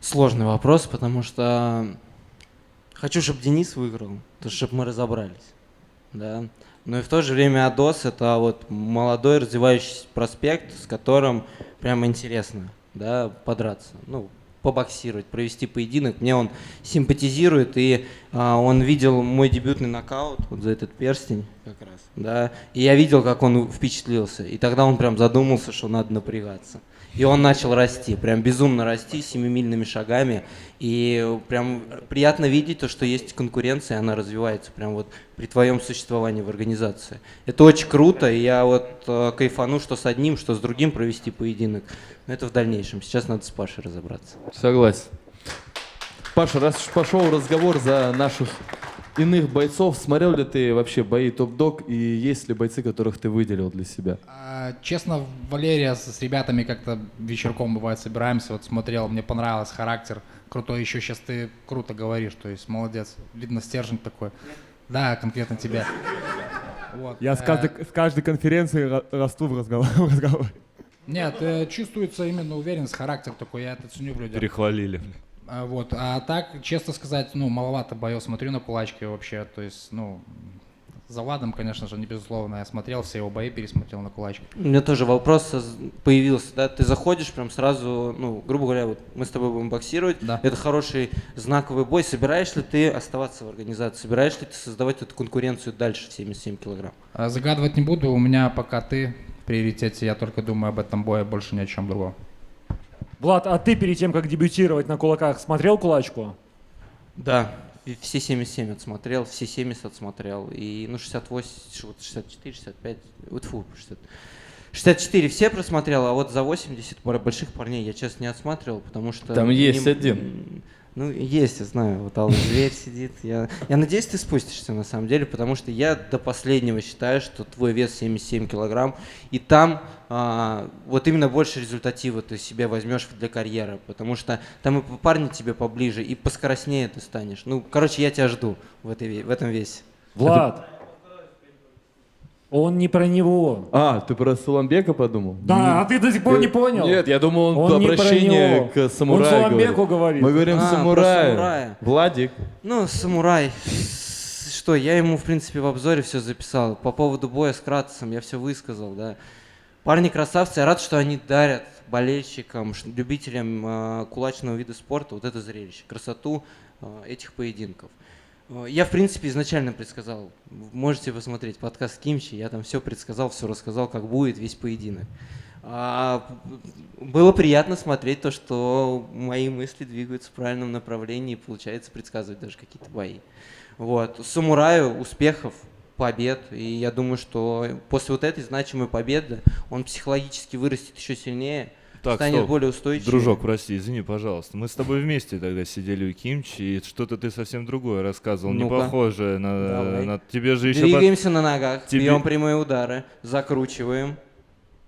Сложный вопрос, потому что хочу, чтобы Денис выиграл, чтобы мы разобрались. Да? Но и в то же время Адос — это вот молодой развивающийся проспект, с которым прямо интересно, да, подраться. Ну, побоксировать, провести поединок. Мне он симпатизирует, и он видел мой дебютный нокаут вот за этот перстень как раз, да, и я видел, как он впечатлился, и тогда он прям задумался, что надо напрягаться. И он начал расти, прям безумно расти, 7-мильными шагами, и прям приятно видеть то, что есть конкуренция, она развивается прям вот при твоем существовании в организации. Это очень круто, и я вот кайфану, что с одним, что с другим провести поединок. Но это в дальнейшем. Сейчас надо с Пашей разобраться. Согласен. Паша, раз уж пошел разговор за наших иных бойцов, смотрел ли ты вообще бои Топ-Дог, и есть ли бойцы, которых ты выделил для себя? Честно, Валерия с ребятами как-то вечерком, бывает, собираемся, вот смотрел, мне понравился характер крутой, еще сейчас ты круто говоришь, то есть молодец, видно стержень такой. Да, конкретно тебя. Вот. Я с каждой конференции расту в разговоре. Нет, чувствуется именно уверенность, характер такой, я это ценю в людях. Перехвалили. Вот, а так, честно сказать, ну, маловато боев, смотрю на кулачки вообще, то есть, ну, За Владом, конечно же, не безусловно. Я смотрел все его бои, пересмотрел на кулачке. У меня тоже вопрос появился, да, ты заходишь прям сразу, ну, грубо говоря, вот мы с тобой будем боксировать, Да. это хороший знаковый бой, собираешь ли ты оставаться в организации, собираешь ли ты создавать эту конкуренцию дальше в 77 килограмм? Загадывать не буду, у меня пока ты в приоритете, я только думаю об этом бое, больше ни о чем другом. Влад, а ты перед тем, как дебютировать на кулаках, смотрел кулачку? Да, и все 77 отсмотрел, все 70 отсмотрел, и, ну, 68, вот 64, 65, вот фу, 64 все просмотрел, а вот за 80 больших парней я, честно, не отсматривал, потому что... Там есть один. Ну, есть, я знаю, вот Алый Зверь сидит. Я надеюсь, ты спустишься, на самом деле, потому что я до последнего считаю, что твой вес 77 килограмм, и там вот именно больше результатива ты себе возьмешь для карьеры, потому что там и парни тебе поближе, и поскоростнее ты станешь. Ну, короче, я тебя жду в этом весе. Влад, он не про него. А, ты про Суламбека подумал? Да, а ты до сих пор не понял? Нет, я думал, Он он не про обращение него. к самураю Он Суламбеку говорит. Мы говорим Про самураю. самурая. Владик. Ну, самурай. Что, я ему, в принципе, в обзоре все записал. По поводу боя с Кратосом я все высказал, да. Парни красавцы, я рад, что они дарят болельщикам, любителям кулачного вида спорта вот это зрелище, красоту этих поединков. Я, в принципе, изначально предсказал, можете посмотреть подкаст Кимчи, я там все предсказал, все рассказал, как будет весь поединок. Было приятно смотреть то, что мои мысли двигаются в правильном направлении, и получается предсказывать даже какие-то бои. Вот. Самураю успехов, побед, и я думаю, что после вот этой значимой победы он психологически вырастет еще сильнее, Так, станет стоп. более устойчивым. Дружок, прости, извини, пожалуйста. Мы с тобой вместе тогда сидели у Кимчи, и что-то ты совсем другое рассказывал, не Ну-ка. похожее Давай. на... Тебе же еще... Двигаемся на ногах, Тебе- бьем прямые удары, закручиваем.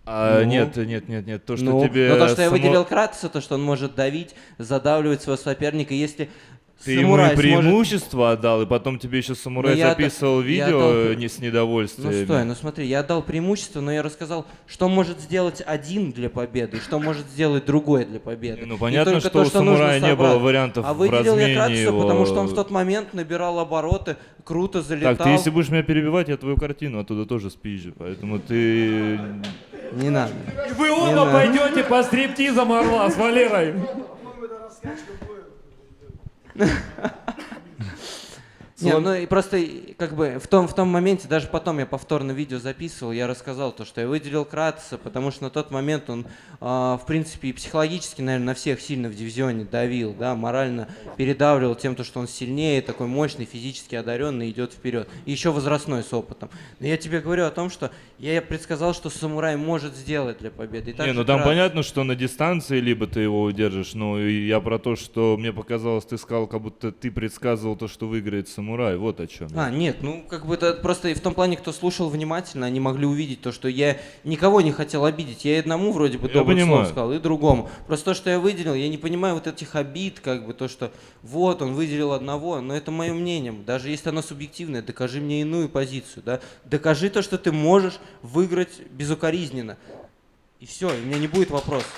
Ну. Нет, то, что тебе... Но то, что я само- выделил Кратоса, то, что он может давить, задавливать своего соперника, если Ты ему и самурай сможет... преимущество отдал, и потом тебе еще самурай Но я записывал отда- я видео отдал- не с недовольствием. Ну стой, ну смотри, я отдал преимущество, но я рассказал, что может сделать один для победы, и что может сделать другой для победы. Ну, И понятно, только что у самурая нужно не было собрать. вариантов А в выделил я размене Кратоса, его. потому что он в тот момент набирал обороты, круто залетал. Так, ты если будешь меня перебивать, я твою картину оттуда тоже спизжу, поэтому ты... Не надо. И вы оба пойдете по стриптизам Орла с Валерой. Не, ну и просто как бы в том моменте, даже потом я повторно видео записывал, я рассказал то, что я выделил Кратоса, потому что на тот момент он, в принципе, и психологически, наверное, на всех сильно в дивизионе давил, да, морально передавливал тем, то, что он сильнее, такой мощный, физически одаренный, идет вперед. И еще возрастной с опытом. Но я тебе говорю о том, что я предсказал, что самурай может сделать для победы. И так Не, же ну там Кратос. понятно, что на дистанции либо ты его удержишь, но и я про то, что мне показалось, ты сказал, как будто ты предсказывал то, что выиграет самурай, вот о чем. Нет, ну как бы это просто и в том плане, кто слушал внимательно, они могли увидеть то, что я никого не хотел обидеть. Я и одному вроде бы Я добрых слов понимаю. сказал, и другому. Просто то, что я выделил, я не понимаю вот этих обид, как бы то, что вот он выделил одного, но это мое мнение. Даже если оно субъективное, докажи мне иную позицию, да. Докажи то, что ты можешь выиграть безукоризненно. И все, и у меня не будет вопросов.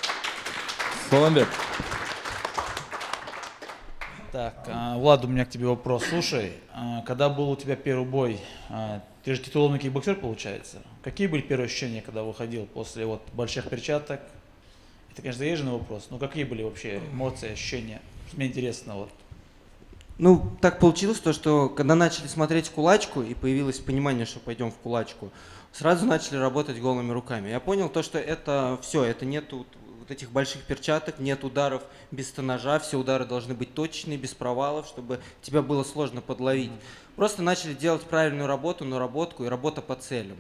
Суламбек. Так, Влад, у меня к тебе вопрос. Слушай, когда был у тебя первый бой, ты же титулованный кикбоксер, получается. Какие были первые ощущения, когда выходил после вот больших перчаток? Это, конечно, заезженный вопрос, но какие были вообще эмоции, ощущения? Мне интересно вот. Ну, так получилось то, что когда начали смотреть кулачку и появилось понимание, что пойдем в кулачку, сразу начали работать голыми руками. Я понял то, что это все, это нету вот этих больших перчаток, нет ударов без ножа, все удары должны быть точные, без провалов, чтобы тебя было сложно подловить. Просто начали делать правильную работу, наработку и работа по целям.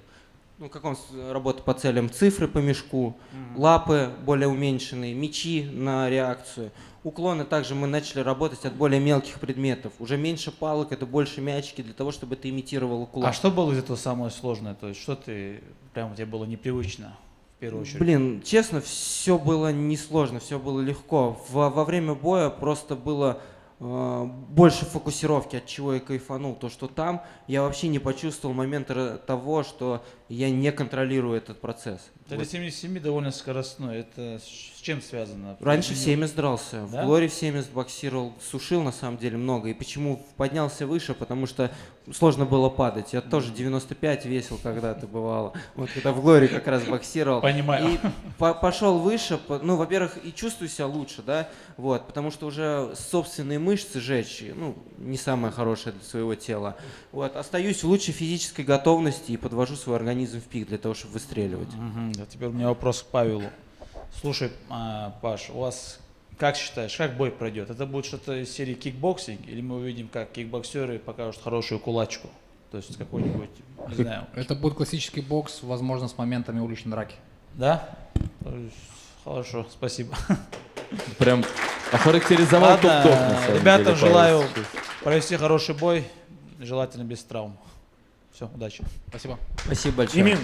Ну, как он работа по целям? Цифры по мешку, лапы более уменьшенные, мячи на реакцию. Уклоны также мы начали работать от более мелких предметов. Уже меньше палок, это больше мячики для того, чтобы ты имитировал кулак. А что было из этого самое сложное? То есть что ты, прямо тебе было непривычно в первую очередь? Блин, честно, все было несложно, все было легко. Во время боя просто было больше фокусировки, от чего я кайфанул. То, что там я вообще не почувствовал момента того, что я не контролирую этот процесс. Для 77 довольно скоростной. Это с чем связано? Раньше в 70 дрался, Да? в Глоре в 70 боксировал, сушил на самом деле много. И почему поднялся выше? Потому что сложно было падать. Я тоже 95 весил когда-то бывало. Вот когда в Глоре как раз боксировал. Понимаю. И пошел выше, ну, во-первых, и чувствую себя лучше, да, вот, потому что уже собственные мышцы жечь, ну, не самое хорошее для своего тела. Вот, остаюсь в лучшей физической готовности и подвожу свой организм в пик для того, чтобы выстреливать. А теперь у меня вопрос к Павелу. Слушай, Паш, у вас, как считаешь, как бой пройдет? Это будет что-то из серии кикбоксинг, или мы увидим, как кикбоксеры покажут хорошую кулачку? То есть какой-нибудь, не знаю. Это будет классический бокс, возможно, с моментами уличной драки. Да? Хорошо, спасибо. Прям охарактеризовал Ладно, топ-топ, на самом ребятам деле, желаю Павел. провести хороший бой, желательно без травм. Все, удачи. Спасибо. Спасибо большое. Имин.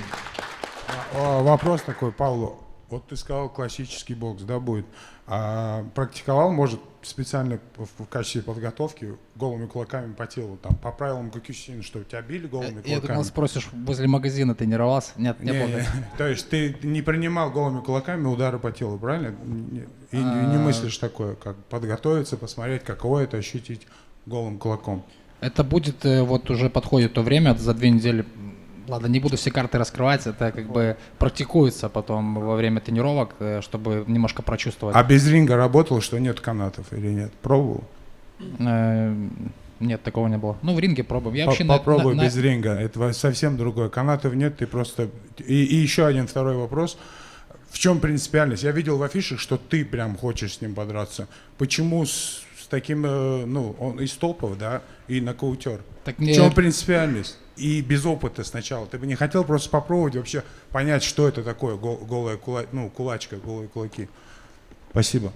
Вопрос такой, Павлу. Вот ты сказал, классический бокс, да, будет. Практиковал, может, специально в качестве подготовки голыми кулаками по телу, там, по правилам Кокюсин, что тебя били голыми Я кулаками? думал, спросишь, возле магазина тренировался? Нет, не было. То есть ты не принимал голыми кулаками удары по телу, правильно? И не мыслишь такое, как подготовиться, посмотреть, каково это ощутить голым кулаком? Это будет, вот уже подходит то время, за 2 недели. Ладно, не буду все карты раскрывать, это как бы практикуется потом во время тренировок, чтобы немножко прочувствовать. А без ринга работал, что нет канатов или нет? Пробовал? Нет, такого не было. Ну, в ринге пробуем. Я вообще Попробуй без ринга, это совсем другое. Канатов нет, ты просто... И еще один второй вопрос. В чем принципиальность? Я видел в афишах, что ты прям хочешь с ним подраться. Почему с таким, ну, он из топов, да, и нокаутер? Так В чем принципиальность? И без опыта сначала. Ты бы не хотел просто попробовать вообще понять, что это такое, голая кулачка, голые кулаки? Спасибо.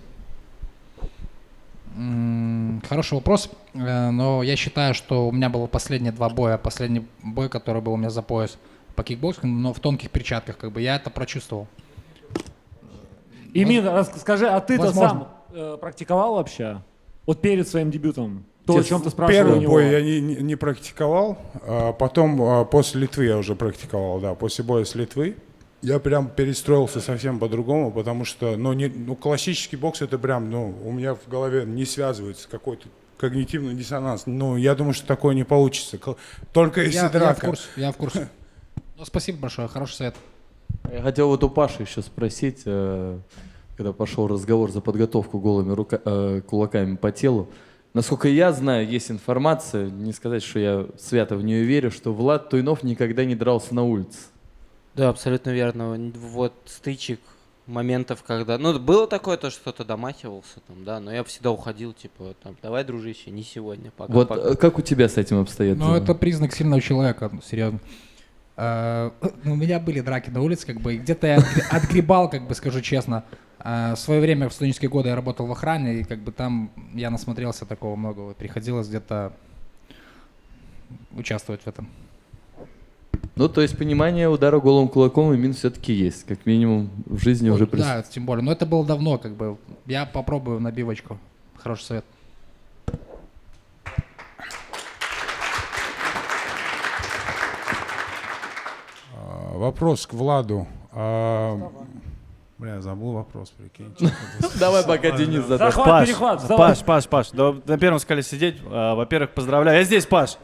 Хороший вопрос, но я считаю, что у меня было последние 2 боя. Последний бой, который был у меня за пояс по кикбоксингу, но в тонких перчатках, как бы я это прочувствовал. Имин, скажи, а ты-то Возможно. сам практиковал вообще? Вот перед своим дебютом? То, о чем ты спрашивал у Первый него. бой я не практиковал, потом после Литвы я уже практиковал, да, после боя с Литвы. Я прям перестроился совсем по-другому, потому что, классический бокс это прям, у меня в голове не связывается какой-то когнитивный диссонанс. Я думаю, что такое не получится, только если драка. Я в курсе. Ну, спасибо большое, хороший совет. Я хотел вот у Паши еще спросить, когда пошел разговор за подготовку голыми кулаками по телу. Насколько я знаю, есть информация, не сказать, что я свято в нее верю, что Влад Туйнов никогда не дрался на улице. Да, абсолютно верно. Вот стычек, моментов, когда... Ну, было такое, то, что кто-то домахивался, там, да, но я всегда уходил, типа, там, давай, дружище, не сегодня, пока. Вот пока. как у тебя с этим обстоят? Ну, это признак сильного человека, серьезно. У меня были драки на улице, как бы, и где-то я отгребал, как бы, скажу честно. В свое время, в студенческие годы, я работал в охране, и как бы там я насмотрелся такого многого. Приходилось где-то участвовать в этом. Ну, то есть понимание удара голым кулаком Имин все-таки есть, как минимум в жизни уже Да, тем более. Но это было давно, как бы. Я попробую набивочку. Хороший совет. Вопрос к Владу. Бля, забыл вопрос, прикинь. Давай, пока Денис задаст. Паш, на первом скале сидеть. Во-первых, поздравляю. Я здесь, Паш.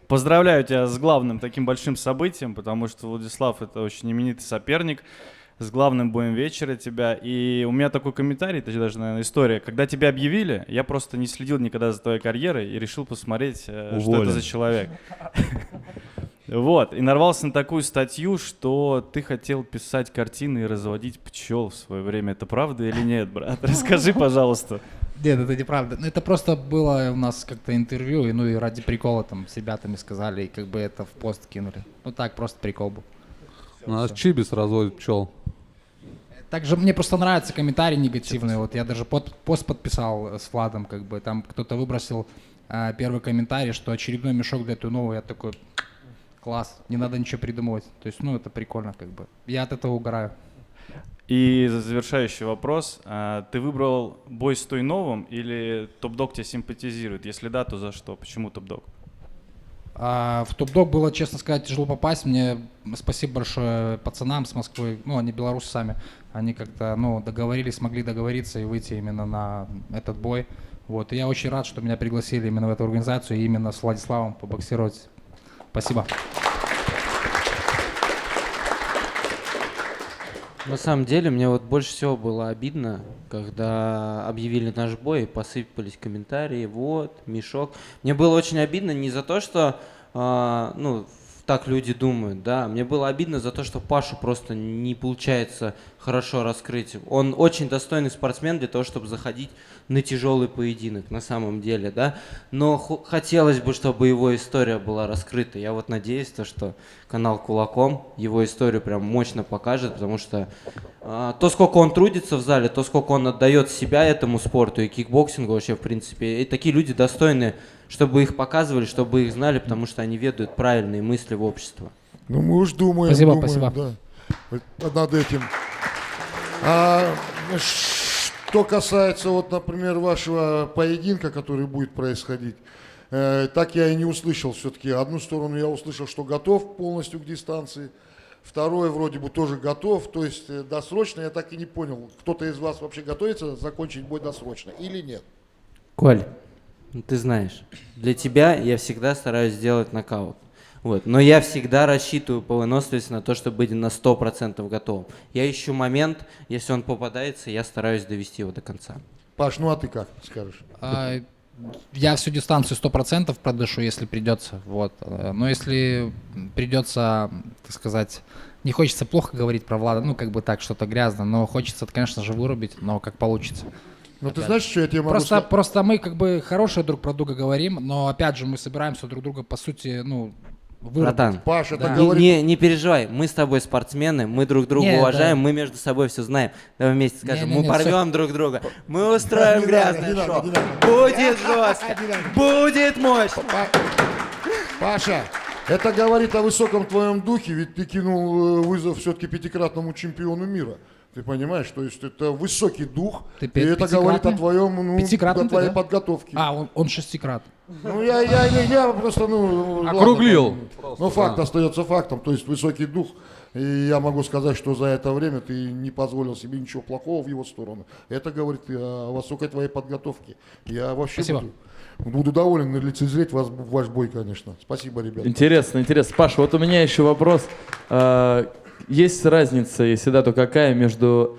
Поздравляю тебя с главным таким большим событием, потому что Владислав — это очень именитый соперник, с главным боем вечера тебя. И у меня такой комментарий, это даже, наверное, история. Когда тебя объявили, я просто не следил никогда за твоей карьерой и решил посмотреть, что это за человек. Вот, и нарвался на такую статью, что ты хотел писать картины и разводить пчел в свое время. Это правда или нет, брат? Расскажи, пожалуйста. Нет, это неправда. Это просто было у нас как-то интервью, и ради прикола там с ребятами сказали, и как бы это в пост кинули. Ну так, просто прикол был. У нас Чибис разводит пчел. Также мне просто нравятся комментарии негативные. Вот я даже пост подписал с Владом, как бы там кто-то выбросил первый комментарий, что очередной мешок для Туйнова. Я такой, класс, не надо ничего придумывать. То есть, это прикольно, как бы. Я от этого угораю. И завершающий вопрос. Ты выбрал бой с Туйновым или Топ-Дог тебе симпатизирует? Если да, то за что? Почему Топ-Дог? В топ-дог было, честно сказать, тяжело попасть. Мне спасибо большое пацанам с Москвы, ну, они белорусы сами. Они как-то, ну, договорились, смогли договориться и выйти именно на этот бой. Вот. И я очень рад, что меня пригласили именно в эту организацию и именно с Владиславом побоксировать. Спасибо. На самом деле, мне вот больше всего было обидно, когда объявили наш бой, посыпались комментарии, вот, мешок. Мне было очень обидно не за то, что, ну, так люди думают, да, мне было обидно за то, что Пашу просто не получается хорошо раскрыть. Он очень достойный спортсмен для того, чтобы заходить на тяжелый поединок, на самом деле, да, но хотелось бы, чтобы его история была раскрыта. Я вот надеюсь, что канал Кулаком его историю прям мощно покажет, потому что то, сколько он трудится в зале, то, сколько он отдает себя этому спорту и кикбоксингу вообще, в принципе, и такие люди достойны, чтобы их показывали, чтобы их знали, потому что они ведают правильные мысли в общество. Ну, мы уж думаем, спасибо. Да, над этим. Что касается, вот, например, вашего поединка, который будет происходить, так я и не услышал все-таки. Одну сторону я услышал, что готов полностью к дистанции, второе вроде бы тоже готов, то есть досрочно я так и не понял, кто-то из вас вообще готовится закончить бой досрочно или нет? Коль, ты знаешь, для тебя я всегда стараюсь сделать нокаут. Вот. Но я всегда рассчитываю по выносливости на то, чтобы быть на 100% готовым. Я ищу момент, если он попадается, я стараюсь довести его до конца. Паш, ну а ты как скажешь? Я всю дистанцию 100% продышу, если придется. Вот. Но если придется, так сказать, не хочется плохо говорить про Влада, ну как бы так, что-то грязно, но хочется, конечно же, вырубить, но как получится. Ну ты знаешь, что я тебе могу сказать? Просто мы как бы хорошие друг про друга говорим, но опять же мы собираемся друг друга, по сути, ну, вырубить. Братан, Паша, это не переживай, мы с тобой спортсмены, мы друг друга уважаем, мы между собой все знаем. Давай вместе скажем, мы порвем друг друга, мы устроим грязное шоу. Будет жестко, будет мощно. Паша, это говорит о высоком твоем духе, ведь ты кинул вызов все-таки 5-кратному чемпиону мира. Ты понимаешь, то есть это высокий дух, и это говорит о твоем, ну, о твоей подготовке. Он 6-кратный. Ну, я просто, округлил. Но факт остается фактом, то есть высокий дух. И я могу сказать, что за это время ты не позволил себе ничего плохого в его сторону. Это говорит о высокой твоей подготовке. Я вообще буду доволен лицезреть ваш бой, конечно. Спасибо, ребята. Интересно. Паша, вот у меня еще вопрос. Есть разница, если да, то какая между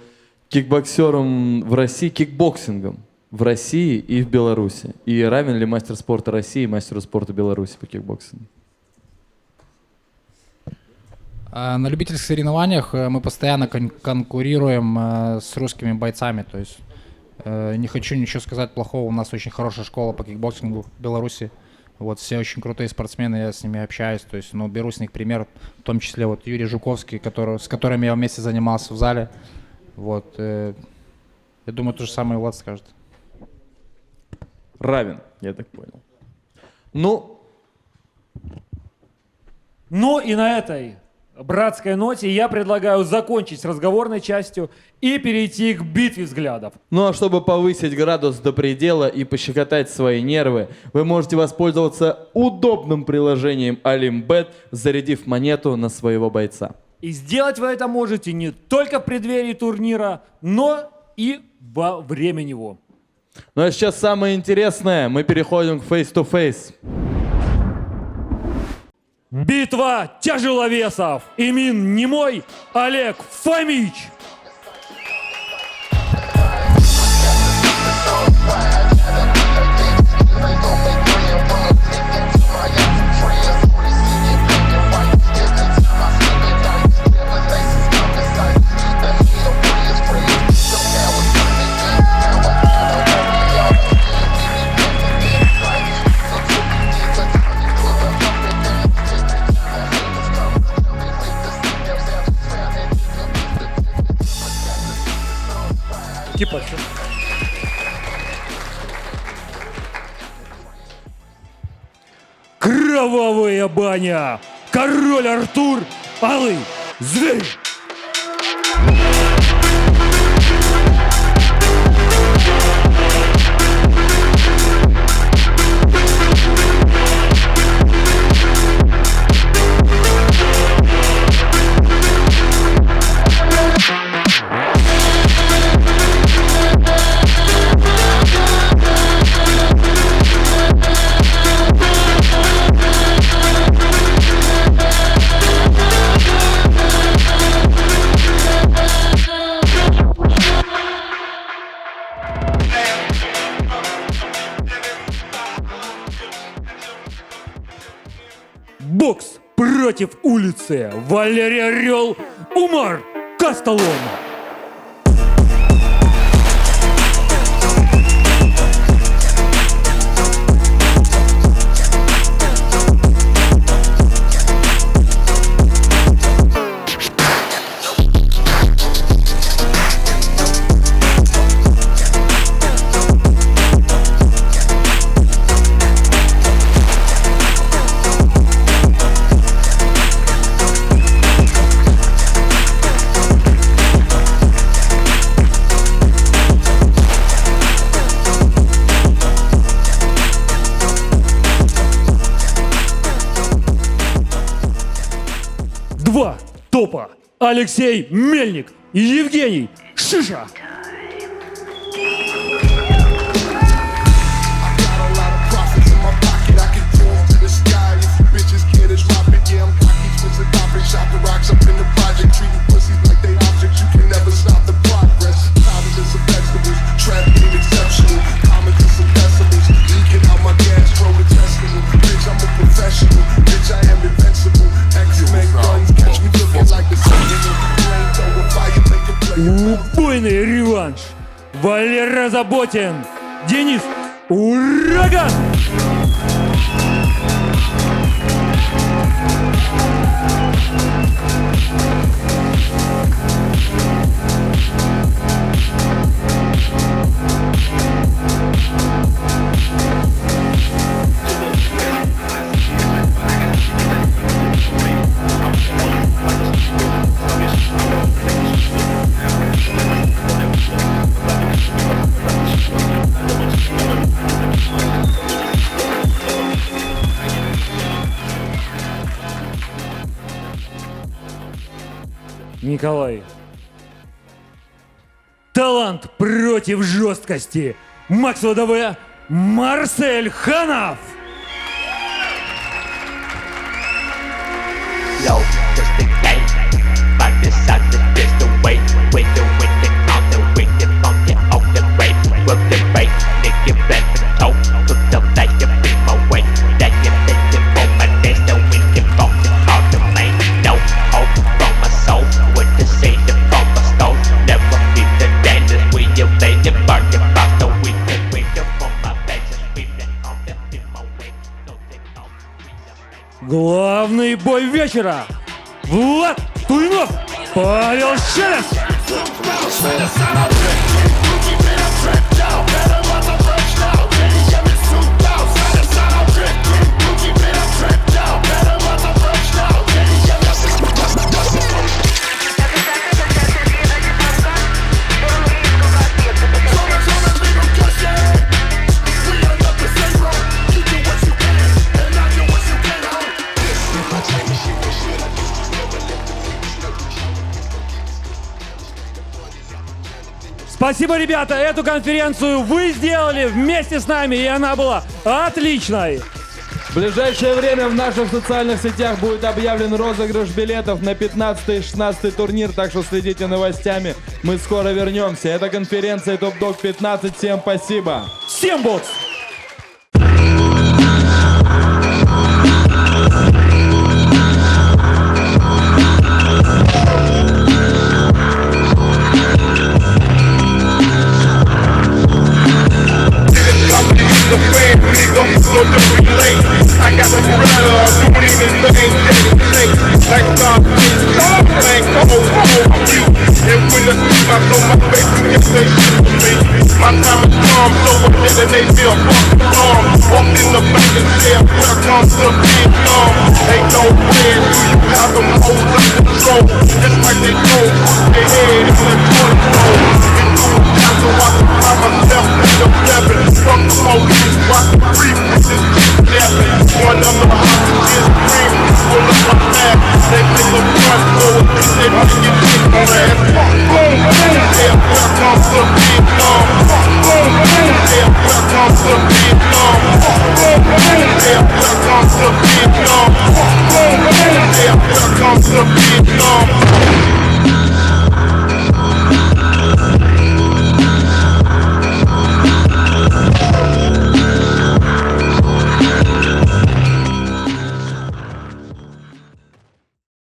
кикбоксером в России, кикбоксингом в России и в Беларуси? И равен ли мастер спорта России и мастеру спорта Беларуси по кикбоксингу? На любительских соревнованиях мы постоянно конкурируем с русскими бойцами. То есть не хочу ничего сказать плохого. У нас очень хорошая школа по кикбоксингу в Беларуси. Вот, все очень крутые спортсмены, я с ними общаюсь, то есть, ну, беру с них пример, в том числе вот Юрий Жуковский, с которым я вместе занимался в зале. Вот, я думаю, то же самое Влад скажет. Равен, я так понял. Ну и на этой братской ноте я предлагаю закончить с разговорной частью и перейти к битве взглядов. Ну а чтобы повысить градус до предела и пощекотать свои нервы, вы можете воспользоваться удобным приложением Олимбет, зарядив монету на своего бойца. И сделать вы это можете не только в преддверии турнира, но и во время него. Ну а сейчас самое интересное, мы переходим к face-to-face. Битва тяжеловесов. Имин Немой, Олег Фомич. Типа. Кровавая баня. Король Артур, Алый Зверь. Бокс против улицы. Валерий Орел, Умар Костолом. Два топа. Алексей Мельник и Евгений Шиша. Убойный реванш. Валера Заботин, Денис Ураган. Николай. Талант против жесткости. Макс ВДВ, Марсель Ханов. Главный бой вечера. Влад Туйнов, Павел Шелест. Спасибо, ребята, эту конференцию вы сделали вместе с нами, и она была отличной. В ближайшее время в наших социальных сетях будет объявлен розыгрыш билетов на 15 и 16 турнир, так что следите новостями. Мы скоро вернемся. Это конференция Top Dog 15. Всем спасибо. Всем бокс! I got the brother doing this thing, like stop, and when the sleep I blow my face, if they shit for me, my time is calm, so ahead and they feel fucking calm. Walked in the back and said, welcome to Vietnam. Ain't no way do you have them hoes under control. It's like they told, put their head in the toilet bowl. And do it down so I can find myself in the weapon. Fuck the police, watch the creep with this shit stepping. One of the hostages scream, pull up my back. They take the front door, they might get kicked on the ass. Boom, boom, yeah, welcome to Vietnam. Boom, boom, yeah, welcome to Vietnam. Boom, boom,